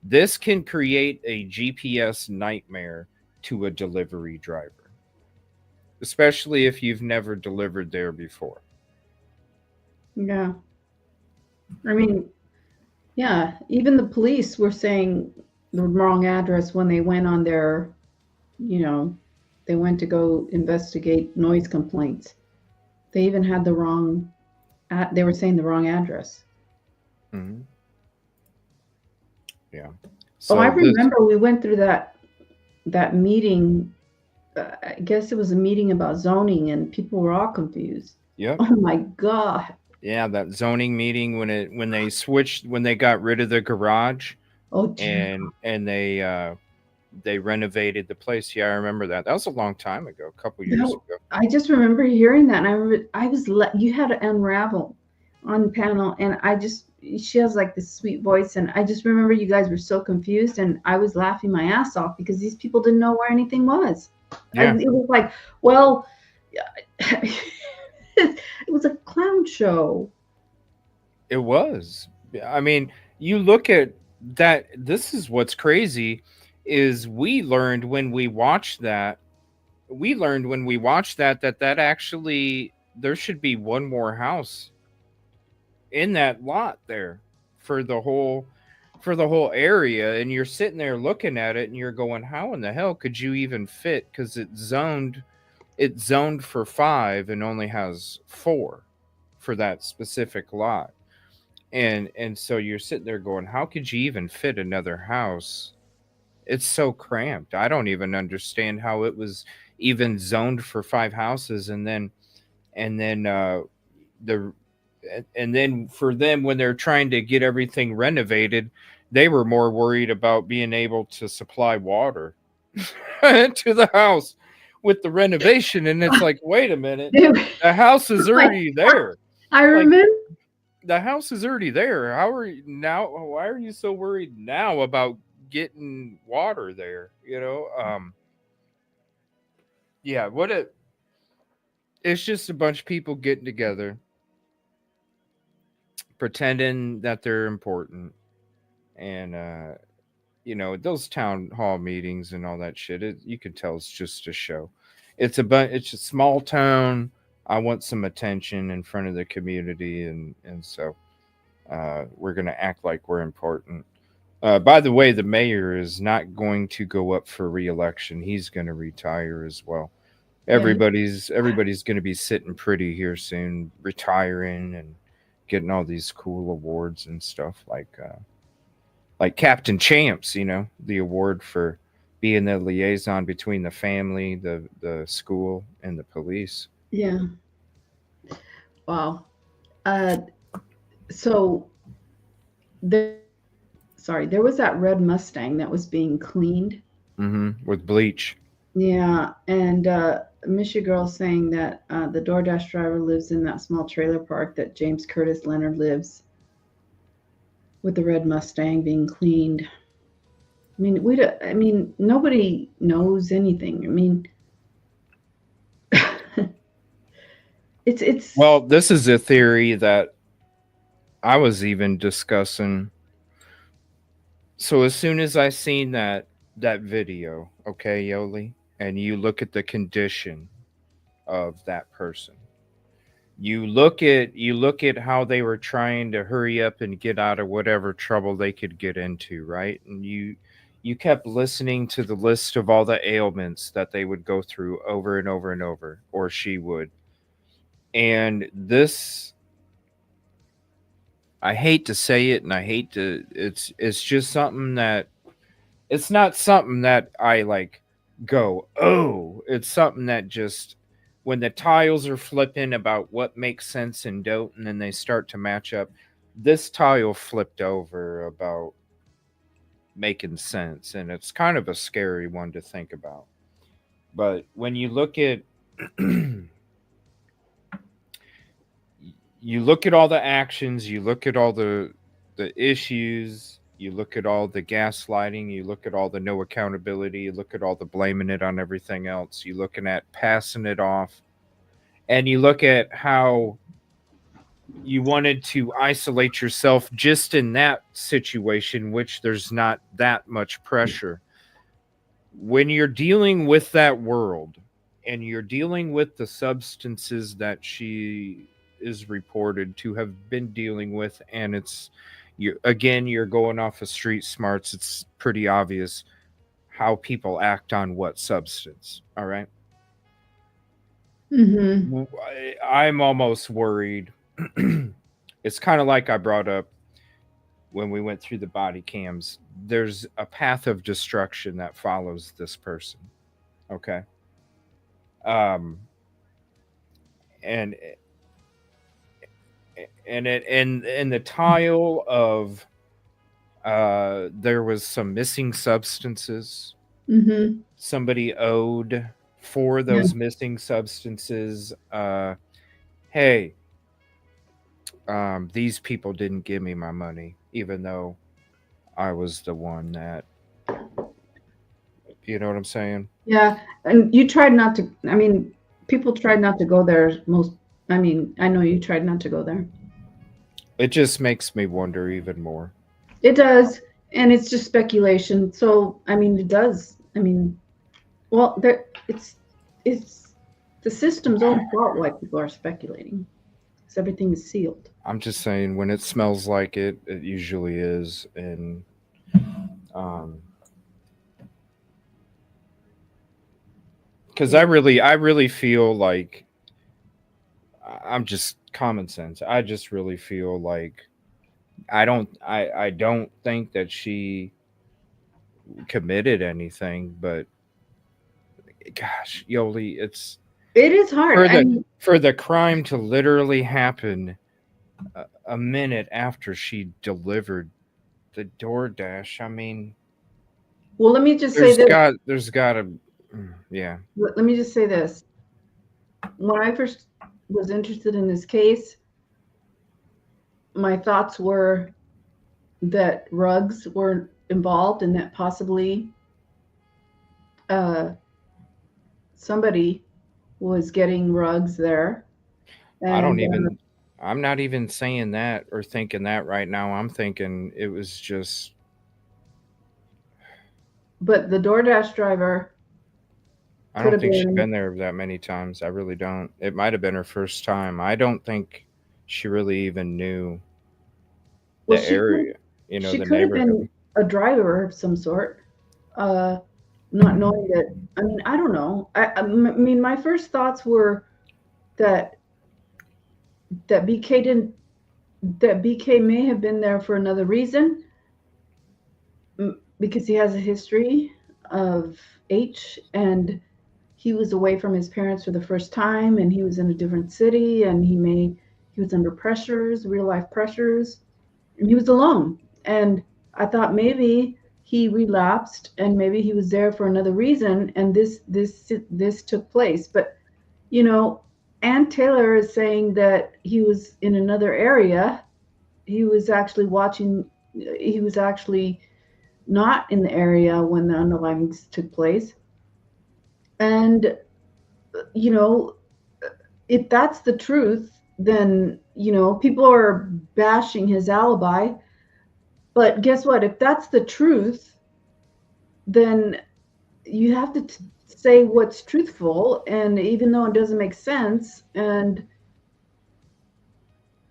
this can create a GPS nightmare to a delivery driver, especially if you've never delivered there before. Yeah. I mean, yeah, even the police were saying the wrong address when they went on their, they went to go investigate noise complaints. They even had the wrong, they were saying the wrong address. Mm-hmm. Yeah. So I remember we went through that meeting. I guess it was a meeting about zoning, and people were all confused. Yeah. Oh my God. Yeah, that zoning meeting when they got rid of the garage. Oh, and they renovated the place. Yeah, I remember that. That was a long time ago, a couple years ago. I just remember hearing that, and I remember you had to unravel on the panel, and she has like this sweet voice, and I just remember you guys were so confused, and I was laughing my ass off because these people didn't know where anything was. Yeah. It was like, well, it was a clown show. It was. I mean, you look at that. This is what's crazy is we learned when we watched that that actually there should be one more house in that lot there for the whole area, and you're sitting there looking at it and you're going, how in the hell could you even fit? Because it's zoned for 5 and only has 4 for that specific lot. And so you're sitting there going, how could you even fit another house? It's so cramped. I don't even understand how it was even zoned for 5 houses. And then for them, when they're trying to get everything renovated, they were more worried about being able to supply water to the house with the renovation. And it's like, wait a minute, the house is already there. I remember. The house is already there. Why are you so worried now about getting water there? Yeah, it's just a bunch of people getting together, pretending that they're important. And those town hall meetings and all that shit, you can tell it's just a show. It's a small town. I want some attention in front of the community, and so we're going to act like we're important. By the way, the mayor is not going to go up for re-election. He's going to retire as well. Everybody's going to be sitting pretty here soon, retiring and getting all these cool awards and stuff like Captain Champs, the award for being the liaison between the family, the school, and the police. Yeah. Wow. So there was that red Mustang that was being cleaned. With bleach. Yeah, and Misha Girl saying that the DoorDash driver lives in that small trailer park that James Curtis Leonard lives, with the red Mustang being cleaned. I mean, nobody knows anything. I mean, it's. Well, this is a theory that I was even discussing. So as soon as I seen that video, okay, Yoli, and you look at the condition of that person, you look at how they were trying to hurry up and get out of whatever trouble they could get into, right? And you kept listening to the list of all the ailments that they would go through over and over and over, or she would. And this, I hate to say it, and I hate to, it's just something that, it's not something that I like go, oh, it's something that just, when the tiles are flipping about what makes sense and don't, and then they start to match up, this tile flipped over about making sense, and it's kind of a scary one to think about. But when you look at you look at all the actions, you look at all the issues, you look at all the gaslighting, you look at all the no accountability, you look at all the blaming it on everything else, you looking at passing it off, and you look at how you wanted to isolate yourself just in that situation, which there's not that much pressure. When you're dealing with that world and you're dealing with the substances that she is reported to have been dealing with, and you're going off of street smarts, it's pretty obvious how people act on what substance. All right. I'm almost worried. It's kind of like I brought up when we went through the body cams. There's a path of destruction that follows this person. Okay. And the tile of there was some missing substances. Somebody owed for those missing substances. Hey, these people didn't give me my money, even though I was the one that, you know what I'm saying? Yeah, and you tried not to. I mean, people tried not to go there. I know you tried not to go there. It just makes me wonder even more. It does, and it's just speculation. So, I mean, it does. I mean, well, it's the system's own fault why people are speculating. Because everything is sealed. I'm just saying, when it smells like it usually is, and because I really feel like, I'm just common sense. I just really feel like I don't think that she committed anything, but gosh, Yoli, it is hard for the crime to literally happen a minute after she delivered the DoorDash. I mean, well, let me just say this. There's got to, yeah. Let me just say this. When I first was interested in this case, my thoughts were that rugs were involved and that possibly somebody was getting rugs there. And, I'm not even saying that or thinking that right now. I'm thinking it was just. But the DoorDash driver. I don't think she's been there that many times. I really don't. It might have been her first time. I don't think she really even knew the area, the neighborhood. She could have been a driver of some sort, not knowing that. I mean, I don't know. I mean, my first thoughts were that BK may have been there for another reason, because he has a history of H, and he was away from his parents for the first time, and he was in a different city, and he was under pressures, real life pressures, and he was alone. And I thought maybe he relapsed and maybe he was there for another reason, and this took place. But you know, Ann Taylor is saying that he was in another area. He was actually watching. He was actually not in the area when the unalivings took place. And you know, if that's the truth, then people are bashing his alibi. But guess what? If that's the truth, then you have to say what's truthful, and even though it doesn't make sense. And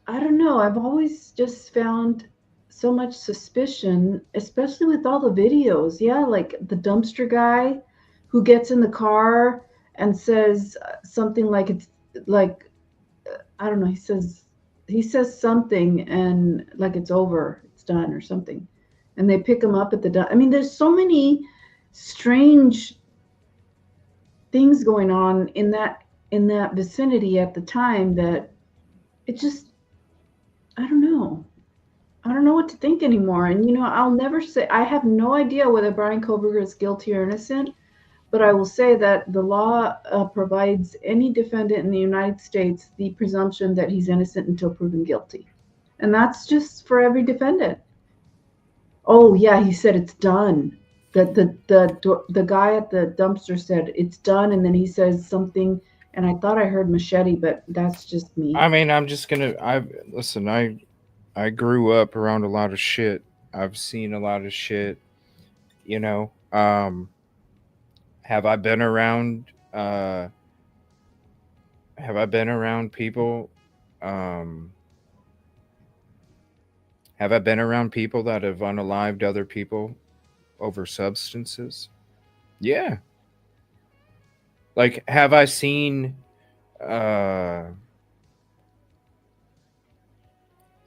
I don't know, I've always just found so much suspicion, especially with all the videos. Yeah, like the dumpster guy who gets in the car and says something like, it's like, I don't know, he says something, and like it's over, it's done or something, and they pick him up at the I mean, there's so many strange things going on in that vicinity at the time that it just, I don't know. I don't know what to think anymore. And I'll never say, I have no idea whether Brian Kohberger is guilty or innocent, but I will say that the law provides any defendant in the United States the presumption that he's innocent until proven guilty. And that's just for every defendant. Oh yeah, he said it's done. That the guy at the dumpster said it's done, and then he says something, and I thought I heard machete, but that's just me. I mean, listen, I grew up around a lot of shit. I've seen a lot of shit, you know. Have I been around have I been around people um have I been around people that have unalived other people over substances? Yeah. Like, have I seen uh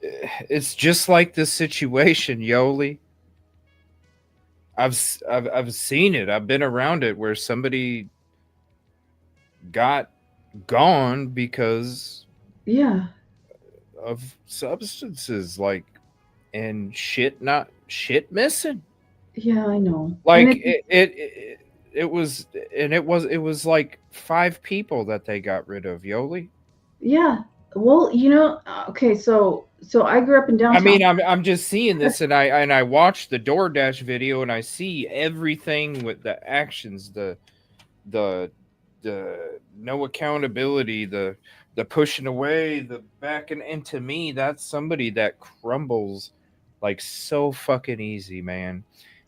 it's just like this situation, Yoli. I've seen it. I've been around it where somebody got gone because Yeah, of substances, like, and shit missing. yeah, I know. And Like it was like 5 people that they got rid of, Yoli. yeah, well, okay, so I grew up in I mean, downtown. I'm just seeing this, and I watched the DoorDash video, and I see everything with the actions, the the no accountability, the pushing away, the backing into me. That's somebody that crumbles like so fucking easy, man.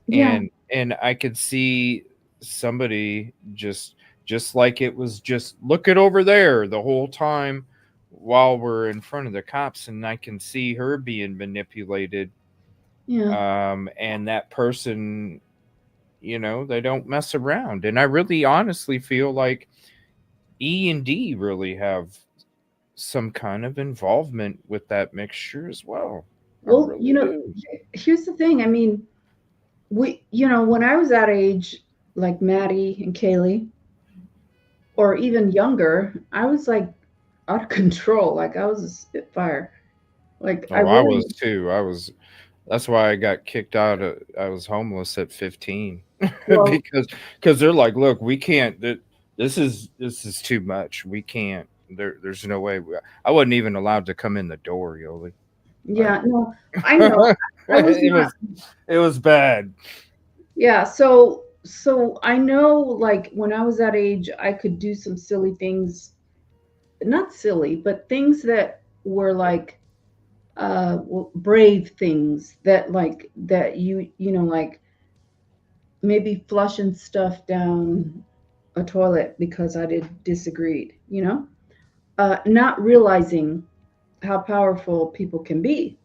Yeah, And I could see somebody just like it was just look it over there the whole time while we're in front of the cops, and I can see her being manipulated. yeah. And that person, they don't mess around. And I really honestly feel like E and D really have some kind of involvement with that mixture as well. I Well, really do. here's the thing. I mean, when I was that age, like Maddie and Kaylee, or even younger, I was like out of control. Like I was a spitfire. Like I Oh, I really, was too. That's why I got kicked out I was homeless at 15 well, because they're like, "Look, we can't this is too much. We can't. There's no way." I wasn't even allowed to come in the door, Yoli. Like yeah, no, I know. I was it not. was bad. Yeah, so I know, like when I was that age, I could do some silly things, not silly, but things that were like brave things, that like that like maybe flushing stuff down a toilet because I disagreed, not realizing how powerful people can be.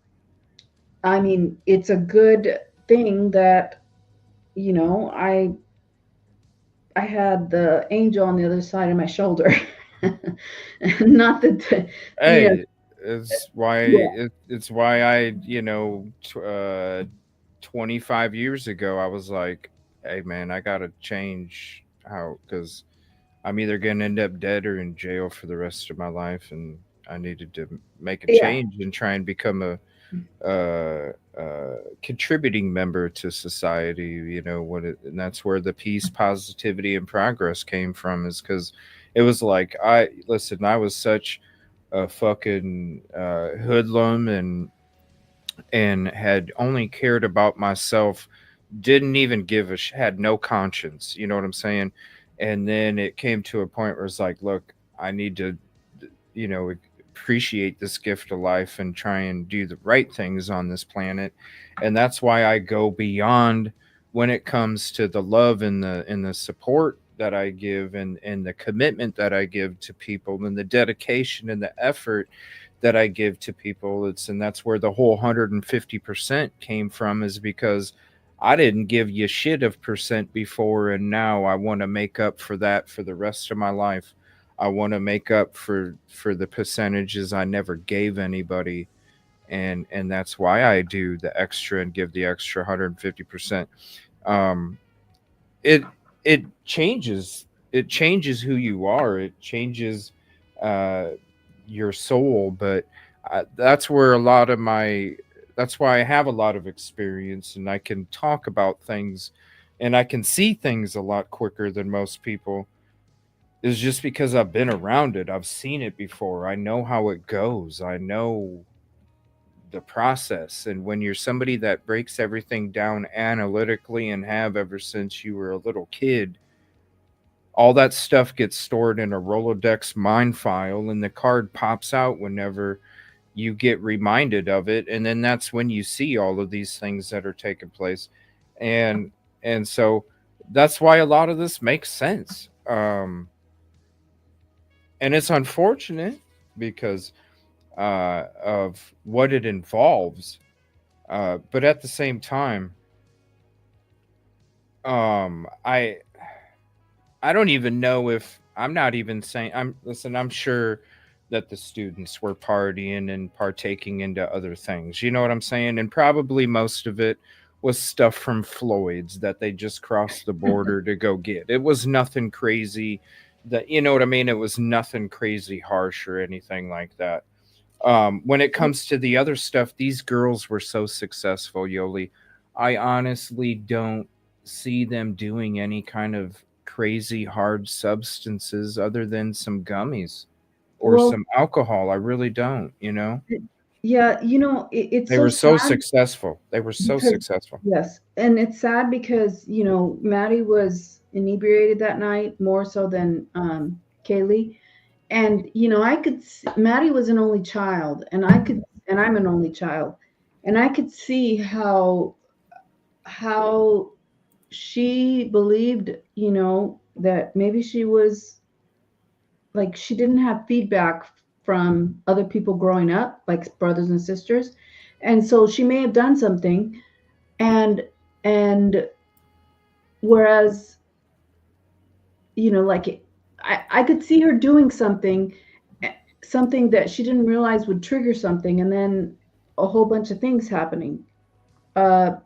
I mean, it's a good thing that, I had the angel on the other side of my shoulder. Not that, Hey, it's why yeah, it's why I 25 years ago I was like, "Hey man, I got to change how cuz I'm either going to end up dead or in jail for the rest of my life, and I needed to make a yeah, change and try and become contributing member to society. And that's where the peace, positivity, and progress came from. Is because it was like I was such a fucking hoodlum and had only cared about myself, didn't even had no conscience, you know what I'm saying? And then it came to a point where it's like, look, I need to, you know, appreciate this gift of life and try and do the right things on this planet. And that's why I go beyond when it comes to the love and the support that I give and the commitment that I give to people and the dedication and the effort that I give to people. And that's where the whole 150% came from, is because I didn't give you shit of percent before, and now I want to make up for that for the rest of my life. I want to make up for the percentages I never gave anybody, and that's why I do the extra and give the extra 150%. It changes who you are. It changes your soul, but that's where that's why I have a lot of experience, and I can talk about things and I can see things a lot quicker than most people, is just because I've been around it. I've seen it before. I know how it goes. I know the process. And when you're somebody that breaks everything down analytically and have ever since you were a little kid, all that stuff gets stored in a Rolodex mind file, and the card pops out whenever you get reminded of it. And then that's when you see all of these things that are taking place. And so that's why a lot of this makes sense. And it's unfortunate because of what it involves. But at the same time, I don't even know if I'm not even saying I'm sure that the students were partying and partaking into other things. You know what I'm saying? And probably most of it was stuff from Floyd's that they just crossed the border to go get. It was nothing crazy that, you know what I mean? It was nothing crazy harsh or anything like that. When it comes to the other stuff, these girls were so successful, Yoli. I honestly don't see them doing any kind of crazy hard substances other than some gummies or some alcohol. I really don't, Yeah, it's They so were so sad successful. They were so because, successful. yes, and it's sad because, Maddie was inebriated that night more so than Kaylee. And, I could see, Maddie was an only child, and I'm an only child, and I could see how she believed, that maybe she was like, she didn't have feedback from other people growing up, like brothers and sisters. And so she may have done something, and whereas, like, I could see her doing something that she didn't realize would trigger something, and then a whole bunch of things happening. I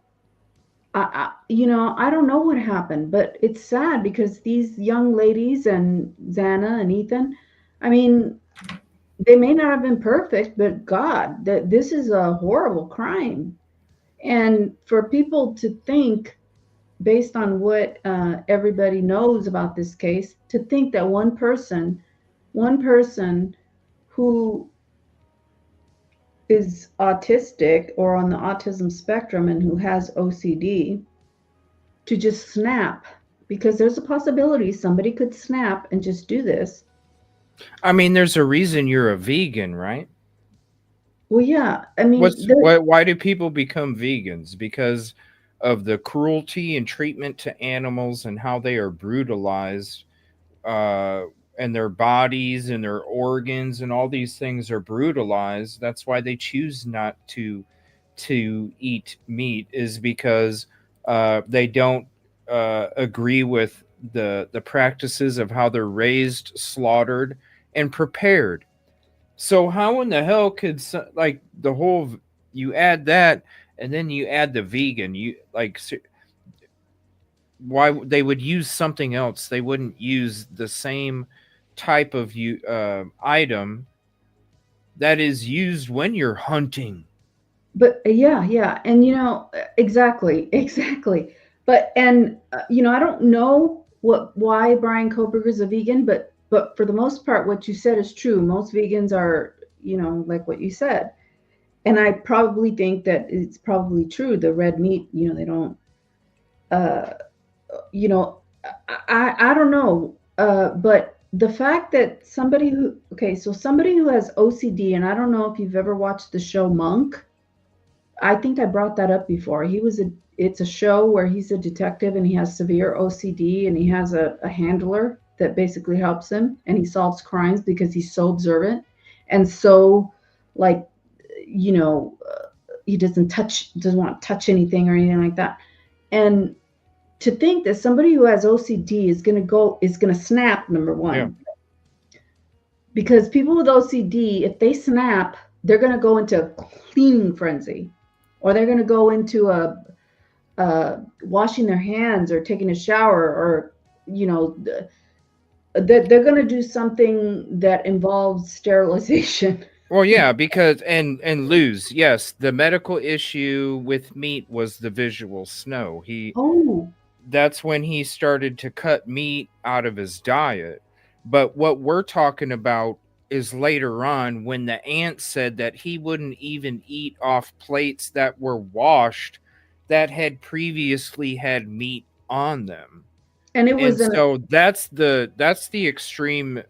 don't know what happened, but it's sad because these young ladies and Xana and Ethan, I mean, they may not have been perfect, but God, that this is a horrible crime. And for people to think, based on what everybody knows about this case, to think that one person who is autistic or on the autism spectrum and who has OCD to just snap, because there's a possibility somebody could snap and just do this. I mean, there's a reason you're a vegan, right? Well, yeah. I mean, why do people become vegans? Because of the cruelty and treatment to animals and how they are brutalized, and their bodies and their organs and all these things are brutalized. That's why they choose not to eat meat, is because they don't agree with the practices of how they're raised, slaughtered, and prepared. So how in the hell could like the whole, you add that and then you add the vegan, you like, why they would use something else? They wouldn't use the same type of item that is used when you're hunting, But yeah, and exactly, But I don't know why Brian Kohberger is a vegan, but for the most part, what you said is true. Most vegans are, like what you said, and I probably think that it's probably true. The red meat, they don't, uh, you know, I don't know, but the fact that somebody who has OCD, and I don't know if you've ever watched the show Monk. I think I brought that up before. It's a show where he's a detective and he has severe OCD and he has a handler that basically helps him and he solves crimes because he's so observant and so like, he doesn't want to touch anything or anything like that. And to think that somebody who has OCD is going to snap, number one. Yeah. Because people with OCD, if they snap, they're going to go into a cleaning frenzy. Or they're going to go into washing their hands or taking a shower, or they're going to do something that involves sterilization. Well, yeah, because and Luz, yes, the medical issue with meat was the visual snow. That's when he started to cut meat out of his diet. But what we're talking about is later on when the aunt said that he wouldn't even eat off plates that were washed that had previously had meat on them. And that's the extreme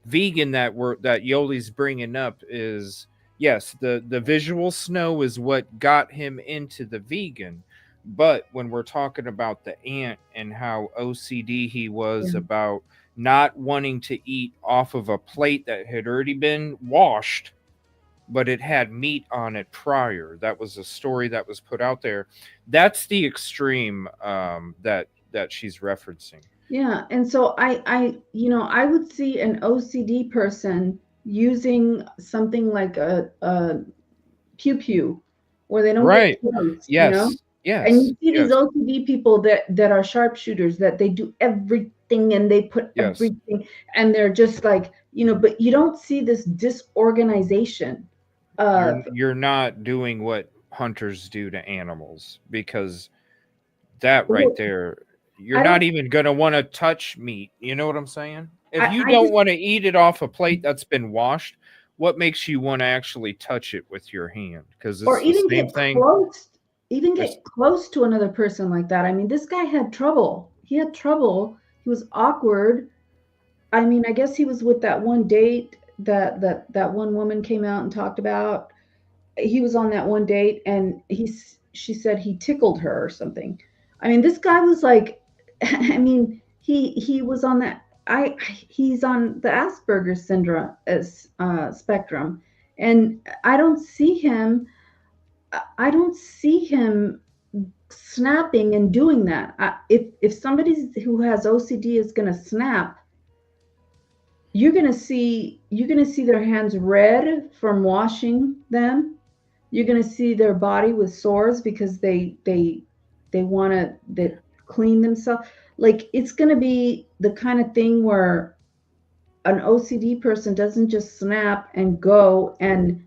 vegan that Yoli's bringing up is, yes, the visual snow is what got him into the vegan. But when we're talking about the aunt and how OCD he was about not wanting to eat off of a plate that had already been washed, but it had meat on it prior. That was a story that was put out there. That's the extreme that she's referencing. Yeah, and so I would see an OCD person using something like a pew pew, where they don't get close, Yes. And you see these OCD people that are sharpshooters, that they do everything and they put everything, and they're just like, but you don't see this disorganization. You're not doing what hunters do to animals, because that right there, you're not even going to want to touch meat. You know what I'm saying? If you don't want to eat it off a plate that's been washed, what makes you want to actually touch it with your hand? Because it's the same thing. Even get close to another person like that. I mean, this guy had trouble. He was awkward. I mean, I guess he was with that one date that one woman came out and talked about. He was on that one date and she said he tickled her or something. I mean, this guy was like, I mean, he was on that. He's on the Asperger's syndrome spectrum, and I don't see him snapping and doing that. If somebody who has OCD is going to snap, you're going to see their hands red from washing them. You're going to see their body with sores because they want to clean themselves. Like, it's going to be the kind of thing where an OCD person doesn't just snap and go and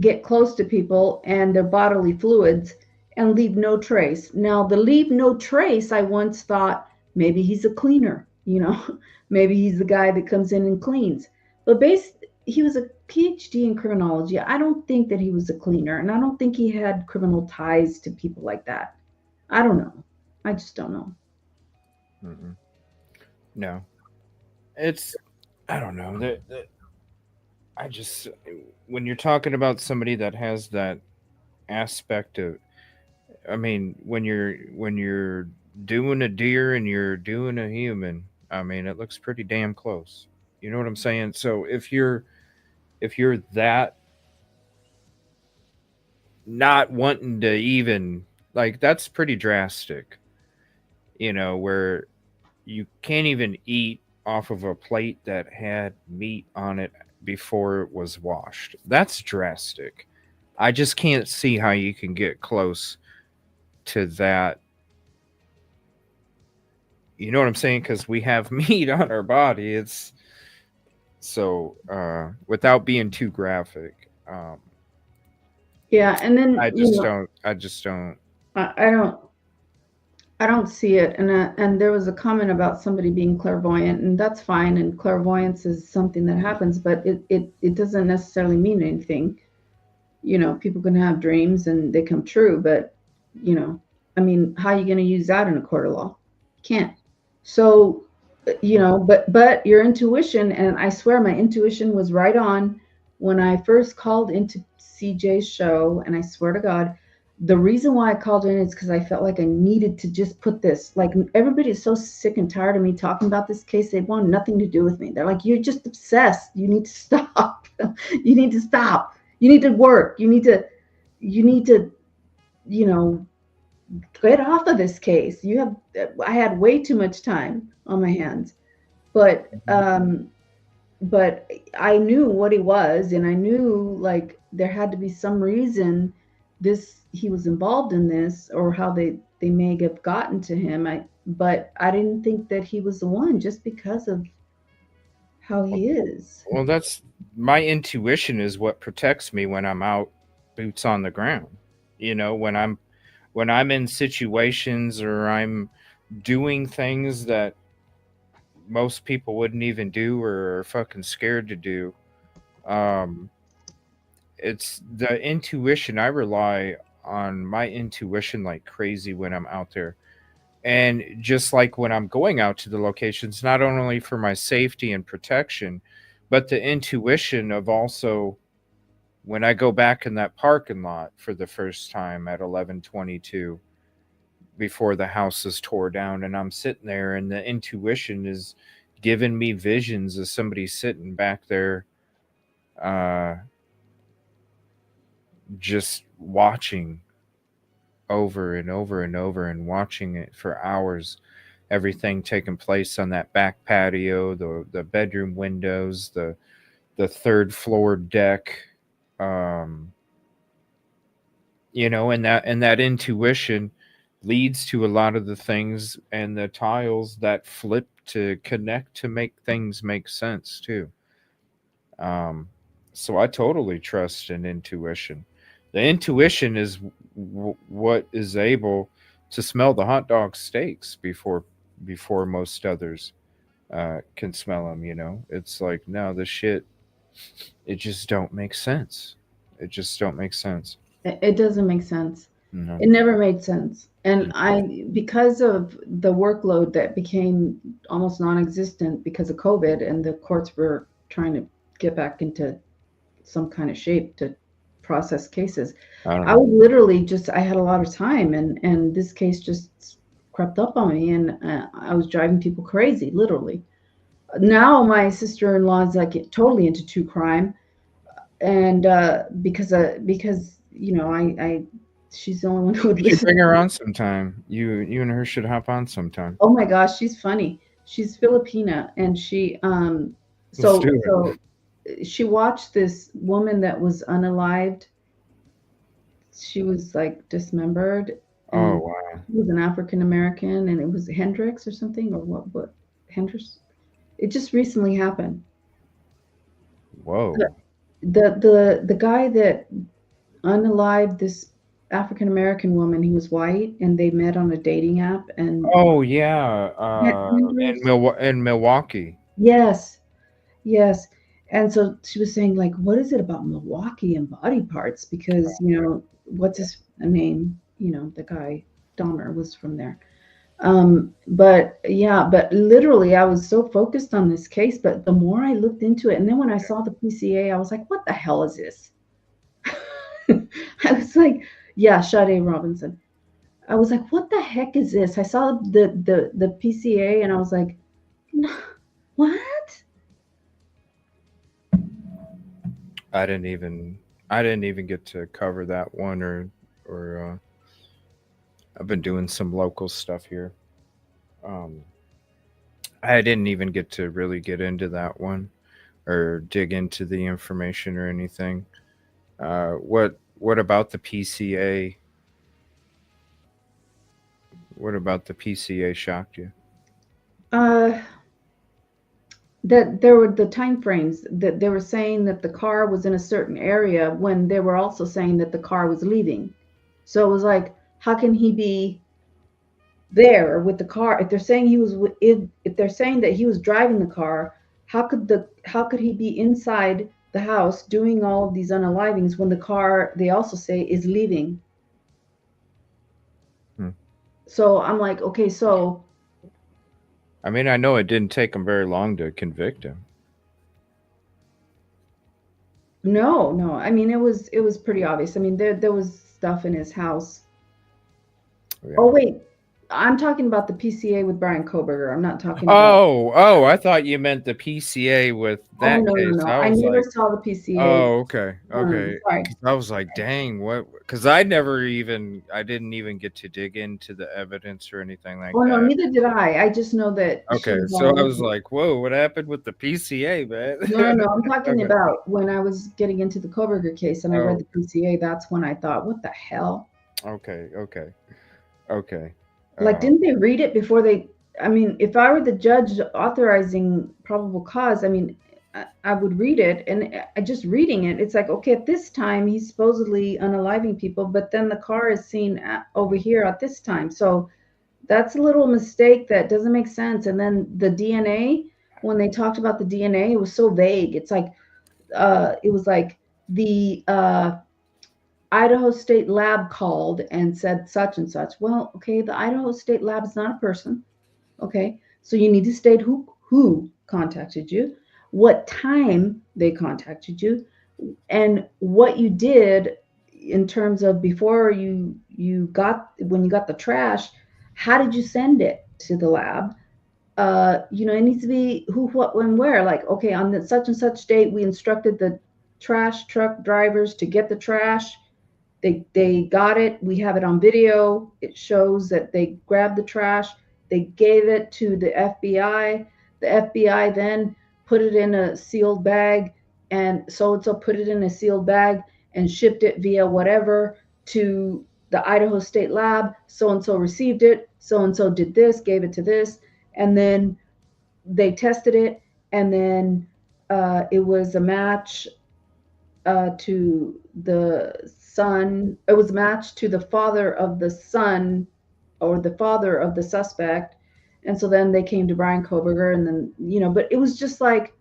get close to people and their bodily fluids and leave no trace. Now, the leave no trace, I once thought maybe he's a cleaner, maybe he's the guy that comes in and cleans. But he was a PhD in criminology. I don't think that he was a cleaner, and I don't think he had criminal ties to people like that. I don't know. I just don't know. Mm-mm. No. I don't know. When you're talking about somebody that has that aspect of, I mean, when you're doing a deer and you're doing a human, I mean, it looks pretty damn close. You know what I'm saying? So if you're that not wanting to even, like, that's pretty drastic, where you can't even eat off of a plate that had meat on it before it was washed. That's drastic. I just can't see how you can get close to that. You know what I'm saying? Because we have meat on our body. It's so without being too graphic. Yeah, and then I just don't. I just don't. I don't. I don't see it. And there was a comment about somebody being clairvoyant, and that's fine. And clairvoyance is something that happens, but it doesn't necessarily mean anything. People can have dreams and they come true, but I mean, how are you going to use that in a court of law? You can't. So, but your intuition, and I swear my intuition was right on when I first called into CJ's show, and I swear to God, the reason why I called in is because I felt like I needed to just put this, like everybody is so sick and tired of me talking about this case. They want nothing to do with me. They're like, you're just obsessed. You need to stop. You need to stop. You need to work. You need to, get off of this case. I had way too much time on my hands, but I knew what he was, and I knew like there had to be some reason he was involved in this, or how they may have gotten to him. But I didn't think that he was the one, just because of how he is. Well, that's my intuition is what protects me when I'm out, boots on the ground. When I'm in situations or I'm doing things that most people wouldn't even do or are fucking scared to do. It's the intuition. I rely on my intuition like crazy when I'm out there. And just like when I'm going out to the locations, not only for my safety and protection, but the intuition of also when I go back in that parking lot for the first time at 11:22 before the house is tore down, and I'm sitting there and the intuition is giving me visions of somebody sitting back there just watching over and over and over and watching it for hours, everything taking place on that back patio, the bedroom windows, the third floor deck, and that intuition leads to a lot of the things and the tiles that flip to connect to make things make sense too. So I totally trust in intuition. The intuition is what is able to smell the hot dog steaks before most others can smell them. It's like, no, this shit, it just don't make sense. It just don't make sense. It doesn't make sense. No. It never made sense. And because of the workload that became almost non-existent because of COVID, and the courts were trying to get back into some kind of shape to process cases, I would literally I had a lot of time, and this case just crept up on me, and I was driving people crazy, literally. Now my sister-in-law is like totally into true crime, and because she's the only one who would You should listen. bring her on sometime. You and her should hop on sometime. Oh my gosh, she's funny. She's Filipina, and she she watched this woman that was unalived. She was like dismembered. Oh wow. She was an African American, and it was Hendrix or something, or what Hendrix. It just recently happened. Whoa. The guy that unalived this African American woman, he was white, and they met on a dating app. And oh yeah, in Milwaukee. Yes. And so she was saying, like, what is it about Milwaukee and body parts? Because what's his name? The guy Dahmer was from there. But literally I was so focused on this case, but the more I looked into it, and then when I saw the PCA, I was like, what the hell is this? I was like, yeah, Sade Robinson. I was like, what the heck is this? I saw the PCA, and I was like, no, what? I didn't even get to cover that one, or I've been doing some local stuff here. I didn't even get to really get into that one or dig into the information or anything. What about the PCA? What about the PCA shocked you? that there were the time frames that they were saying that the car was in a certain area when they were also saying that the car was leaving. So it was like, how can he be there with the car if they're saying he was if they're saying that he was driving the car? How could he be inside the house doing all of these unalivings when the car, they also say, is leaving? So I'm like, okay, so I mean, I know it didn't take him very long to convict him. no, I mean, it was pretty obvious. I mean, there was stuff in his house. Yeah. Oh wait, I'm talking about the PCA with Brian Kohberger. I'm not talking about. Oh, I thought you meant the PCA with that Oh, no, case. no. I I was never like, saw the PCA. oh, okay. Sorry. 'Cause I was like, dang, what? Because I didn't even get to dig into the evidence or anything like Oh no, that. neither did I. I just know that she Okay, was so all I over was it. like, whoa, what happened with the PCA, man? No. I'm talking Okay. about when I was getting into the Kohberger case and I read Oh, the PCA. That's when I thought, what the hell? okay. Like, didn't they read it before they? I mean, if I were the judge authorizing probable cause, I mean, I would read it, and I just reading it, it's like, okay, at this time he's supposedly unaliving people, but then the car is seen over here at this time. So that's a little mistake that doesn't make sense. And then the DNA, when they talked about the DNA, it was so vague. It's like, it was like the Idaho State Lab called and said such and such. Well, okay, the Idaho State Lab is not a person. Okay, so you need to state who contacted you, what time they contacted you, and what you did in terms of before you got when you got the trash. How did you send it to the lab? It needs to be who, what, when, where. Like, okay, on the such and such date, we instructed the trash truck drivers to get the trash. They got it. We have it on video. It shows that they grabbed the trash. They gave it to the FBI. The FBI then put it in a sealed bag, and so put it in a sealed bag and shipped it via whatever to the Idaho State Lab. So and so received it. So and so did this, gave it to this, and then they tested it, and then it was a match to the son. It was matched to the father of the son, or the father of the suspect. And so then they came to Brian Kohberger, and then, but it was just like,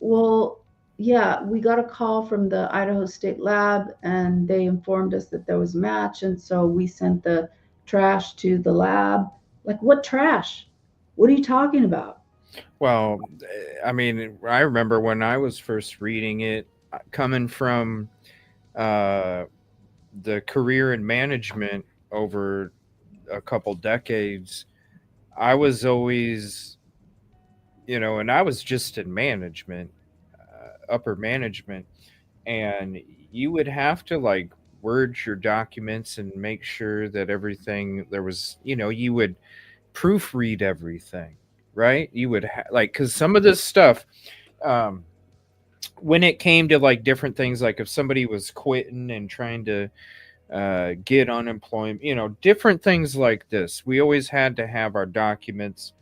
well, yeah, we got a call from the Idaho State Lab, and they informed us that there was a match, and so we sent the trash to the lab. Like, what trash? What are you talking about? Well, I mean, I remember when I was first reading it, coming from the career in management over a couple decades, I was always, and I was just in management, upper management, and you would have to like word your documents and make sure that everything there was, you would proofread everything, right? You would like, because some of this stuff, um, when it came to like different things, like if somebody was quitting and trying to get unemployment, different things like this, we always had to have our documents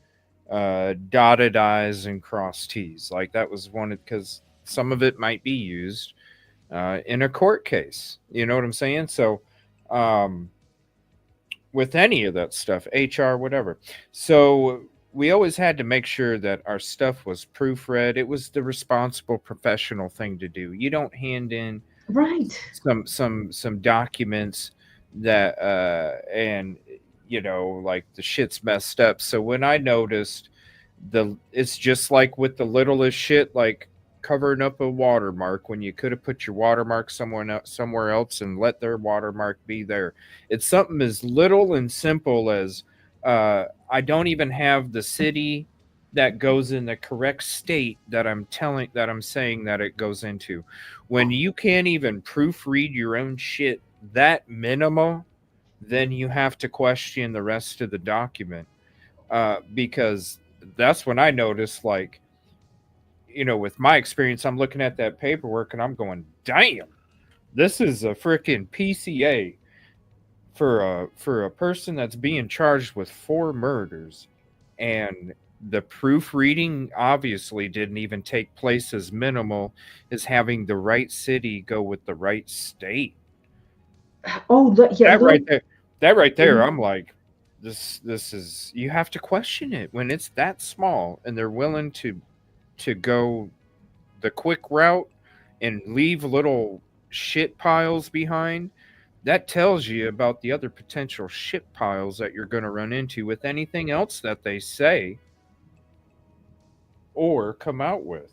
dotted I's and crossed T's. Like that was one, because some of it might be used in a court case. You know what I'm saying? So with any of that stuff, HR, whatever. So we always had to make sure that our stuff was proofread. It was the responsible professional thing to do. You don't hand in Right. some documents that and like the shit's messed up. So when I noticed it's just like with the littlest shit, like covering up a watermark when you could have put your watermark somewhere else and let their watermark be there. It's something as little and simple as I don't even have the city that goes in the correct state that I'm saying that it goes into. When you can't even proofread your own shit that minimal, then you have to question the rest of the document, because that's when I noticed, like, with my experience, I'm looking at that paperwork and I'm going, damn, this is a freaking PCA for a person that's being charged with 4 murders, and the proofreading obviously didn't even take place as minimal as having the right city go with the right state. Oh, yeah, that right there, I'm like, this is, you have to question it when it's that small and they're willing to go the quick route and leave little shit piles behind. That tells you about the other potential shit piles that you're going to run into with anything else that they say or come out with.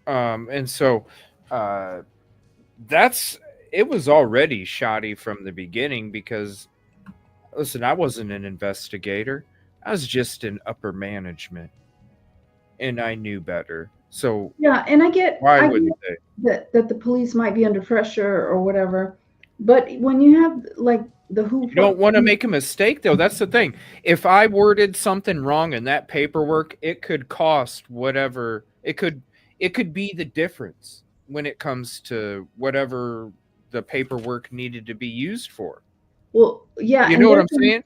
And so it was already shoddy from the beginning because, listen, I wasn't an investigator. I was just in upper management, and I knew better. So yeah, and I get wouldn't they? That the police might be under pressure or whatever, but when you have like you don't want to make a mistake, though. That's the thing. If I worded something wrong in that paperwork, it could cost whatever. It could be the difference when it comes to whatever the paperwork needed to be used for. Well, yeah, you know what I'm saying?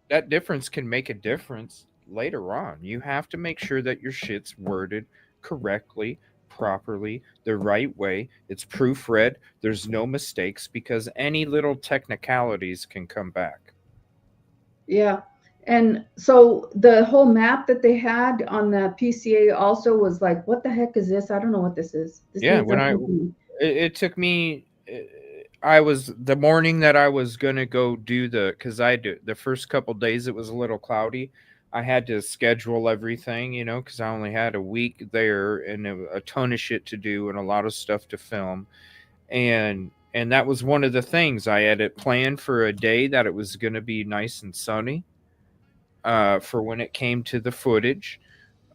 That difference can make a difference later on. You have to make sure that your shit's worded correctly, properly, the right way. It's proofread. There's no mistakes because any little technicalities can come back. Yeah. And so the whole map that they had on the PCA also was like, what the heck is this? I don't know what this is. It took me, I was, the morning that I was going to go do because the first couple days it was a little cloudy. I had to schedule everything, because I only had a week there and a ton of shit to do and a lot of stuff to film. And that was one of the things. I had it planned for a day that it was going to be nice and sunny for when it came to the footage.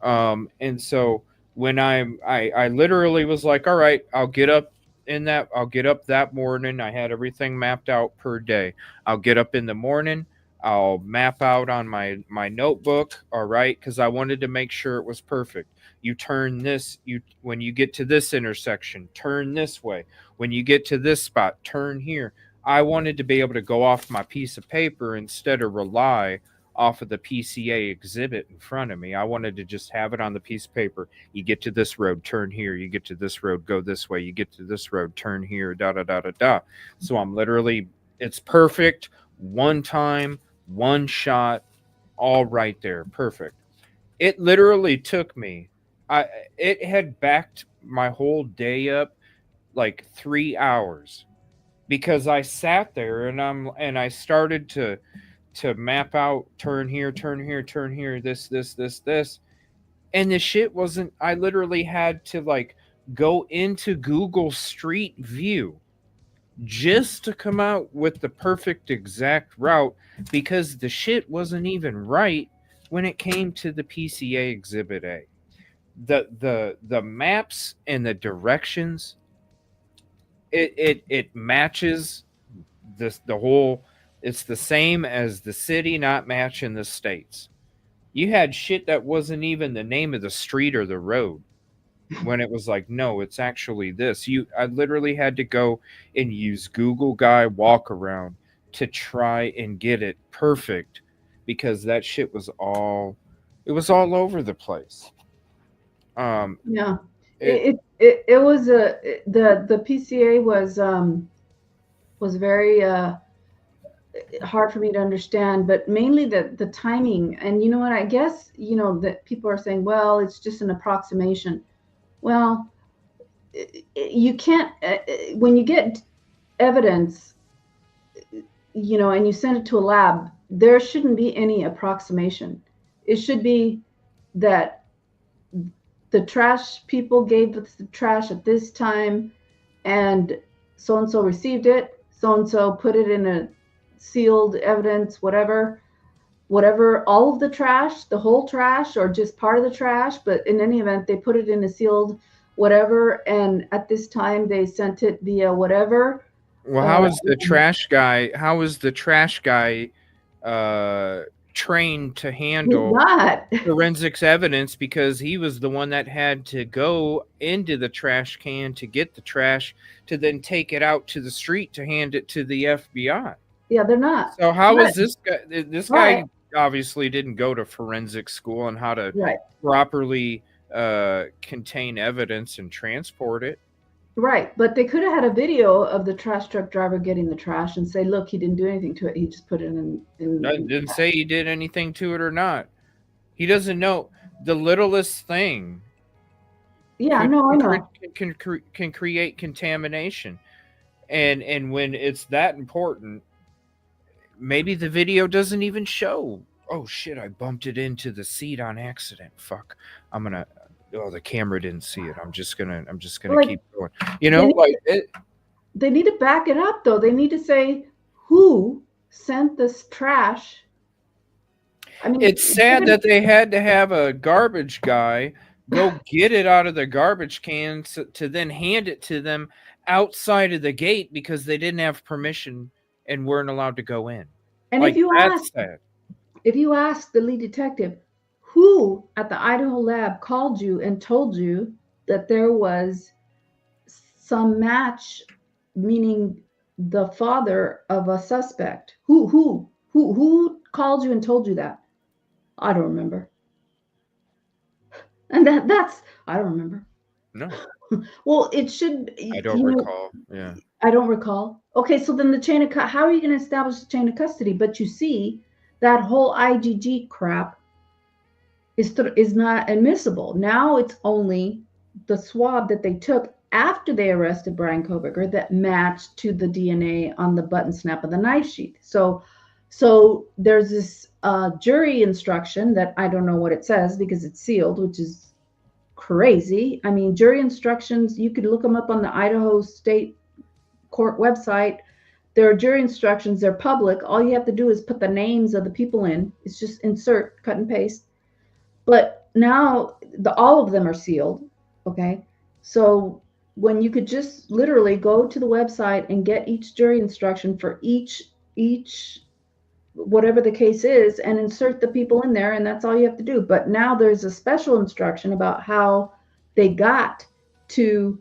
And so when I literally was like, all right, I'll get up that morning. I had everything mapped out per day. I'll get up in the morning. I'll map out on my notebook, all right, because I wanted to make sure it was perfect. You turn this, when you get to this intersection, turn this way. When you get to this spot, turn here. I wanted to be able to go off my piece of paper instead of rely off of the PCA exhibit in front of me. I wanted to just have it on the piece of paper. You get to this road, turn here. You get to this road, go this way. You get to this road, turn here, da da da da da. So I'm literally, it's perfect. One time, one shot, all right there. Perfect. It literally took me, it had backed my whole day up like 3 hours because I sat there and I started to map out, turn here, turn here, turn here, this. And the shit wasn't, I literally had to like go into Google Street View just to come out with the perfect exact route because the shit wasn't even right when it came to the PCA Exhibit A. The maps and the directions, it matches the whole. It's the same as the city not matching the states. You had shit that wasn't even the name of the street or the road when it was like, no, it's actually this. I literally had to go and use Google Guy walk around to try and get it perfect because that shit was all over the place. Yeah. It was the PCA was very hard for me to understand, but mainly the timing. And you know what, I guess, that people are saying, well, it's just an approximation. Well, you can't, when you get evidence, and you send it to a lab, there shouldn't be any approximation. It should be that the trash people gave us the trash at this time, and so received it, so put it in a sealed evidence, whatever, all of the trash, the whole trash, or just part of the trash, but in any event, they put it in a sealed whatever, and at this time they sent it via whatever. Well, how is the trash guy trained to handle forensics evidence, because he was the one that had to go into the trash can to get the trash to then take it out to the street to hand it to the FBI? Yeah, they're not. So how is this guy? This guy obviously didn't go to forensic school on how to Right. properly contain evidence and transport it. Right. But they could have had a video of the trash truck driver getting the trash and say, look, he didn't do anything to it. He just put it in. I didn't say he did anything to it or not. He doesn't know the littlest thing. Yeah, no, I know. Can create contamination, and when it's that important, maybe the video doesn't even show. Oh shit! I bumped it into the seat on accident. Fuck! I'm gonna. Oh, the camera didn't see it. I'm just gonna Like, keep going. You know, like it. They need to back it up, though. They need to say who sent this trash. I mean, It's sad that they had to have a garbage guy go get it out of the garbage can to then hand it to them outside of the gate because they didn't have permission and weren't allowed to go in. And like, if you ask the lead detective, who at the Idaho lab called you and told you that there was some match, meaning the father of a suspect? Who called you and told you that? I don't remember. And that's I don't remember. No. Well, it should. I don't recall. Yeah. I don't recall. Okay, so then the chain of how are you going to establish the chain of custody? But you see, that whole IgG crap is not admissible. Now it's only the swab that they took after they arrested Brian Kohberger that matched to the DNA on the button snap of the knife sheath. So there's this jury instruction that I don't know what it says because it's sealed, which is crazy. I mean, jury instructions, you could look them up on the Idaho State Court website. There are jury instructions. They're public. All you have to do is put the names of the people in. It's just insert, cut and paste. But now all of them are sealed. Okay. So when you could just literally go to the website and get each jury instruction for each whatever the case is and insert the people in there, and that's all you have to do. But now there's a special instruction about how they got to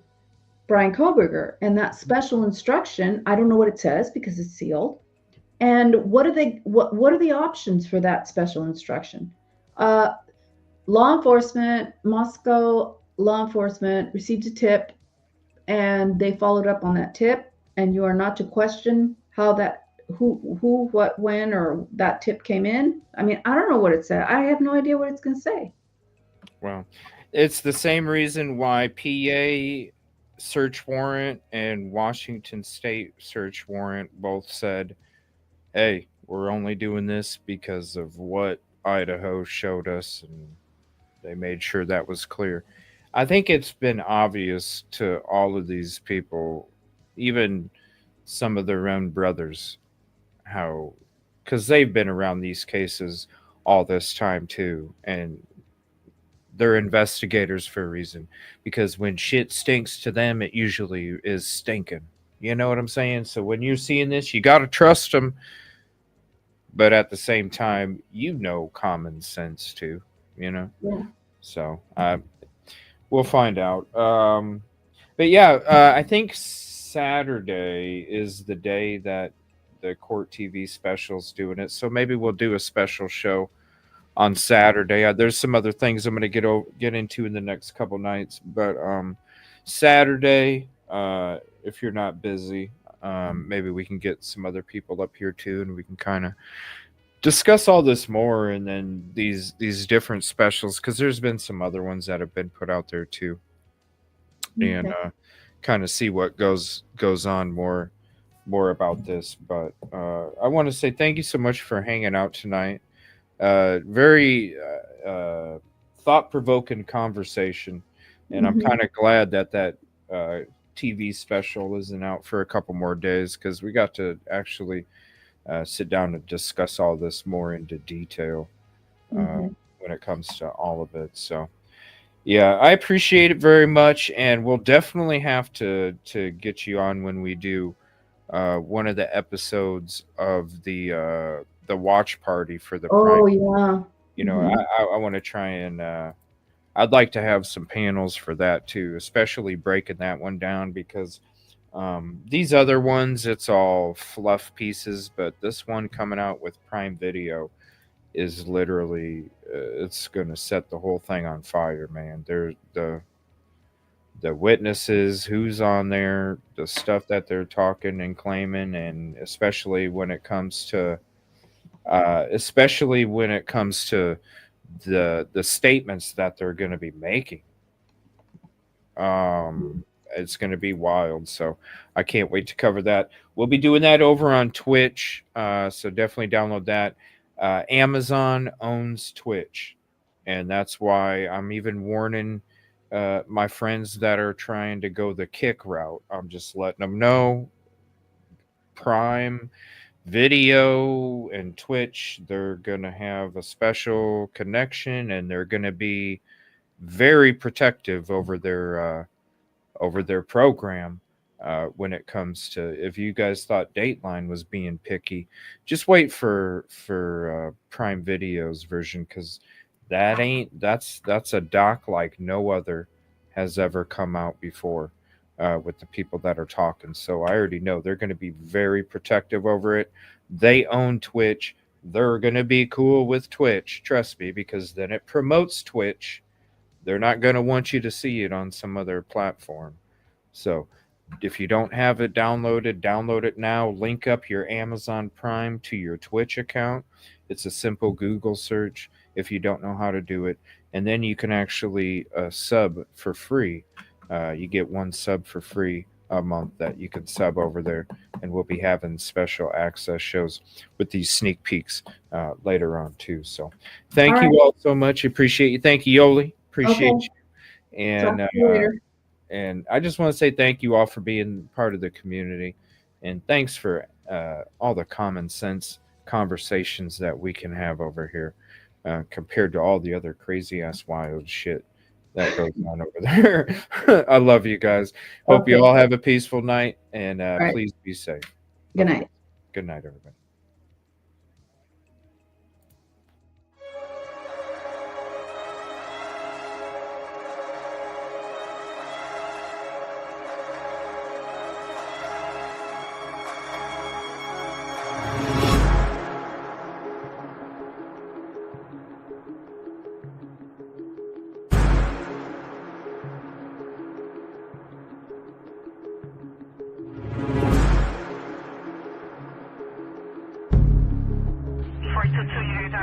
Brian Kohberger, and that special instruction, I don't know what it says because it's sealed. And what are the options for that special instruction? Law enforcement, Moscow law enforcement received a tip and they followed up on that tip, and you are not to question how that who, what, when, or that tip came in. I mean, I don't know what it said. I have no idea what it's going to say. Well, it's the same reason why PA search warrant and Washington State search warrant both said, hey, we're only doing this because of what Idaho showed us, and they made sure that was clear. I think it's been obvious to all of these people, even some of their own brothers, how, because they've been around these cases all this time too, and they're investigators for a reason, because when shit stinks to them, it usually is stinking. You know what I'm saying? So when you're seeing this, you got to trust them, but at the same time, common sense too, Yeah. So we'll find out. But yeah, I think Saturday is the day that the Court TV special's doing it, so maybe we'll do a special show on Saturday. There's some other things I'm going to get into in the next couple nights, but Saturday, if you're not busy, maybe we can get some other people up here too, and we can kind of discuss all this more, and then these different specials, because there's been some other ones that have been put out there too, and kind of see what goes on more about this. But I want to say thank you so much for hanging out tonight. Very thought-provoking conversation, and I'm kind of glad that TV special isn't out for a couple more days, because we got to actually sit down and discuss all this more into detail when it comes to all of it. So yeah, I appreciate it very much, and we'll definitely have to get you on when we do one of the episodes of the watch party for the Prime. Yeah. I want to try and I'd like to have some panels for that too, especially breaking that one down, because these other ones, it's all fluff pieces, but this one coming out with Prime Video is literally it's going to set the whole thing on fire, man. The witnesses, who's on there, the stuff that they're talking and claiming, and especially when it comes to the statements that they're going to be making. It's going to be wild. So I can't wait to cover that. We'll be doing that over on Twitch. So definitely download that. Amazon owns Twitch, and that's why I'm even warning my friends that are trying to go the Kick route. I'm just letting them know Prime Video and Twitch, they're going to have a special connection, and they're going to be very protective over their program when it comes to, if you guys thought Dateline was being picky, just wait for Prime Video's version, because that's a doc like no other has ever come out before with the people that are talking. So I already know they're going to be very protective over it. They own Twitch. They're going to be cool with Twitch, trust me, because then it promotes Twitch. They're not going to want you to see it on some other platform. So if you don't have it downloaded, download it now. Link up your Amazon Prime to your Twitch account. It's a simple Google search if you don't know how to do it. And then you can actually sub for free. You get one sub for free a month that you can sub over there. And we'll be having special access shows with these sneak peeks later on too. So thank you all so much. Appreciate you. Thank you, Yoli. Appreciate you. And I just want to say thank you all for being part of the community. And thanks for all the common sense conversations that we can have over here compared to all the other crazy ass wild shit that goes on over there. I love you guys. Hope you all have a peaceful night, and please be safe. Good night. Good night, everybody.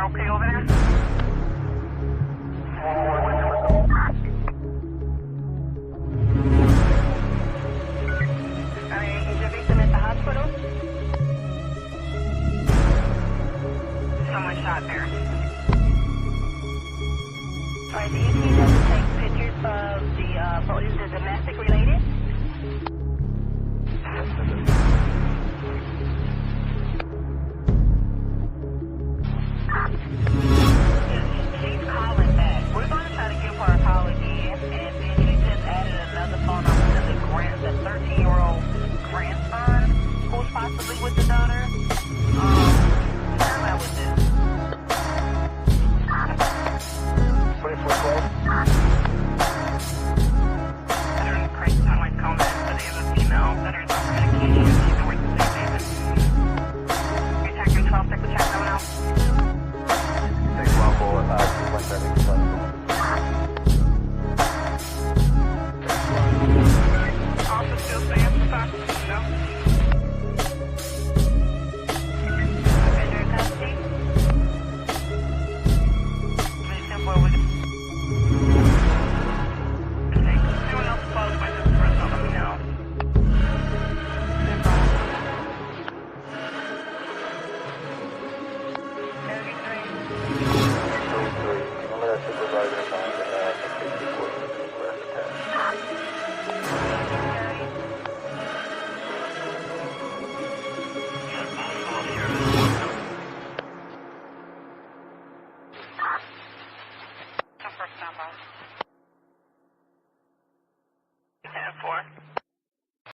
Okay over there? Is your victim at the hospital? Someone shot there. Alright, the ET